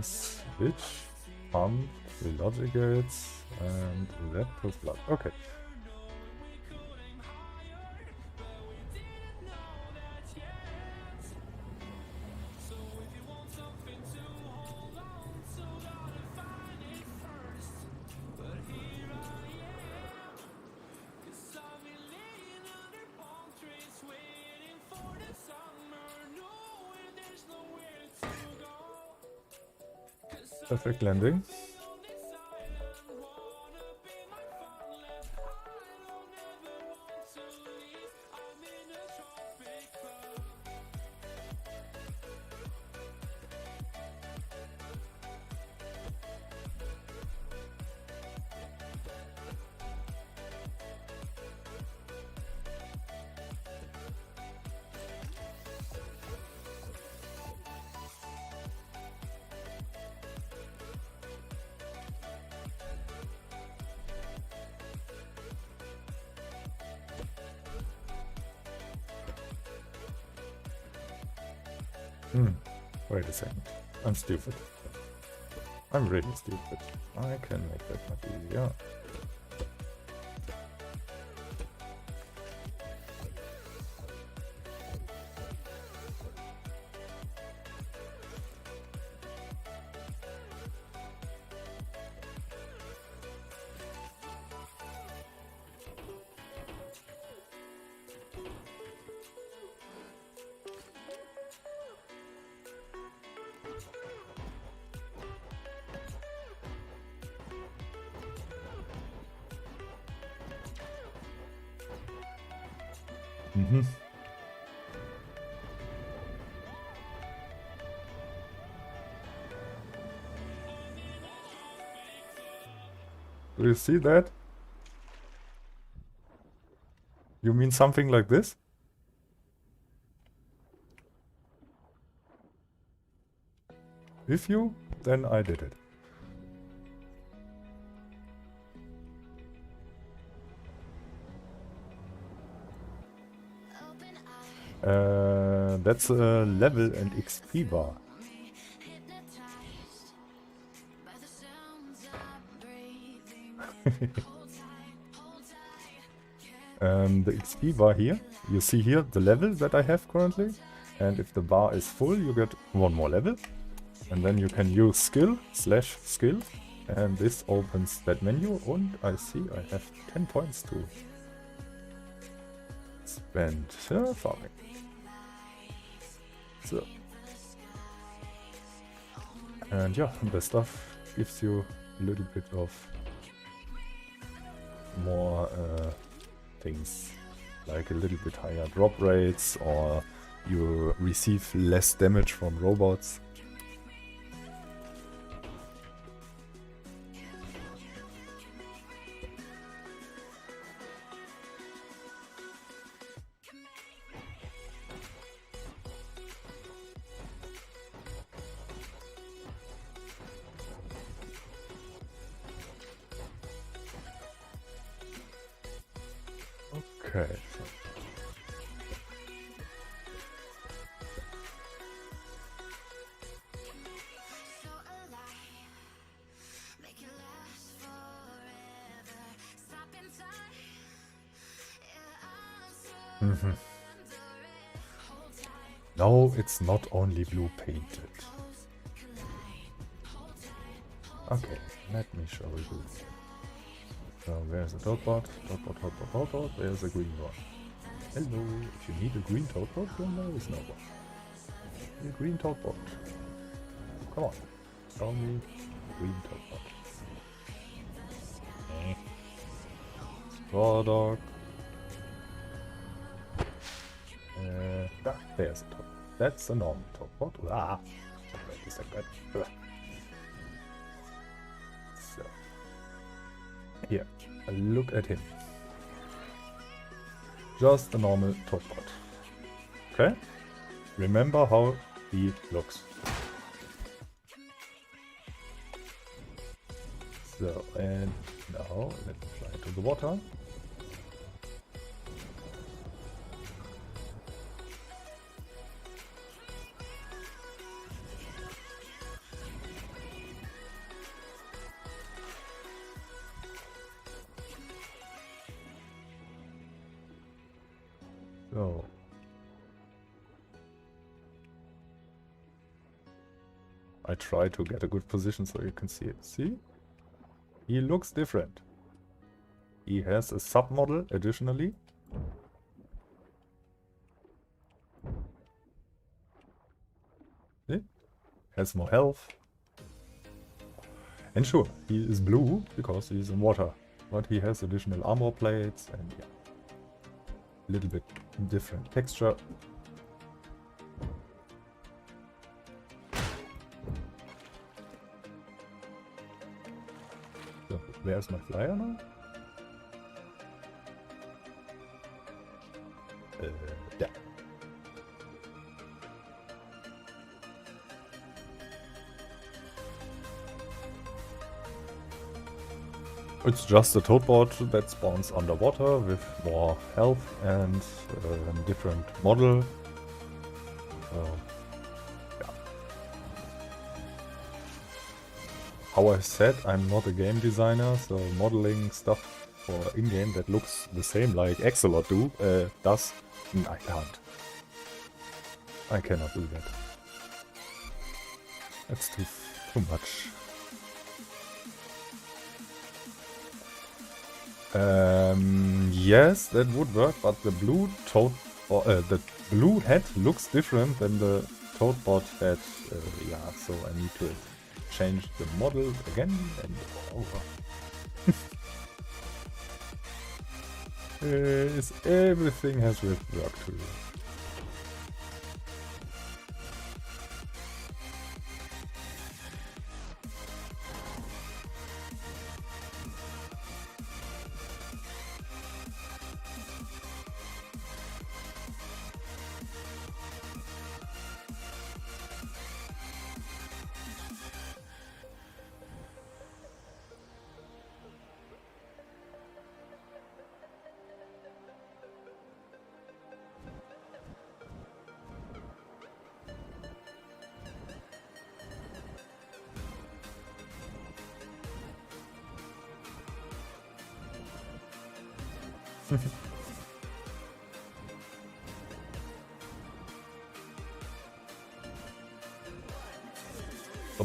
Speaker 1: Switch, Fant, the logic gates, and that to plug. Okay. Perfect landing. Wait a second. I'm stupid. I'm really stupid. I can make that much easier. Do you see that? You mean something like this? If you, then I did it. That's a level and XP bar. The XP bar here, you see here the level that I have currently, and if the bar is full you get one more level, and then you can use skill/skill, and this opens that menu, and I see I have 10 points to spend farming. So, and yeah, the stuff gives you a little bit of more things, like a little bit higher drop rates, or you receive less damage from robots. Okay. No, it's not only blue painted. Okay, let me show you. So where's the toadbot? Toadbot, there's a green one. Hello, if you need a green toadbot, then there is no one. A green toadbot. Come on, show me a green toadbot. Okay. Straw dog. There's a toadbot. That's a normal toadbot. Ah, wait a second. So, here, look at him. Just a normal toadbot. Okay? Remember how he looks. So, and now let's fly to the water. So. I try to get a good position so you can see it. See? He looks different. He has a submodel additionally. See? Has more health. And sure, he is blue because he's in water. But he has additional armor plates and yeah. A little bit different texture. So, where's my flyer now? Yeah. It's just a toad board that spawns underwater with more health and different model. Yeah. How I said, I'm not a game designer, so modeling stuff for in-game that looks the same like Axolot does, I can't. I cannot do that. That's too much. Yes, that would work, but the blue the blue head looks different than the toad board head. Yeah, so I need to change the model again and over. Everything has work to do.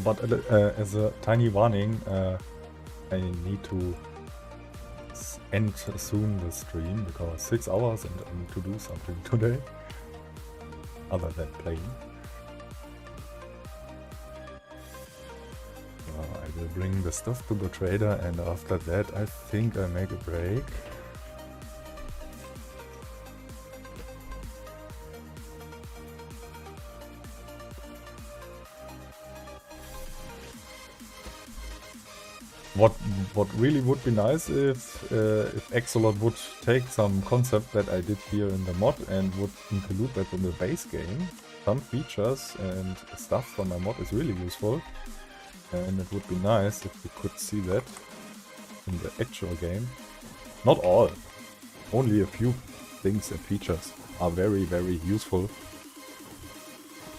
Speaker 1: But as a tiny warning, I need to end soon the stream because 6 hours and I need to do something today other than playing. I will bring the stuff to the trader and after that I think I make a break. What really would be nice if Axolot would take some concept that I did here in the mod and would include that in the base game. Some features and stuff from my mod is really useful. And it would be nice if we could see that in the actual game. Not all. Only a few things and features are very, very useful.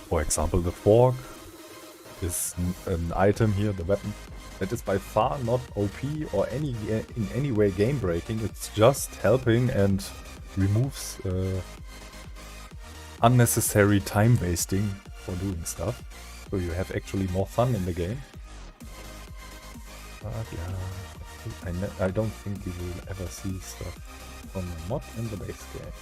Speaker 1: For example, the fork is an item here, the weapon. That is by far not OP or in any way game breaking. It's just helping and removes unnecessary time wasting for doing stuff. So you have actually more fun in the game. But yeah, I don't think you will ever see stuff from the mod in the base game.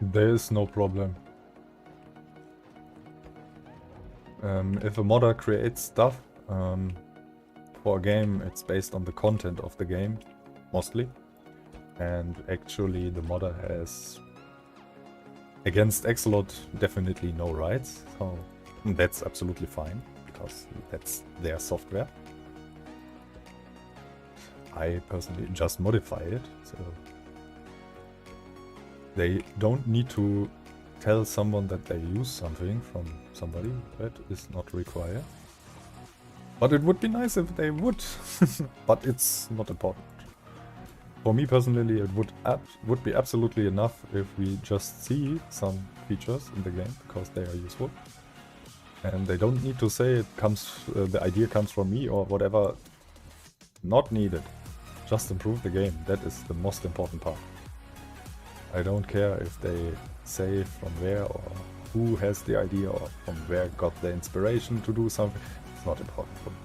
Speaker 1: There is no problem. If a modder creates stuff for a game, it's based on the content of the game, mostly. And actually the modder has, against Axolot, definitely no rights. So that's absolutely fine, because that's their software. I personally just modify it, so They don't need to tell someone that they use something from somebody. That is not required. But it would be nice if they would. But it's not important. For me personally, it would be absolutely enough if we just see some features in the game, because they are useful. And they don't need to say it comes, the idea comes from me or whatever. Not needed. Just improve the game. That is the most important part. I don't care if they say from where or who has the idea or from where got the inspiration to do something. It's not important for me.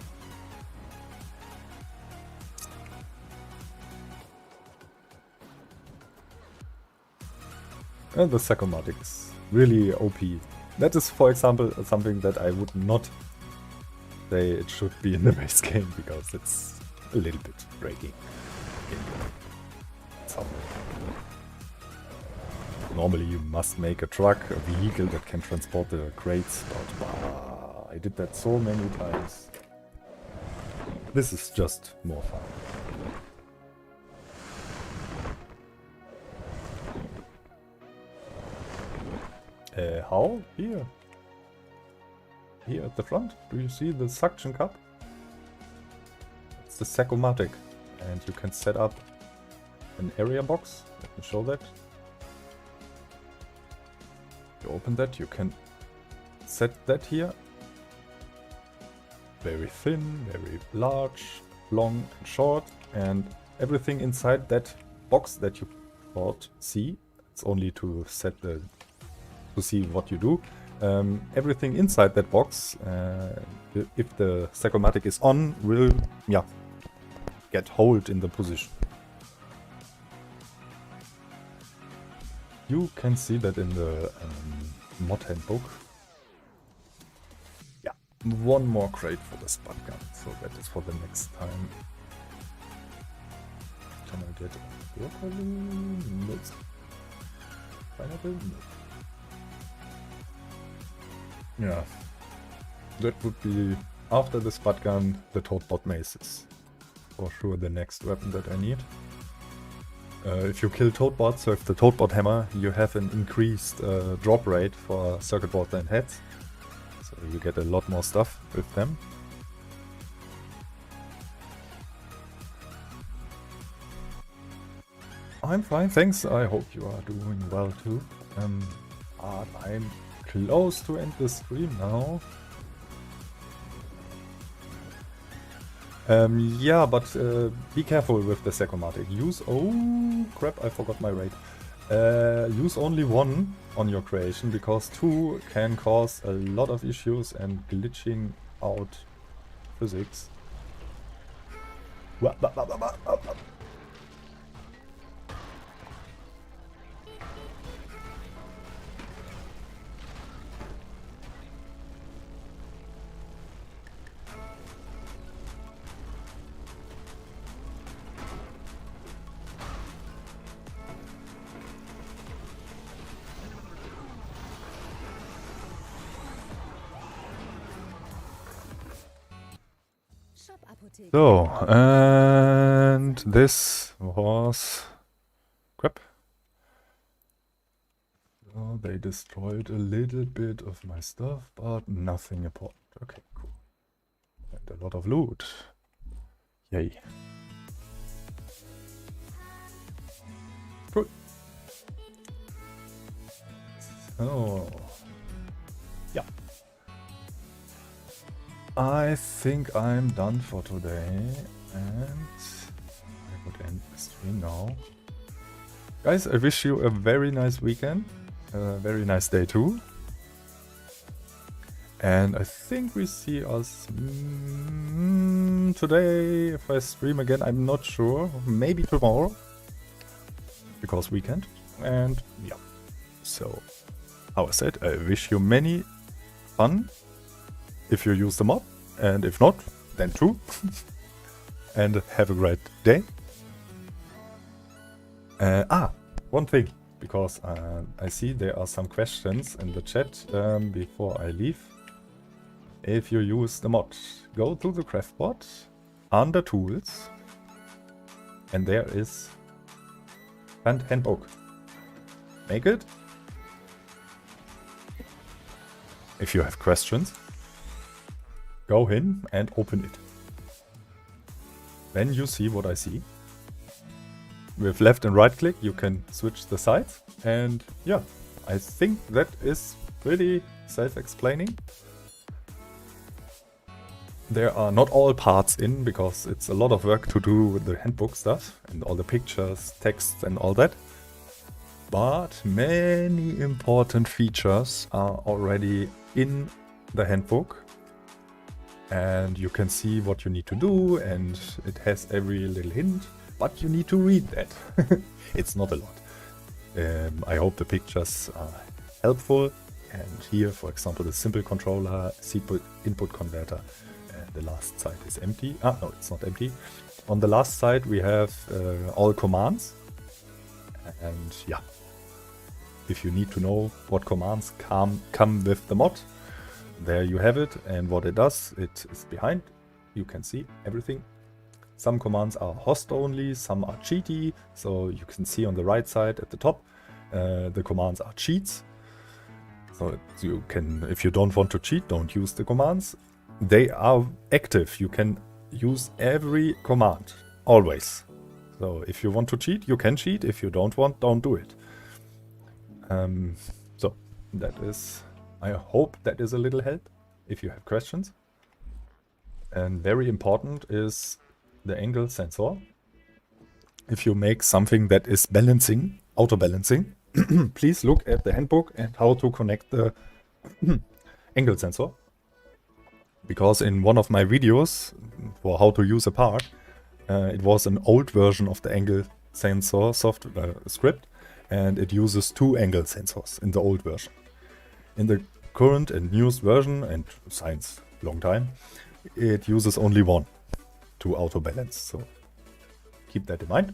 Speaker 1: And the Sakomatic is really OP. That is, for example, something that I would not say it should be in the base game, because it's a little bit breaking. Normally you must make a truck, a vehicle that can transport the crates, but I did that so many times. This is just more fun. How? Here. Here at the front. Do you see the suction cup? It's the Sakomatic. And you can set up an area box. Let me show that. You open that, you can set that here. Very thin, very large, long and short. And everything inside that box that you can't see. It's only to set the... to see what you do. Everything inside that box, if the Sakomatic is on, will get hold in the position. You can see that in the mod handbook. Yeah, one more crate for the spud gun, so that is for the next time. Can I get broccoli? No. Pineapple? No. Yeah, that would be, after the spud gun, the Toadbot mace is for sure the next weapon that I need. If you kill Toadbots with the Toadbot hammer, you have an increased drop rate for circuit boards and heads. So you get a lot more stuff with them. I'm fine, thanks. I hope you are doing well too. I'm close to end the stream now. Yeah, but be careful with the Sakomatic. Use... oh crap, I forgot my rate. Use only one on your creation, because two can cause a lot of issues and glitching out physics. So, and this was crap. So they destroyed a little bit of my stuff, but nothing important. Okay, cool. And a lot of loot. Yay. Cool. So, yeah. I think I'm done for today, and I would end the stream now. Guys, I wish you a very nice weekend, a very nice day too. And I think we see us today, if I stream again, I'm not sure, maybe tomorrow, because weekend. And yeah, so how I said, I wish you many fun if you use the mod, and if not, then too. And have a great day. One thing, because I see there are some questions in the chat before I leave. If you use the mod, go to the craftbot, under tools, and there is Fant handbook. make it. If you have questions, go in and open it. Then you see what I see. With left and right click, you can switch the sides. And yeah, I think that is pretty self-explaining. There are not all parts in, because it's a lot of work to do with the handbook stuff and all the pictures, texts and all that. But many important features are already in the handbook. And you can see what you need to do, and it has every little hint, but you need to read that. It's not a lot. I hope the pictures are helpful. And here, for example, the simple controller, input converter. The last side is empty. Ah, no, it's not empty. On the last side, we have all commands. And yeah, if you need to know what commands come with the mod, there you have it. And what it does, it is behind. You can see everything. Some commands are host only, some are cheaty. So you can see on the right side at the top, the commands are cheats. So you can, if you don't want to cheat, don't use the commands. They are active. You can use every command, always. So if you want to cheat, you can cheat. If you don't want, don't do it. So that is, I hope that is a little help if you have questions. And very important is the angle sensor. If you make something that is balancing, auto-balancing, please look at the handbook and how to connect the angle sensor. Because in one of my videos for how to use a part, it was an old version of the angle sensor script, and it uses 2 angle sensors in the old version. In the current and newest version, and since long time, it uses only 1 to auto balance. So keep that in mind.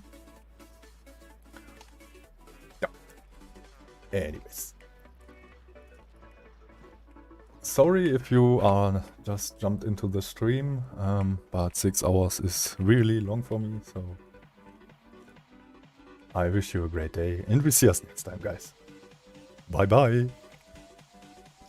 Speaker 1: Yeah. Anyways. Sorry if you are just jumped into the stream, but 6 hours is really long for me, so I wish you a great day, and we see us next time, guys. Bye bye!